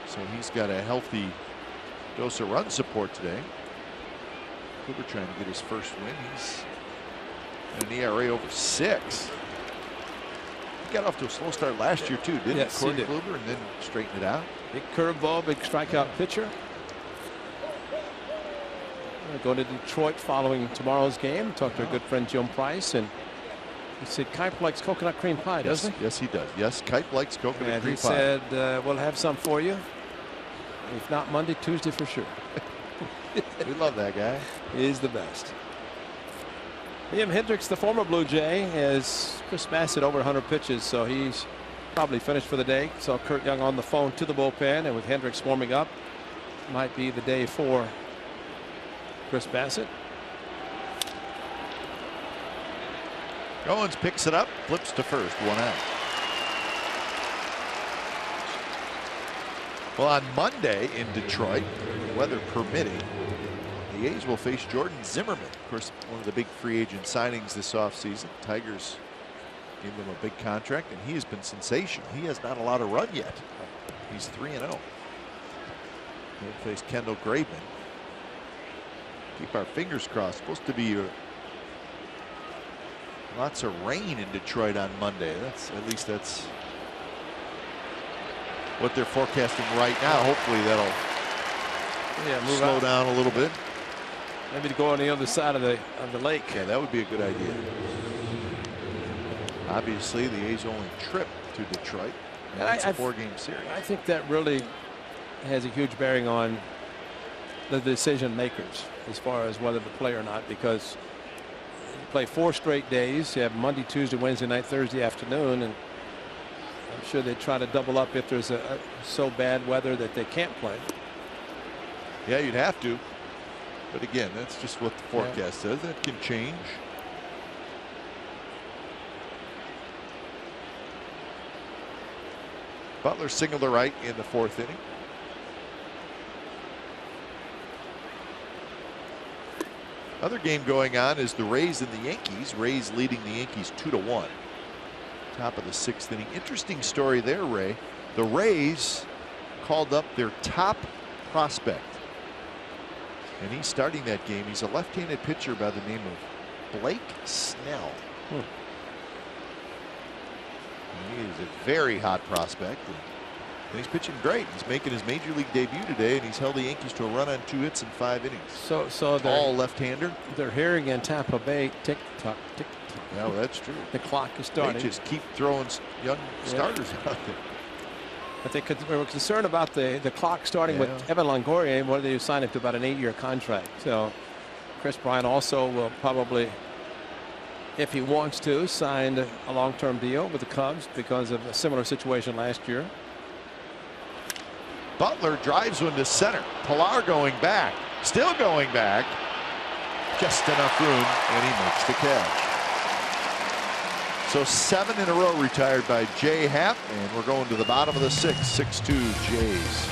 So he's got a healthy dose of run support today. Kluber trying to get his first win. He's at an ERA over 6. He got off to a slow start last year too, didn't yes, Corey he did. Kluber, and then straightened it out. Big curveball, big strikeout pitcher. Go to Detroit following tomorrow's game. Talk to our good friend Jim Price, and he said Kipe likes coconut cream pie, doesn't he? Yes, he does. Yes, Kipe likes coconut cream pie. And he said, we'll have some for you. If not Monday, Tuesday for sure. We love that guy. He's the best. Liam Hendriks, the former Blue Jay, has Chris Bassitt over 100 pitches, so he's probably finished for the day. Saw Kurt Young on the phone to the bullpen, and with Hendriks warming up, might be the day for Chris Bassitt. Owens picks it up, flips to first, 1 out. Well, on Monday in Detroit, weather permitting, the A's will face Jordan Zimmerman. Of course, one of the big free agent signings this offseason. Tigers gave him a big contract, and he has been sensational. He has not allowed a run yet. He's 3-0. He'll face Kendall Graveman. Keep our fingers crossed. Supposed to be lots of rain in Detroit on Monday. At least that's what they're forecasting right now. Hopefully that'll slow down a little bit. Maybe to go on the other side of the lake. Yeah, that would be a good idea. Obviously, the A's only trip to Detroit. And it's a 4-game series. I think that really has a huge bearing on the decision makers as far as whether to play or not, because you play 4 straight days. You have Monday, Tuesday, Wednesday night, Thursday afternoon, and I'm sure they try to double up if there's so bad weather that they can't play. Yeah, you'd have to. But again, that's just what the forecast says. That can change. Butler singled to right in the 4th inning. Other game going on is the Rays and the Yankees. Rays leading the Yankees 2-1. Top of the 6th inning. Interesting story there, Ray. The Rays called up their top prospect, and he's starting that game. He's a left-handed pitcher by the name of Blake Snell. He is a very hot prospect, and he's pitching great. He's making his major league debut today, and he's held the Yankees to a run on 2 hits in 5 innings. So all left-hander. They're hearing in Tampa Bay, tick tock, tick tock. Yeah, well, that's true. The clock is starting. They just keep throwing young starters out there. But they were concerned about the clock starting with Evan Longoria, whether they signed him to about an 8-year contract. So Chris Bryant also will probably, if he wants to, sign a long-term deal with the Cubs because of a similar situation last year. Butler drives one to center. Pilar going back, still going back. Just enough room, and he makes the catch. So 7 in a row retired by Jay Happ, and we're going to the bottom of the 6th. 6-2 Jays.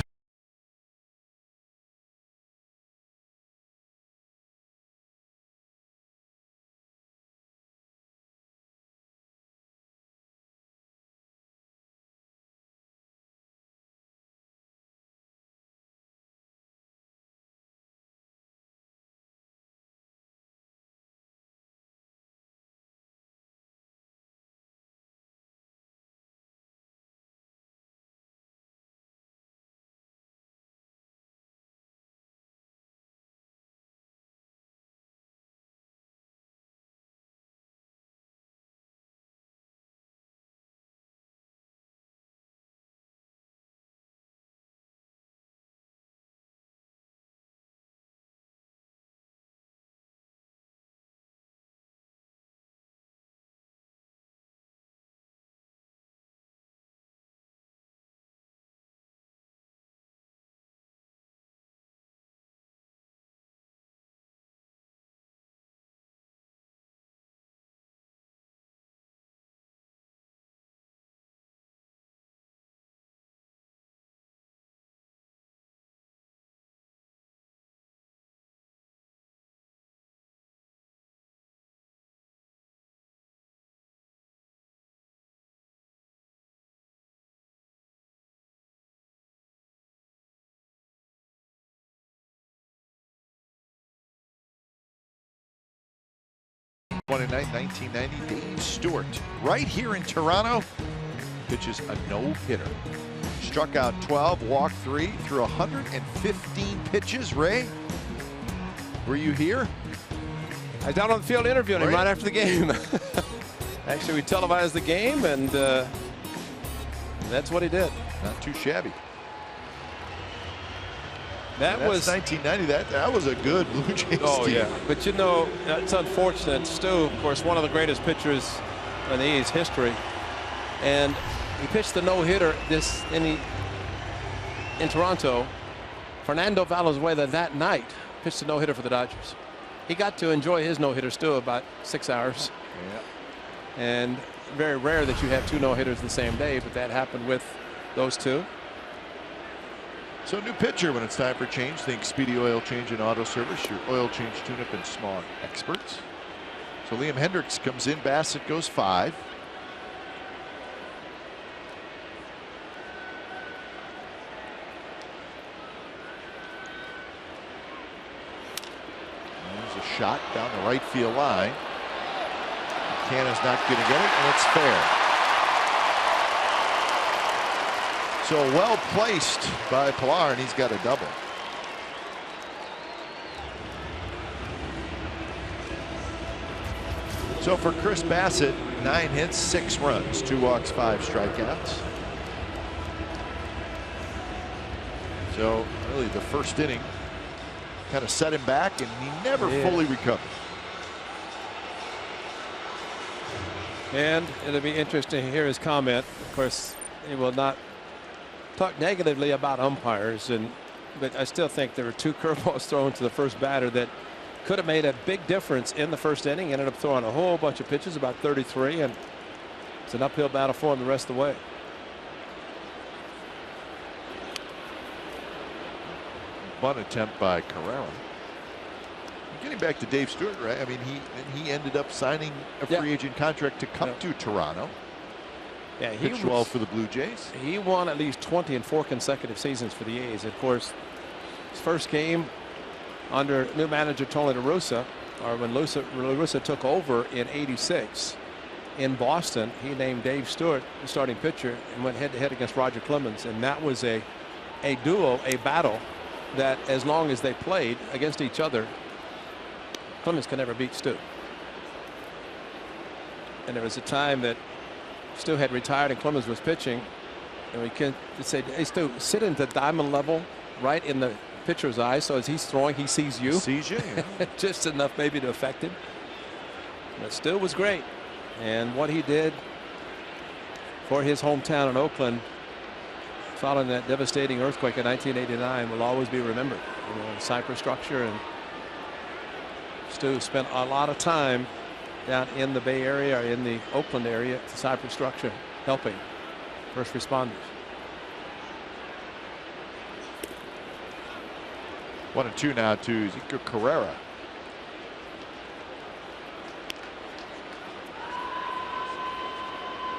One in 1990, Dave Stewart, right here in Toronto, pitches a no-hitter. Struck out 12, walked 3, threw 115 pitches. Ray, were you here? I was down on the field interviewing him right after the game. Actually, we televised the game, and that's what he did. Not too shabby. That was 1990. That was a good Blue Jays team. Yeah. But you know, it's unfortunate. Stu, of course, one of the greatest pitchers in the A's history, and he pitched the no-hitter in Toronto. Fernando Valenzuela that night pitched a no-hitter for the Dodgers. He got to enjoy his no-hitter still about 6 hours. Yeah. And very rare that you have 2 no-hitters the same day, but that happened with those 2. So new pitcher when it's time for change. Think Speedy Oil Change and Auto Service, your oil change tune-up and smog experts. So Liam Hendriks comes in. Bassett goes 5. There's a shot down the right field line. Canna's not going to get it, and it's fair. So well placed by Pilar, and he's got a double. So for Chris Bassett, 9 hits, 6 runs, 2 walks, 5 strikeouts. So really the first inning kind of set him back, and he never fully recovered. And it'll be interesting to hear his comment. Of course, he will not talk negatively about umpires, but I still think there were 2 curveballs thrown to the first batter that could have made a big difference in the first inning. Ended up throwing a whole bunch of pitches, about 33, and it's an uphill battle for him the rest of the way. Bunt attempt by Carrera. Getting back to Dave Stewart, right? I mean, he ended up signing a free agent contract to come to Toronto. Yeah, he pitched well for the Blue Jays. He won at least 20 in 4 consecutive seasons for the A's. Of course, his first game under new manager Tony La Russa, or when La Russa took over in '86 in Boston, he named Dave Stewart the starting pitcher and went head-to-head against Roger Clemens, and that was a duel, a battle that as long as they played against each other, Clemens could never beat Stu. And there was a time that Stu had retired and Clemens was pitching, and we can say, hey Stu, sit into diamond level right in the pitcher's eye, so as he's throwing he sees you. Sees you, yeah. Just enough maybe to affect him. But Stu was great, and what he did for his hometown in Oakland following that devastating earthquake in 1989 will always be remembered. You know, Cypress structure, and Stu spent a lot of time down in the Bay Area or in the Oakland area at the Cypress structure helping first responders. 1-2 now to Ezequiel Carrera.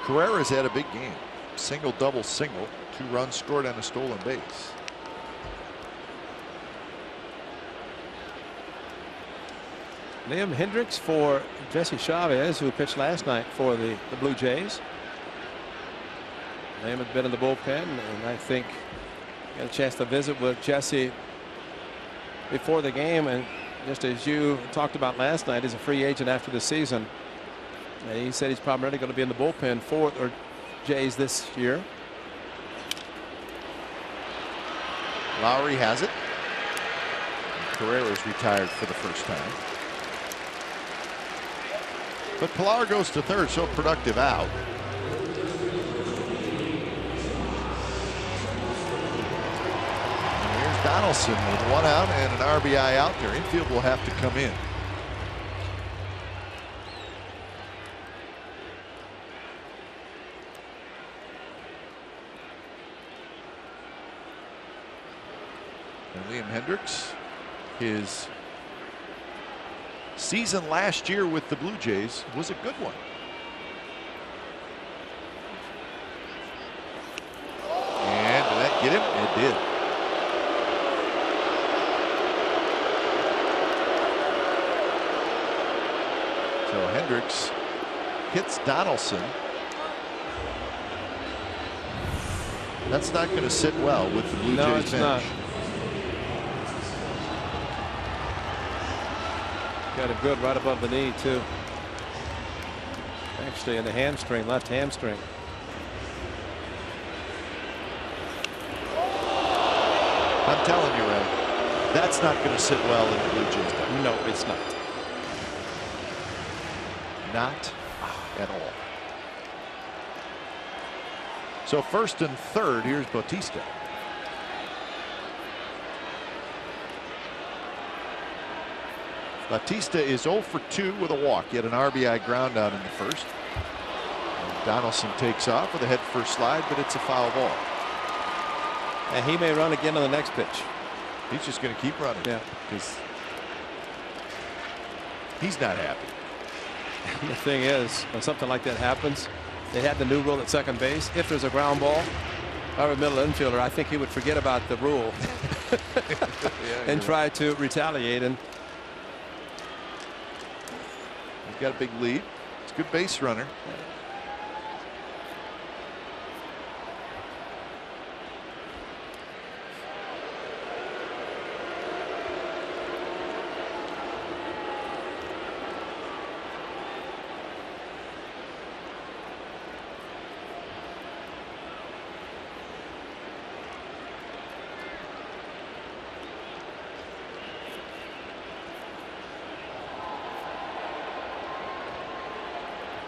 Carrera's had a big game. Single, double, single. 2 runs scored on a stolen base. Liam Hendriks for Jesse Chavez, who pitched last night for the Blue Jays. Liam had been in the bullpen, and I think got a chance to visit with Jesse before the game, and just as you talked about last night, he's a free agent after the season. And he said he's primarily going to be in the bullpen for the Jays this year. Lowry has it. Carrera's retired for the first time. But Pilar goes to third, so productive out. And here's Donaldson with 1 out and an RBI out there. Infield will have to come in. And Liam Hendriks, his season last year with the Blue Jays was a good one. And did that get him? It did. So Hendriks hits Donaldson. That's not going to sit well with the Blue Jays bench. Not. Got it good right above the knee too. Actually in the hamstring, left hamstring. I'm telling you, Ray. That's not going to sit well in the Blue Jays. No, it's not. Not at all. So first and third, here's Bautista. Bautista is 0 for 2 with a walk. He had an RBI ground out in the first. And Donaldson takes off with a head first slide, but it's a foul ball. And he may run again on the next pitch. He's just going to keep running. Yeah. Because he's not happy. The thing is, when something like that happens, they had the new rule at second base. If there's a ground ball or a middle infielder, I think he would forget about the rule and try to retaliate. And he's got a big lead. He's a good base runner.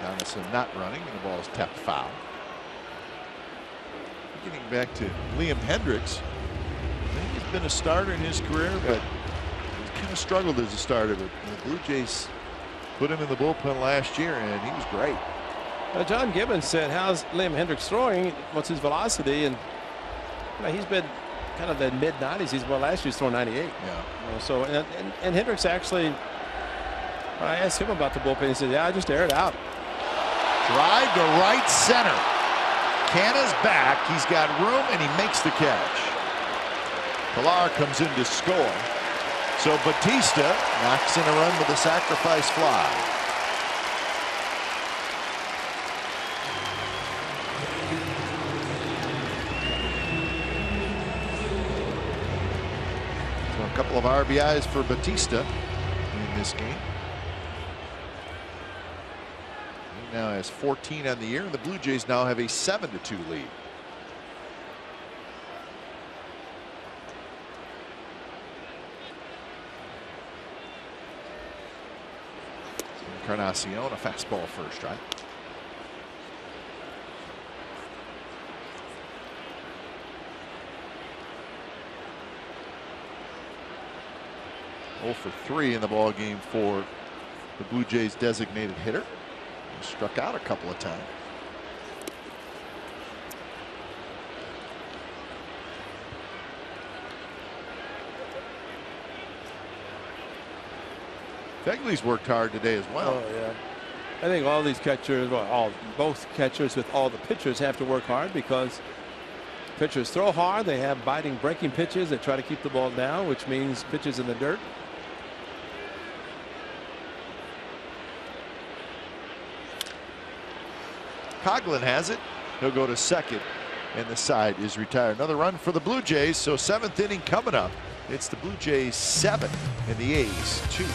Donaldson not running, and the ball is tapped foul. Getting back to Liam Hendriks. I think he's been a starter in his career, but he's kind of struggled as a starter. But the Blue Jays put him in the bullpen last year, and he was great. John Gibbons said, "How's Liam Hendriks throwing? What's his velocity?" And he's been kind of the mid 90s. Last year's throwing 98. Yeah. So and Hendriks actually, when I asked him about the bullpen, he said, "Yeah, I just air it out." Drive to right center. Canna's back. He's got room, and he makes the catch. Pilar comes in to score. So Bautista knocks in a run with a sacrifice fly. So a couple of RBIs for Bautista in this game. Now has 14 on the year, and the Blue Jays now have a 7-2 lead. Encarnacion, a fastball first strike. Oh for 3 in the ball game for the Blue Jays designated hitter. Struck out a couple of times. Fegley's worked hard today as well. Oh, yeah. I think all these catchers, both catchers with all the pitchers have to work hard because pitchers throw hard. They have biting, breaking pitches. They try to keep the ball down, which means pitches in the dirt. Coghlan has it. He'll go to second, and the side is retired. Another run for the Blue Jays. So 7th inning coming up. It's the Blue Jays 7 and the A's 2.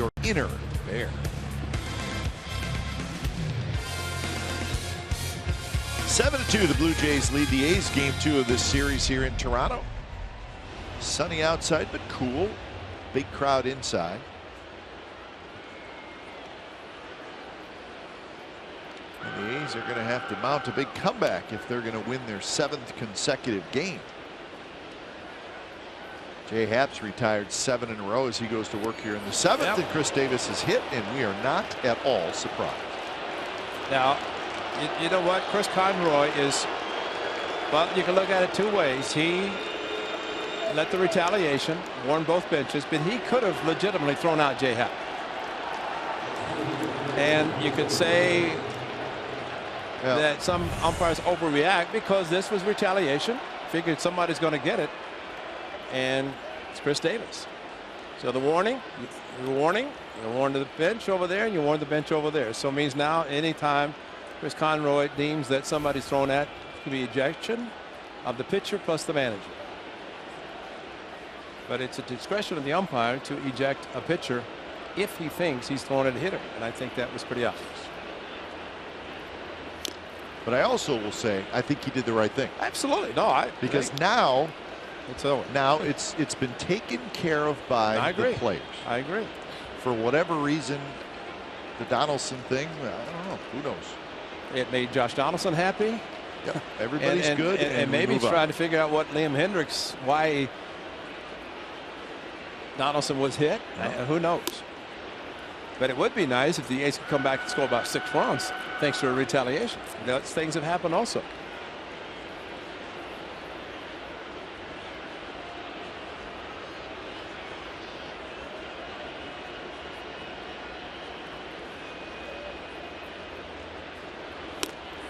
your inner Bear. 7-2, the Blue Jays lead the A's game 2 of this series here in Toronto. Sunny outside, but cool. Big crowd inside. And the A's are going to have to mount a big comeback if they're going to win their 7th consecutive game. Jay Happ's retired 7 in a row as he goes to work here in the 7th. Yep. And Chris Davis is hit, and we are not at all surprised. Now, you know what? Chris Conroy is, well, you can look at it 2 ways. He let the retaliation, warn both benches, but he could have legitimately thrown out Jay Happ. And you could say that some umpires overreact because this was retaliation. Figured somebody's going to get it. And it's Chris Davis. So the warning, you warn the bench over there, and you warn the bench over there. So it means now anytime Chris Conroy deems that somebody's thrown at, it could be ejection of the pitcher plus the manager. But it's a discretion of the umpire to eject a pitcher if he thinks he's thrown at a hitter. And I think that was pretty obvious. But I also will say I think he did the right thing. Absolutely. No, because now it's over. Now it's been taken care of by the players. I agree. For whatever reason, the Donaldson thing, I don't know. Who knows? It made Josh Donaldson happy. Yeah, everybody's good. And maybe he's trying to figure out what Liam Hendriks, why Donaldson was hit. Who knows? But it would be nice if the A's could come back and score about 6 runs thanks to a retaliation. Those things have happened also.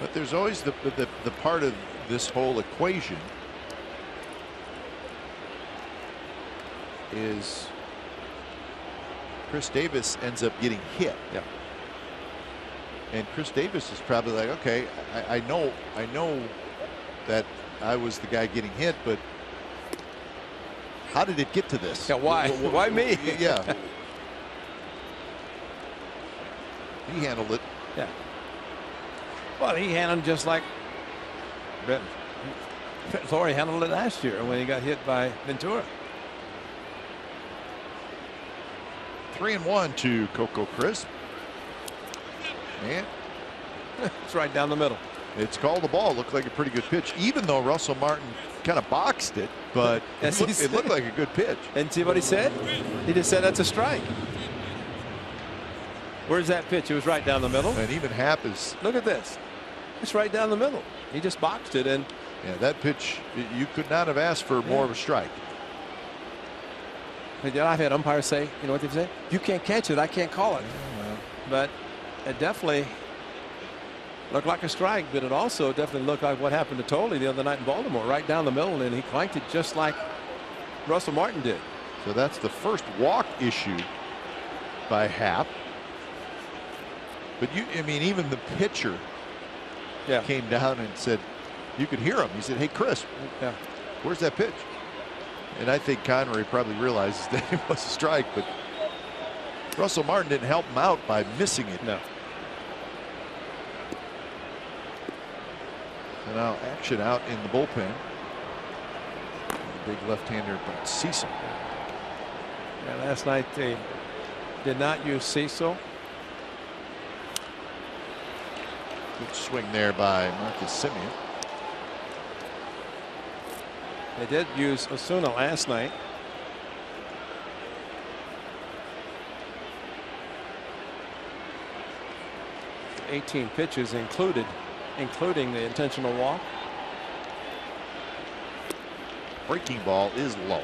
But there's always the part of this whole equation is Chris Davis ends up getting hit. Yeah. And Chris Davis is probably like, okay, I know that I was the guy getting hit, but how did it get to this? Yeah, why? Why me? Yeah. He handled it. Yeah. Well, he handled it just like Lori handled it last year when he got hit by Ventura. 3-1 to Coco Crisp. And it's right down the middle. It's called the ball. Looked like a pretty good pitch, even though Russell Martin kind of boxed it, but it looked like a good pitch. And see what he said? He just said that's a strike. Where's that pitch? It was right down the middle. And even Happ is. Look at this. It's right down the middle. He just boxed it in. Yeah, that pitch, you could not have asked for more of a strike. I've had umpires say, you know what they've said? You can't catch it, I can't call it. But it definitely looked like a strike, but it also definitely looked like what happened to Tolley the other night in Baltimore, right down the middle, and he clanked it just like Russell Martin did. So that's the first walk issued by Happ. But I mean, even the pitcher came down and said, you could hear him. He said, hey, Chris, where's that pitch? And I think Conroy probably realizes that it was a strike, but Russell Martin didn't help him out by missing it. No. So now action out in the bullpen. Big left-hander, but Cecil. Yeah, last night they did not use Cecil. Good swing there by Marcus Semien. They did use Osuna last night. $18 pitches including the intentional walk. Breaking ball is low.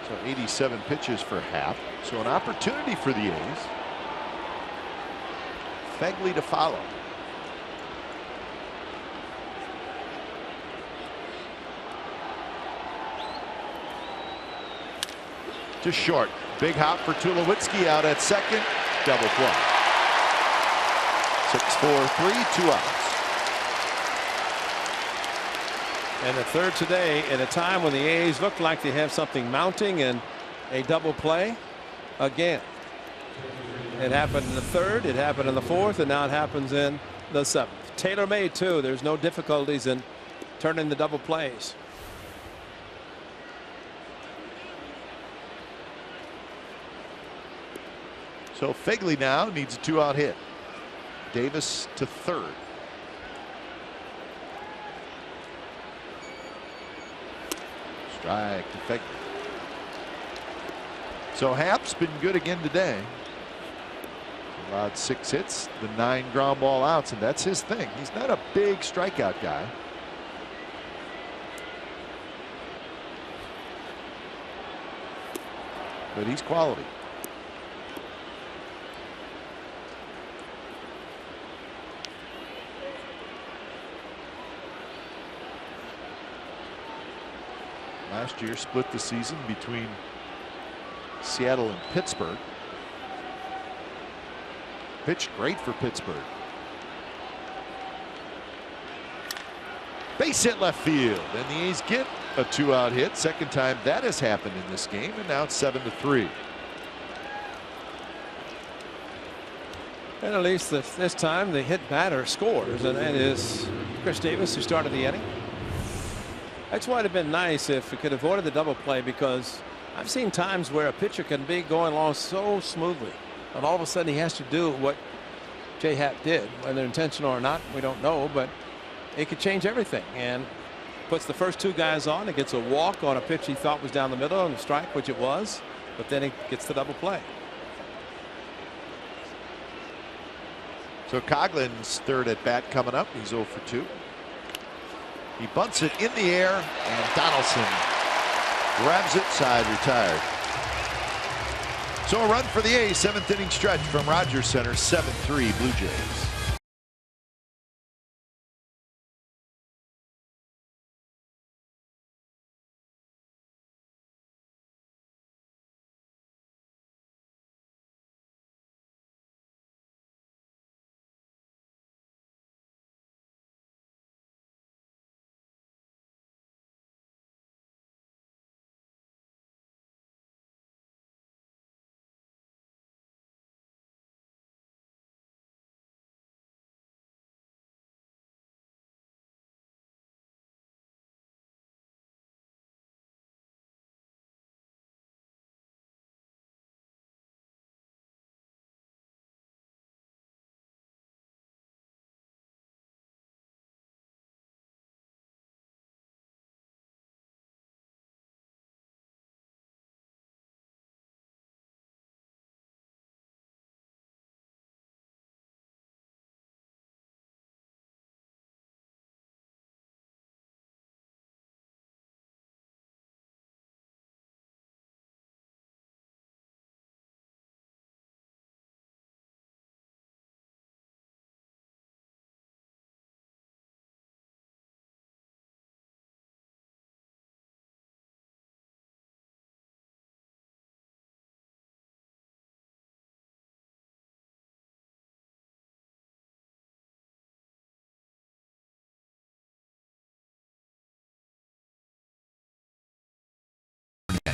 So 87 pitches for Happ. So an opportunity for the A's. Fegley to follow. To short. Big hop for Tulowitzki out at second. Double play. 6-4-3, 2 outs. And the third today at a time when the A's look like they have something mounting, and a double play again. It happened in the third, it happened in the fourth, and now it happens in the seventh. Tailor-made too. There's no difficulties in turning the double plays. So Fegley now needs a 2-out hit. Davis to third. Strike to Fegley. So Happ's been good again today. Allowed 6 hits, the 9 ground ball outs, and that's his thing. He's not a big strikeout guy. But he's quality. Last year split the season between Seattle and Pittsburgh. Pitched great for Pittsburgh. Base hit left field, and the A's get a 2-out hit. Second time that has happened in this game, and now it's 7-3. And at least this time the hit batter scores, and that is Chris Davis, who started the inning. That's why it'd have been nice if we could have avoided the double play, because I've seen times where a pitcher can be going along so smoothly, and all of a sudden he has to do what J. Happ did. Whether intentional or not, we don't know, but it could change everything. And puts the first 2 guys on. It gets a walk on a pitch he thought was down the middle and a strike, which it was, but then he gets the double play. So Coughlin's third at bat coming up. He's 0 for 2. He bunts it in the air, and Donaldson grabs it, side retired. So a run for the A's, 7th inning stretch from Rogers Center, 7-3 Blue Jays.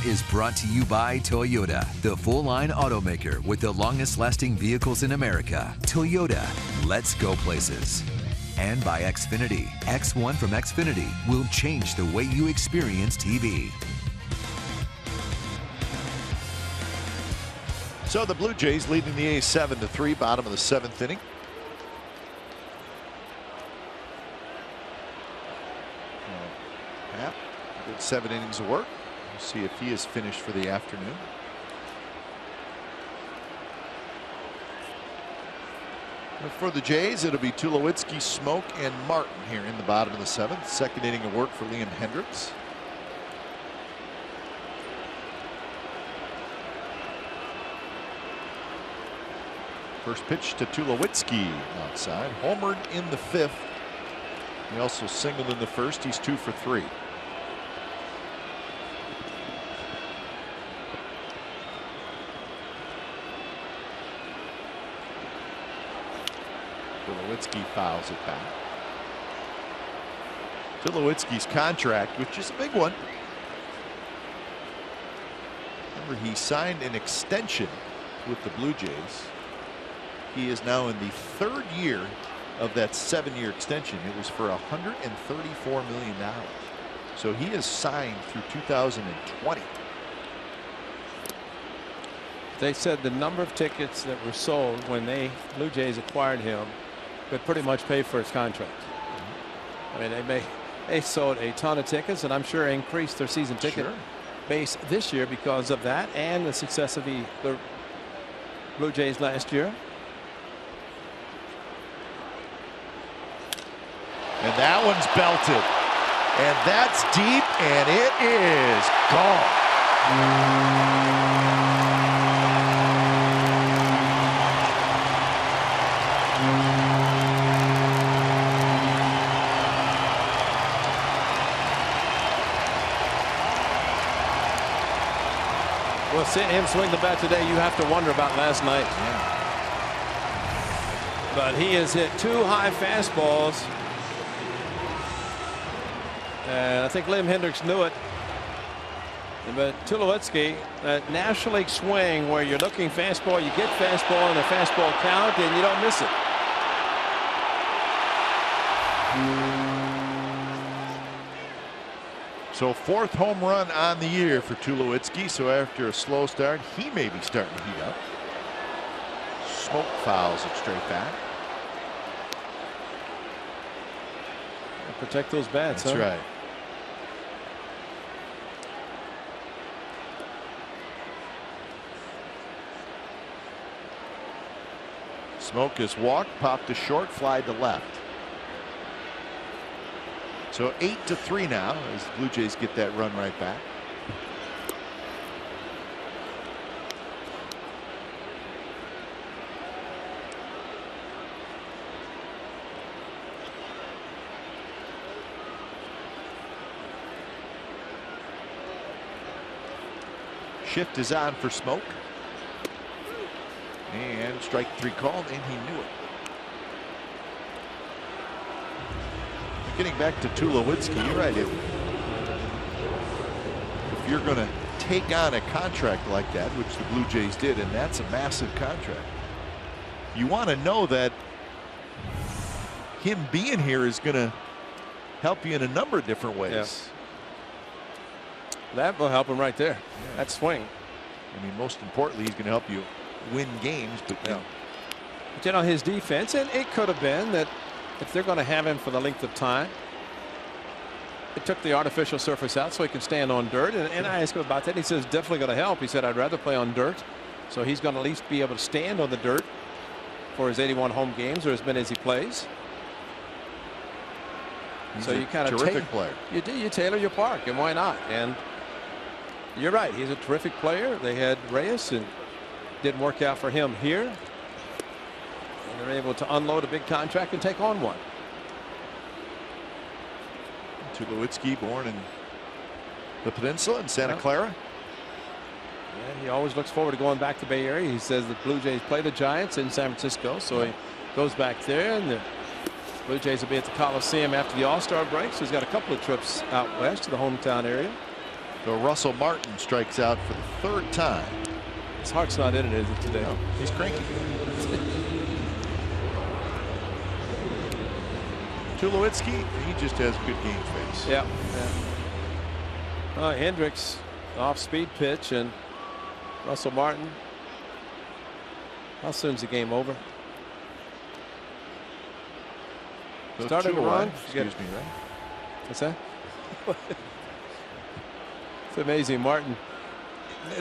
Is brought to you by Toyota, the full-line automaker with the longest-lasting vehicles in America. Toyota, let's go places. And by Xfinity. X1 from Xfinity will change the way you experience TV. So the Blue Jays leading the A's 7-3, bottom of the 7th inning. Happ, good 7 innings of work. We'll see if he is finished for the afternoon. But for the Jays, it'll be Tulowitzki, Smoke, and Martin here in the bottom of the 7th. Second inning of work for Liam Hendriks. First pitch to Tulowitzki outside. Homered in the 5th. He also singled in the 1st. He's 2 for 3. Tulowitzki fouls it back. Tulowitzki's contract, which is a big one, Remember, he signed an extension with the Blue Jays. He is now in the 3rd year of that 7-year extension. It was for $134 million. So he is signed through 2020. They said the number of tickets that were sold when Blue Jays acquired him could pretty much pay for his contract. I mean, they sold a ton of tickets, and I'm sure increased their season ticket base this year because of that and the success of the Blue Jays last year. And that one's belted. And that's deep, and it is gone. Well, seeing him swing the bat today, you have to wonder about last night. But he has hit 2 high fastballs. And I think Liam Hendriks knew it. But Tulowitzki, that National League swing where you're looking fastball, you get fastball in a fastball count, and you don't miss it. So 4th home run on the year for Tulowitzki. So after a slow start, he may be starting to heat up. Smoke fouls it straight back. Protect those bats. That's right. Smoke is walked, popped to short, fly to left. So 8-3 now as the Blue Jays get that run right back. Shift is on for Smoke. And strike 3 called, and he knew it. Getting back to Tulowitzki, you're right. If you're going to take on a contract like that, which the Blue Jays did, and that's a massive contract, you want to know that him being here is going to help you in a number of different ways. Yeah. That will help him right there. Yeah. That swing. I mean, most importantly, he's going to help you win games. But But you know, his defense, and it could have been that if they're going to have him for the length of time, it took the artificial surface out so he can stand on dirt. And I asked him about that. And he says, definitely going to help. He said, I'd rather play on dirt. So he's going to at least be able to stand on the dirt for his 81 home games or as many as he plays. he's So a you kind of terrific player. You tailor your park, and why not? And you're right. He's a terrific player. They had Reyes, and didn't work out for him here. And they're able to unload a big contract and take on one. Tulowitzki, born in the Peninsula in Santa Clara. Yeah, he always looks forward to going back to Bay Area. He says the Blue Jays play the Giants in San Francisco, so he goes back there, and the Blue Jays will be at the Coliseum after the All-Star break. So he's got a couple of trips out west to the hometown area. So Russell Martin strikes out for the 3rd time. His heart's not in it, is it, today? No, he's cranky. Tulowitzki, he just has good game face. Yeah. Hendriks off-speed pitch, and Russell Martin. How soon's the game over? So Started to run. Excuse me, right? What's that? It's amazing, Martin.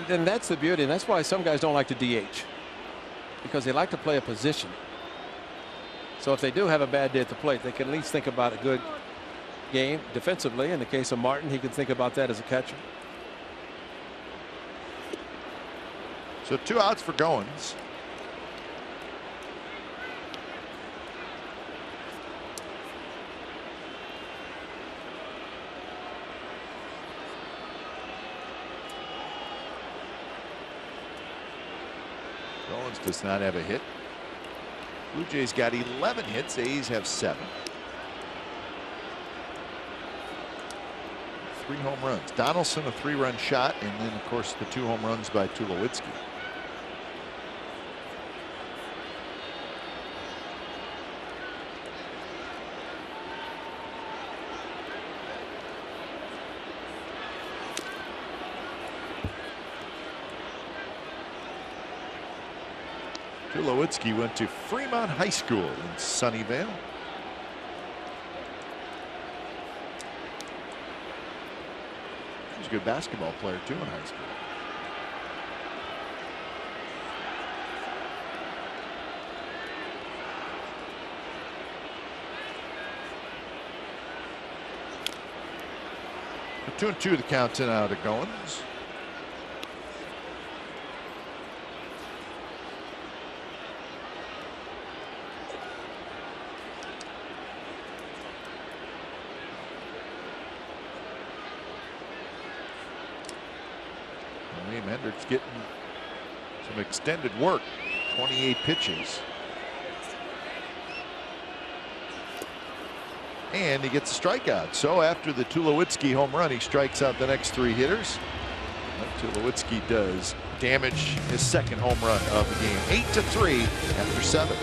And that's the beauty, and that's why some guys don't like to DH, because they like to play a position. So if they do have a bad day at the plate, they can at least think about a good game defensively. In the case of Martin, he can think about that as a catcher. So 2 outs for Goins. Goins does not have a hit. Blue Jays got 11 hits. A's have 7. 3 home runs. Donaldson, a 3-run shot, and then, of course, the 2 home runs by Tulowitzki. Tulowitzki went to Fremont High School in Sunnyvale. He's a good basketball player too in high school. For 2-2 the count out of Goins. Hendricks getting some extended work. 28 pitches. And he gets a strikeout. So after the Tulowitzki home run, he strikes out the next 3 hitters. Tulowitzki does damage his 2nd home run of the game. 8-3 after 7.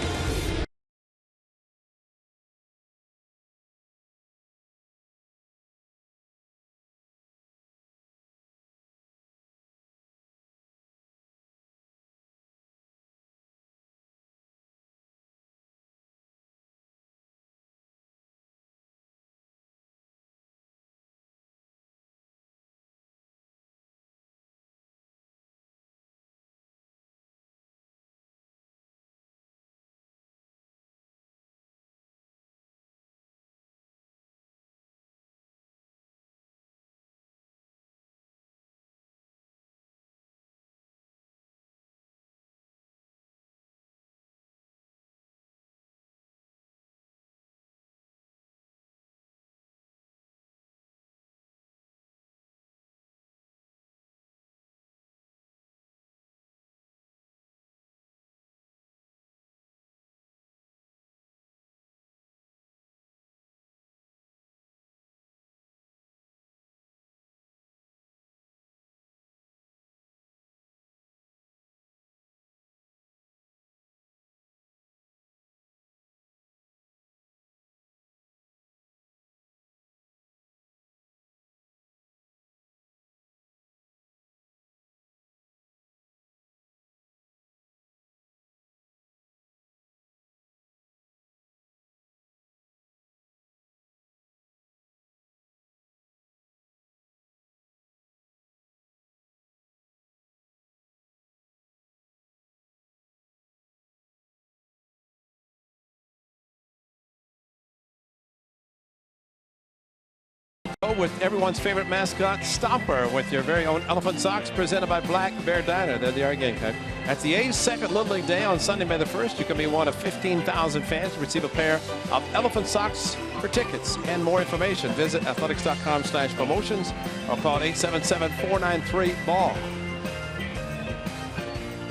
With everyone's favorite mascot, Stomper, with your very own Elephant Socks, presented by Black Bear Diner. They're the Gamecock. At the A's 2nd Little League Day on Sunday, May the 1st, you can be one of 15,000 fans to receive a pair of Elephant Socks. For tickets and more information, visit athletics.com/promotions or call 877-493-BALL.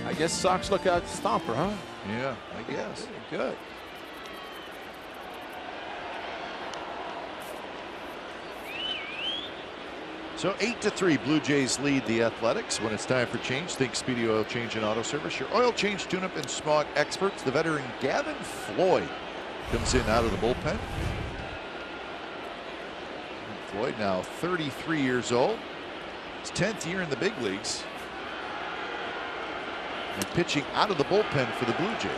I guess Sox look out Stomper, huh? Yeah, I guess. Good. So 8-3, Blue Jays lead the Athletics. When it's time for change, think Speedy Oil Change and Auto Service. Your oil change, tune-up, and smog experts. The veteran Gavin Floyd comes in out of the bullpen. Floyd now 33 years old. His 10th year in the big leagues. And pitching out of the bullpen for the Blue Jays.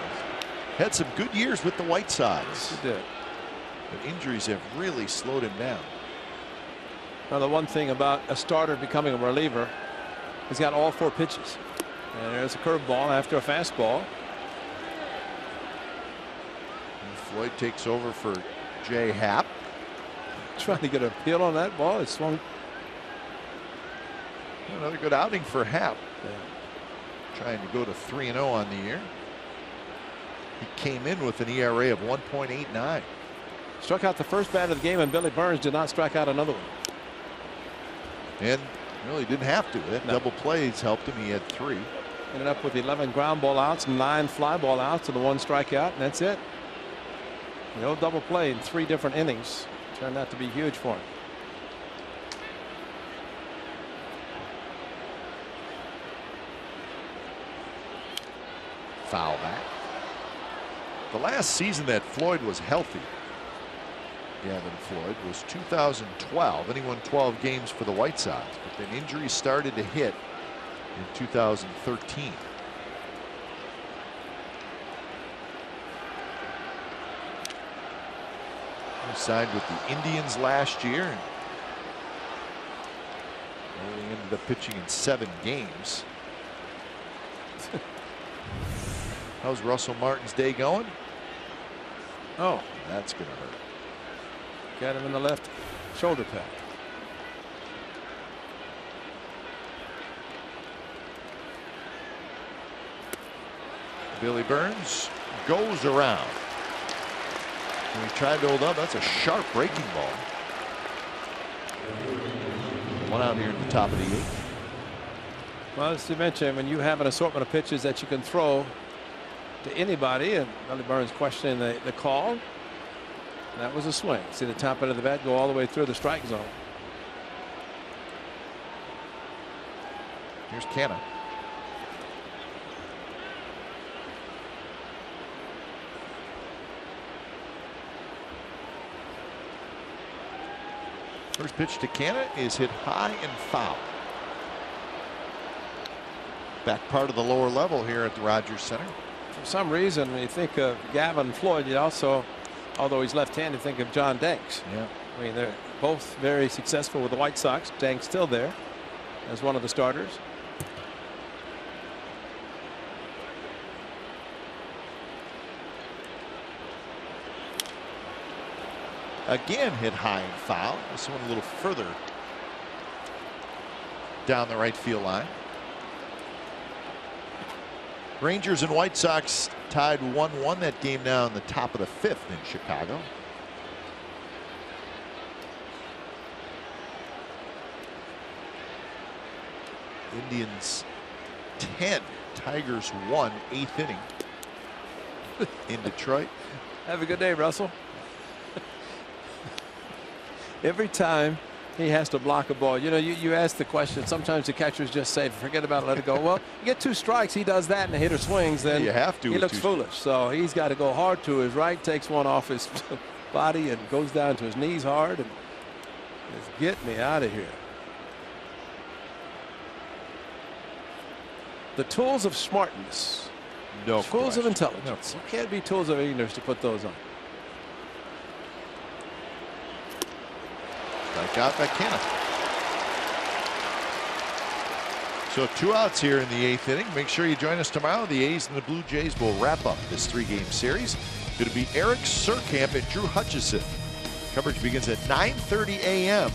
Had some good years with the White Sox. He did. But injuries have really slowed him down. Now, the one thing about a starter becoming a reliever, he's got all 4 pitches. And there's a curveball after a fastball. And Floyd takes over for Jay Happ. Trying to get a peel on that ball. It swung. Another good outing for Happ. Yeah. Trying to go to 3-0 on the year. He came in with an ERA of 1.89. Struck out the first bat of the game, and Billy Burns did not strike out another one. And really didn't have to. That double plays helped him. He had 3. Ended up with 11 ground ball outs and 9 fly ball outs and the 1 strikeout, and that's it. No double play in 3 different innings. Turned out to be huge for him. foul back. The last season that Floyd was healthy, Gavin Floyd, was 2012, and he won 12 games for the White Sox. But then injuries started to hit in 2013. He signed with the Indians last year and only ended up pitching in 7 games. How's Russell Martin's day going? Oh, That's going to hurt. got him in the left shoulder pad. Billy Burns goes around. And he tried to hold up. That's a sharp breaking ball. One out here at the top of the 8th. Well, as you mentioned, when you have an assortment of pitches that you can throw to anybody, and Billy Burns questioning the call, that was a swing. See the top end of the bat go all the way through the strike zone. Here's Canha. First pitch to Canha is hit high and foul. Back part of the lower level here at the Rogers Center. For some reason, when you think of Gavin Floyd, you also, although he's left-handed, think of John Danks. Yeah. I mean, they're both very successful with the White Sox. Danks still there as one of the starters. Again hit high and foul. This one a little further down the right field line. Rangers and White Sox tied 1-1. That game now in the top of the 5th in Chicago. Indians 10, Tigers 1, 8th inning in Detroit. Have a good day, Russell. Every time he has to block a ball, you know, you ask the question. Sometimes the catchers just say, forget about it, let it go. Well, you get 2 strikes, he does that, and the hitter swings, then you have to. He looks foolish. So he's got to go hard to his right, takes one off his body, and goes down to his knees hard, and just get me out of here. The tools of smartness. No tools of question. intelligence. No You can't be tools of ignorance to put those on. Strike out by Canha. So 2 outs here in the 8th inning. Make sure you join us tomorrow. The A's and the Blue Jays will wrap up this 3-game series. Going to be Eric Surkamp and Drew Hutchison. Coverage begins at 9:30 a.m.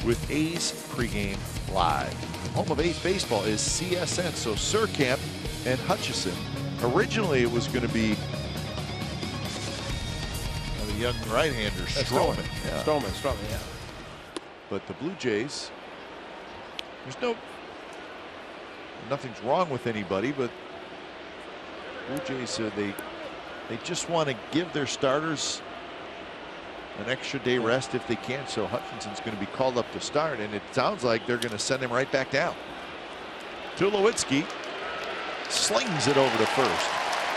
with A's pregame live. Home of A's baseball is CSN. So Surkamp and Hutchison. Originally it was going to be the young right-hander Stroman. Yeah. Stroman, yeah. But the Blue Jays, nothing's wrong with anybody, but Blue Jays, they just want to give their starters an extra day rest if they can. So Hutchinson's going to be called up to start, and it sounds like they're going to send him right back down. Tulowitzki slings it over to first,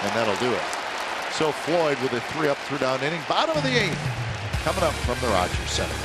and that'll do it. So Floyd with a 3-up, 3-down inning, bottom of the 8th, coming up from the Rogers Center.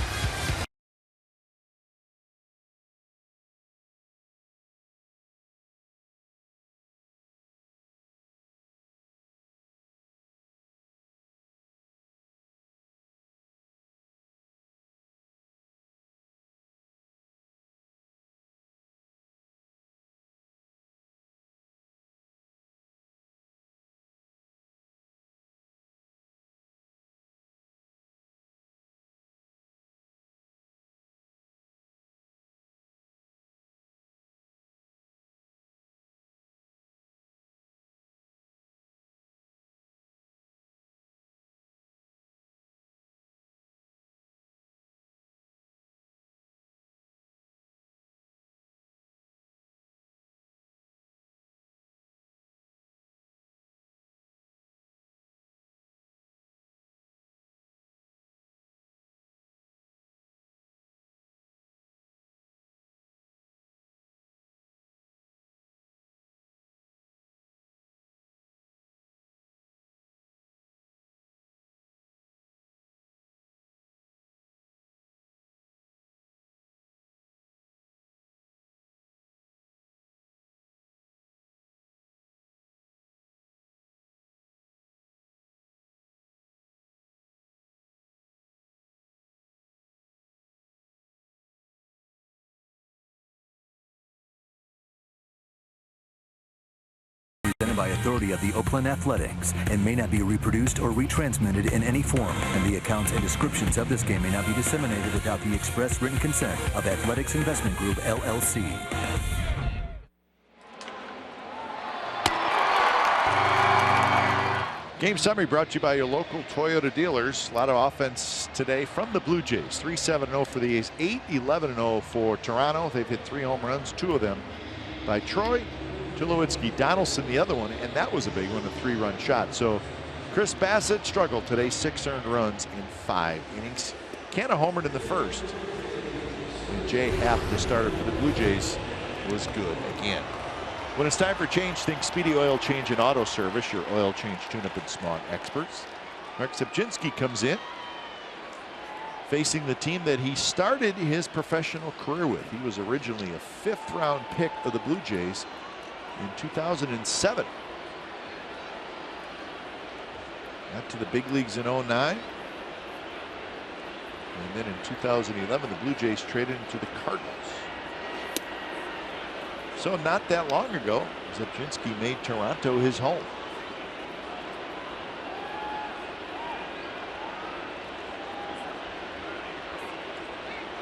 presented by authority of the Oakland Athletics and may not be reproduced or retransmitted in any form. And the accounts and descriptions of this game may not be disseminated without the express written consent of Athletics Investment Group, LLC. Game summary brought to you by your local Toyota dealers. A lot of offense today from the Blue Jays. 3-7-0 for the A's, 8-11-0 for Toronto. They've hit 3 home runs, 2 of them by Troy Tulowitzki. Donaldson, the other one, and that was a big one, a 3-run shot. So Chris Bassitt struggled today, 6 earned runs in 5 innings. Canha homered in the first. And Jay Happ, the starter for the Blue Jays, was good again. When it's time for change, think Speedy Oil Change and Auto Service, your oil change, tune-up, and smog experts. Mark Sapczynski comes in, facing the team that he started his professional career with. He was originally a 5th-round pick of the Blue Jays in 2007. Got to the big leagues in 2009. And then in 2011, the Blue Jays traded him to the Cardinals. So not that long ago, Sapczynski made Toronto his home.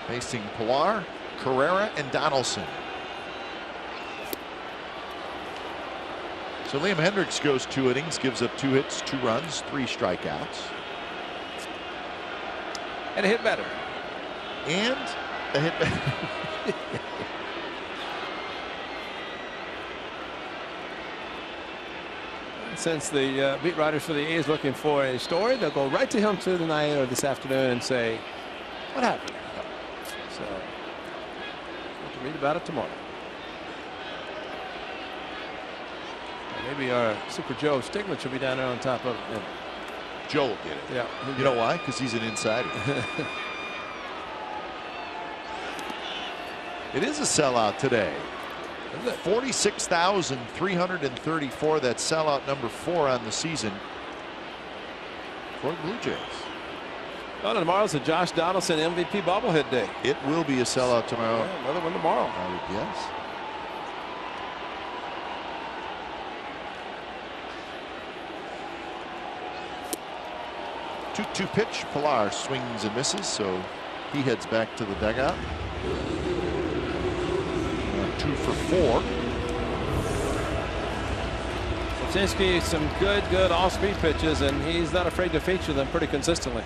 Facing Pilar, Carrera, and Donaldson. So Liam Hendriks goes 2 innings, gives up 2 hits, 2 runs, 3 strikeouts. And a hit better. And a hit better. Since the beat writers for the A's looking for a story, they'll go right to him tonight or this afternoon and say, what happened? So we'll have to read about it tomorrow. Maybe our Super Joe Stiglitz will be down there on top of it. Joe will get it. Yeah. You know why? Because he's an insider. It is a sellout today. 46,334. That sellout number 4 on the season for the Blue Jays. Well, tomorrow's a Josh Donaldson MVP bobblehead day. It will be a sellout tomorrow. Yeah, another one tomorrow. I would guess. Two pitch. Pilar swings and misses, so he heads back to the dugout. 2 for 4. Sapczynski, some good off-speed pitches, and he's not afraid to feature them pretty consistently.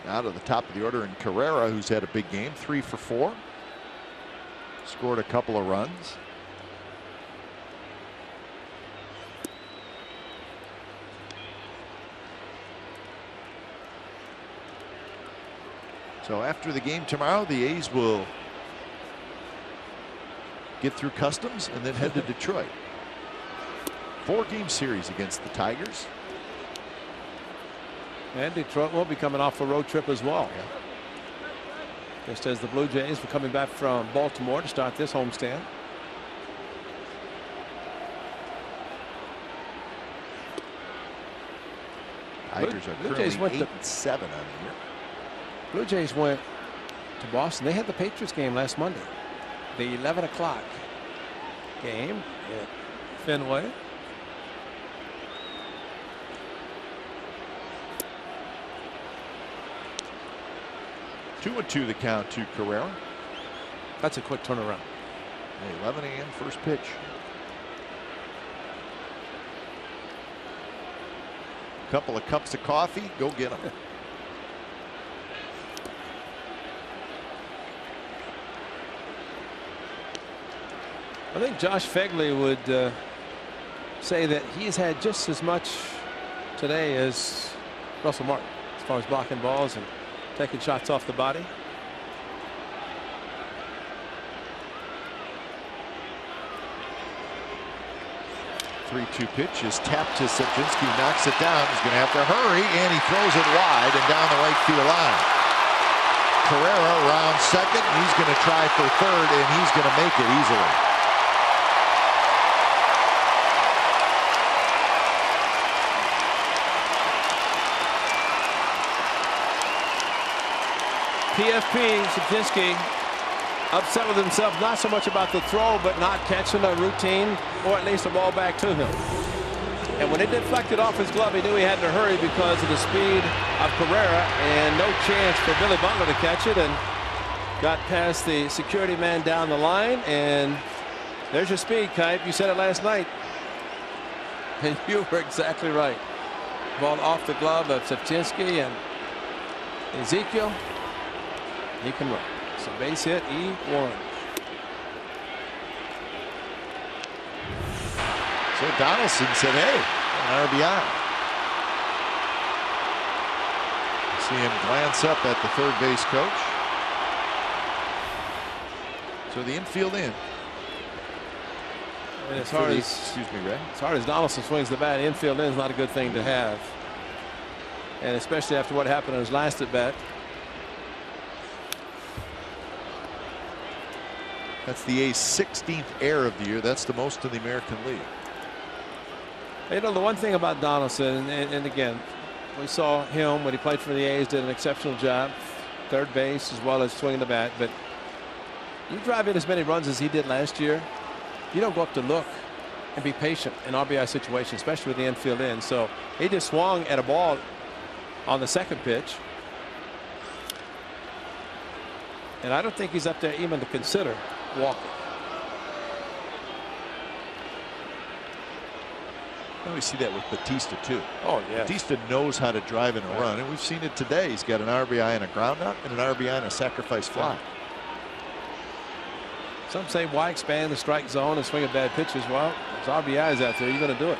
Now to the top of the order in Carrera, who's had a big game, 3 for 4. Scored a couple of runs. So after the game tomorrow, the A's will get through customs and then head to Detroit. 4-game series against the Tigers. And Detroit will be coming off a road trip as well. Yeah. Just as the Blue Jays were coming back from Baltimore to start this homestand. Tigers are Blue Jays currently went 8-7 on the year. Blue Jays went to Boston. They had the Patriots game last Monday. The 11 o'clock game at Fenway. Two and 2 the count to Carrera. That's a quick turnaround. 11 a.m. first pitch. Couple of cups of coffee. Go get them. I think Josh Phegley would say that he's had just as much today as Russell Martin as far as blocking balls and taking shots off the body. Three-two pitch is tapped to Sapczynski, knocks it down. He's going to have to hurry, and he throws it wide and down the right field line. Carrera around second. He's going to try for third, and he's going to make it easily. PFP, Sapczynski upset with himself, not so much about the throw, but not catching a routine or at least a ball back to him. And when it deflected off his glove, he knew he had to hurry because of the speed of Carrera, and no chance for Billy Butler to catch it, and got past the security man down the line. And there's your speed, Kipe. You said it last night. And you were exactly right. Ball off the glove of Saftinsky, and Ezekiel, he can run. So base hit, E1. So Donaldson said, hey, an RBI. See him glance up at the third base coach. So the infield in. And as hard as, excuse me, Ray. as hard as Donaldson swings the bat, infield in is not a good thing to have. And especially after what happened in his last at bat. That's the A's 16th error of the year. That's the most in the American League. You know, the one thing about Donaldson, and again, we saw him when he played for the A's, did an exceptional job, third base as well as swinging the bat. But you drive in as many runs as he did last year, you don't go up to look and be patient in RBI situations, especially with the infield in. So he just swung at a ball on the second pitch. And I don't think he's up there even to consider walking. We see that with Batista too. Oh yeah. Batista knows how to drive in a run, and we've seen it today. He's got an RBI and a ground out and an RBI and a sacrifice fly. Some say, why expand the strike zone and swing at bad pitches? Well, there's RBIs out there. You're going to do it.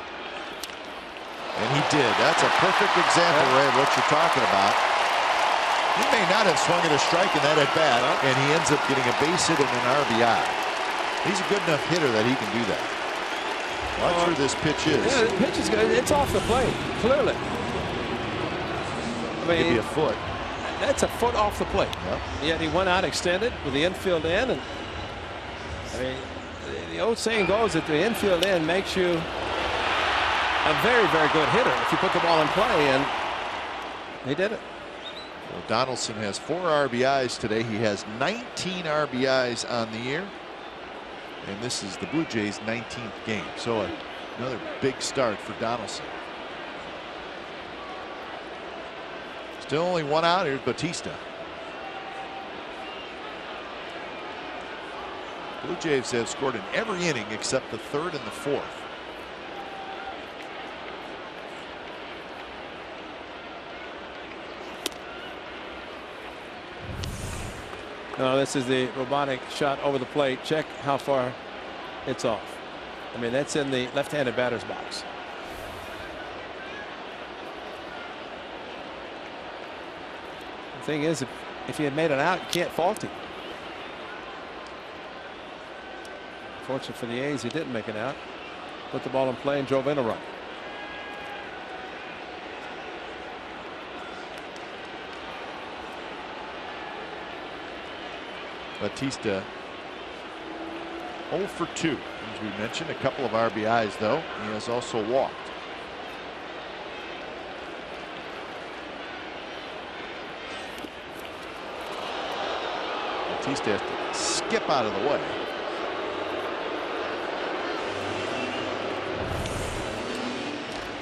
And he did. That's a perfect example, Ray, of what you're talking about. He may not have swung at a strike in that at bat, and he ends up getting a base hit and an RBI. He's a good enough hitter that he can do that. Watch where this pitch is. Yeah, the pitch is good. It's off the plate, clearly. I mean, maybe a foot. That's a foot off the plate. Yep. Yet he went out extended with the infield in, and I mean, the old saying goes that the infield in makes you a very, very good hitter if you put the ball in play, and he did it. Well, Donaldson has 4 RBIs today. He has 19 RBIs on the year. And this is the Blue Jays' 19th game. So another big start for Donaldson. Still only one out. Here's Batista. Blue Jays have scored in every inning except the third and the fourth. No, this is the robotic shot over the plate. Check how far it's off. I mean, that's in the left-handed batter's box. The thing is, if he had made it out, you can't fault him. Fortunate for the A's, he didn't make it out. Put the ball in play and drove in a run. Batista 0 for 2, as we mentioned. A couple of RBIs, though. He has also walked. Batista has to skip out of the way.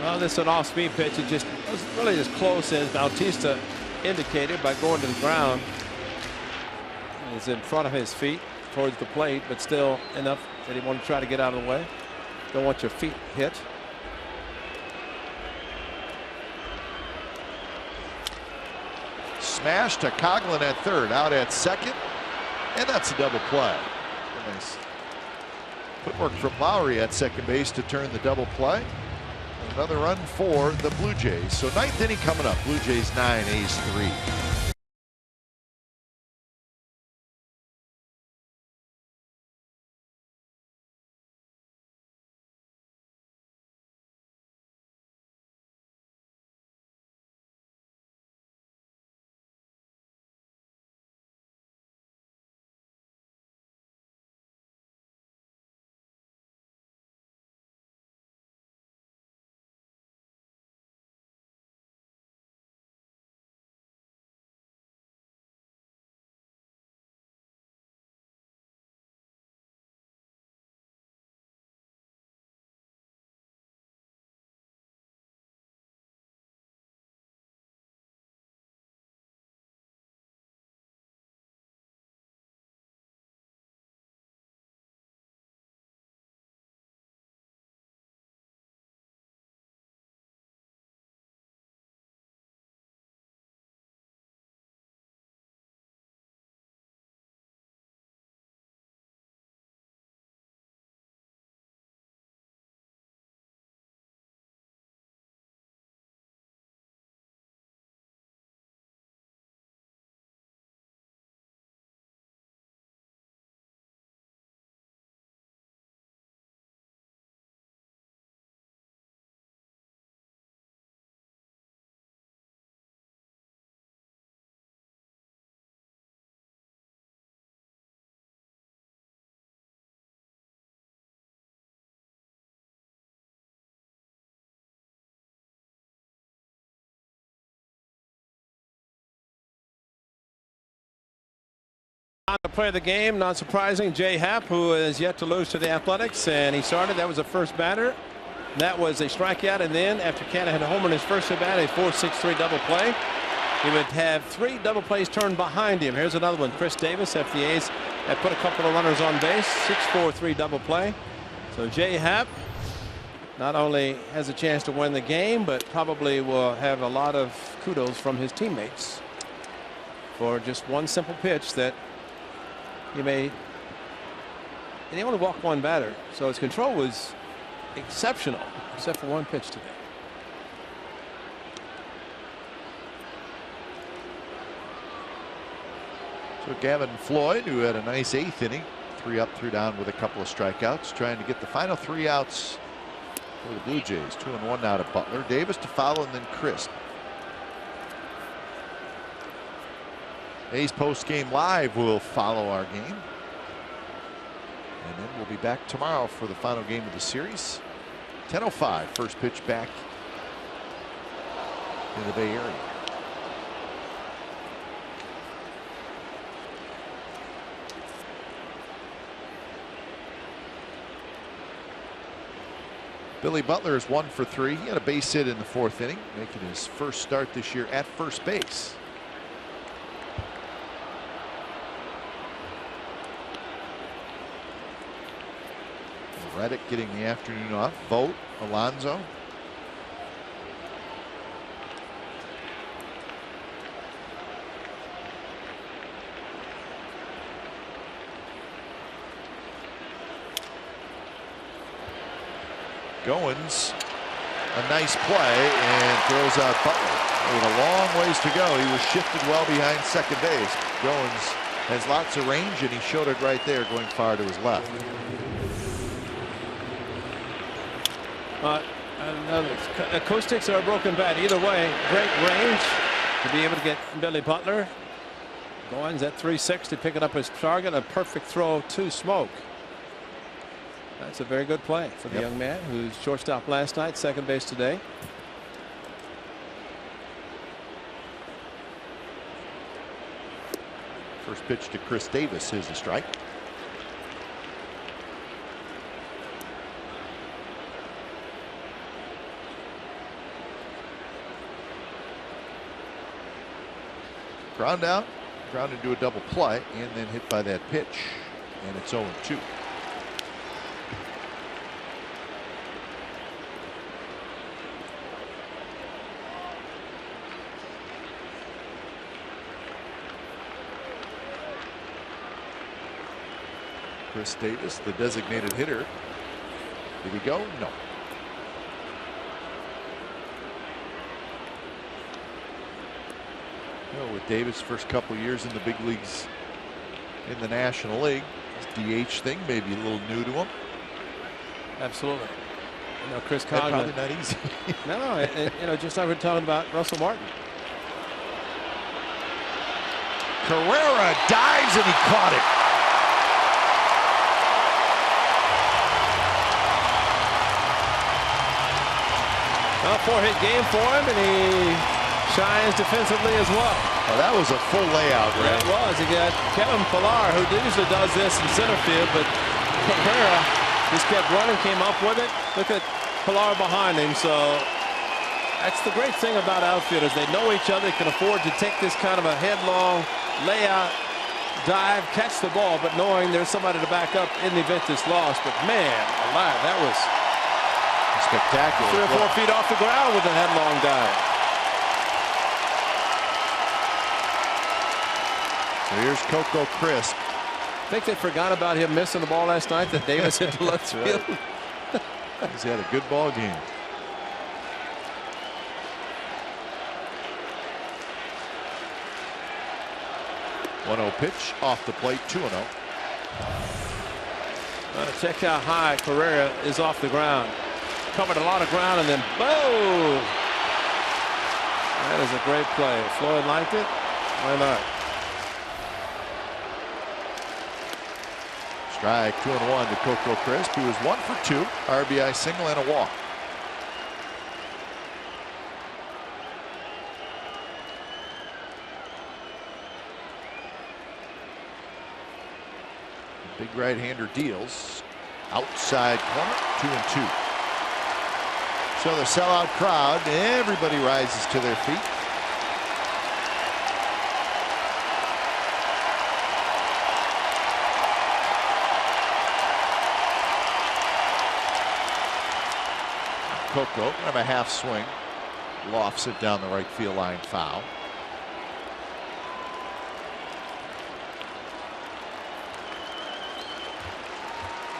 Well, this is an off-speed pitch. It just was really as close as Bautista indicated by going to the ground. Is in front of his feet towards the plate, but still enough that he wanted to try to get out of the way. Don't want your feet hit. Smash to Coghlan at third, out at second, and that's a double play. Nice footwork from Lowry at second base to turn the double play. Another run for the Blue Jays. So 9th inning coming up. Blue Jays 9, A's 3. The player of the game, not surprising, Jay Happ, who is yet to lose to the Athletics, and he started. That was the first batter. That was a strikeout, and then after Canada had a homer in his first at bat, a 4-6-3 double play. He would have 3 double plays turned behind him. Here's another one. Chris Davis, after the A's had put a couple of runners on base, 6-4-3 double play. So Jay Happ not only has a chance to win the game, but probably will have a lot of kudos from his teammates for just one simple pitch that he made. And he only walked one batter, so his control was exceptional, except for one pitch today. So Gavin Floyd, who had a nice 8th inning, 3 up, 3 down with a couple of strikeouts, trying to get the final 3 outs for the Blue Jays. 2-1 now to Butler. Davis to follow, and then Crisp. A's post-game live will follow our game. And then we'll be back tomorrow for the final game of the series. 10:05, first pitch back in the Bay Area. Billy Butler is 1 for 3. He had a base hit in the 4th inning, making his first start this year at first base. Reddick getting the afternoon off. Vogt, Alonso. Goins, a nice play, and throws out Butler. With a long ways to go, he was shifted well behind second base. Goins has lots of range, and he showed it right there, going far to his left. Acoustics are a broken bat. Either way, great range to be able to get Billy Butler. Goins at 360, picking up his target. A perfect throw to Smoke. That's a very good play for the young man who's shortstop last night, second base today. First pitch to Chris Davis is the strike. Ground out, ground into a double play, and then hit by that pitch, and it's 0-2. Chris Davis, the designated hitter. Did he go? No. Well, with Davis' first couple years in the big leagues in the National League, this DH thing may be a little new to him. Absolutely. You know, Chris Coghlan. Probably not easy. No, you know, just like we're talking about Russell Martin. Carrera dives and he caught it. Well, 4-hit game for him, and he shines defensively as well. Oh, that was a full layout, right? Yeah, it was. He got Kevin Pillar, who usually does this in center field, but Carrera just kept running, came up with it. Look at Pillar behind him. So that's the great thing about outfielders. They know each other, can afford to take this kind of a headlong layout, dive, catch the ball, but knowing there's somebody to back up in the event it's lost. But man alive, that was spectacular. 3 or 4 feet off the ground with a headlong dive. So here's Coco Crisp. I think they forgot about him missing the ball last night that Davis hit to left field. He's had a good ball game. One-0 pitch off the plate, 2-0. Check how high Carrera is off the ground. Covered a lot of ground and then boom! That is a great play. Floyd liked it. Why not? Strike 2-1 to Coco Crisp, who was 1 for 2, RBI single and a walk. Big right-hander deals. Outside corner, 2-2. So the sellout crowd, everybody rises to their feet. Coco, gonna have a half swing. Lofts it down the right field line, foul.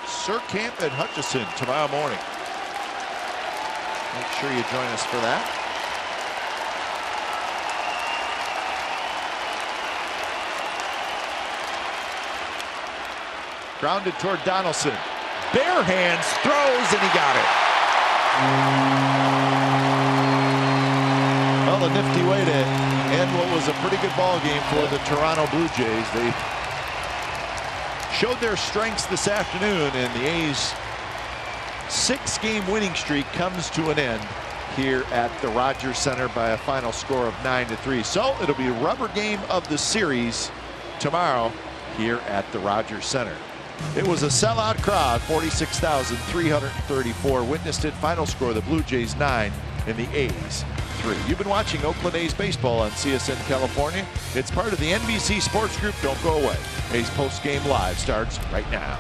Surkamp at Hutchison tomorrow morning. Make sure you join us for that. Grounded toward Donaldson. Bare hands, throws, and he got it. Well, a nifty way to end what was a pretty good ball game for the Toronto Blue Jays. They showed their strengths this afternoon, and the A's 6-game winning streak comes to an end here at the Rogers Center by a final score of 9-3. So it'll be a rubber game of the series tomorrow here at the Rogers Center. It was a sellout crowd, 46,334 witnessed it. Final score, the Blue Jays 9 and the A's 3. You've been watching Oakland A's baseball on CSN California. It's part of the NBC Sports Group. Don't go away. A's Post Game Live starts right now.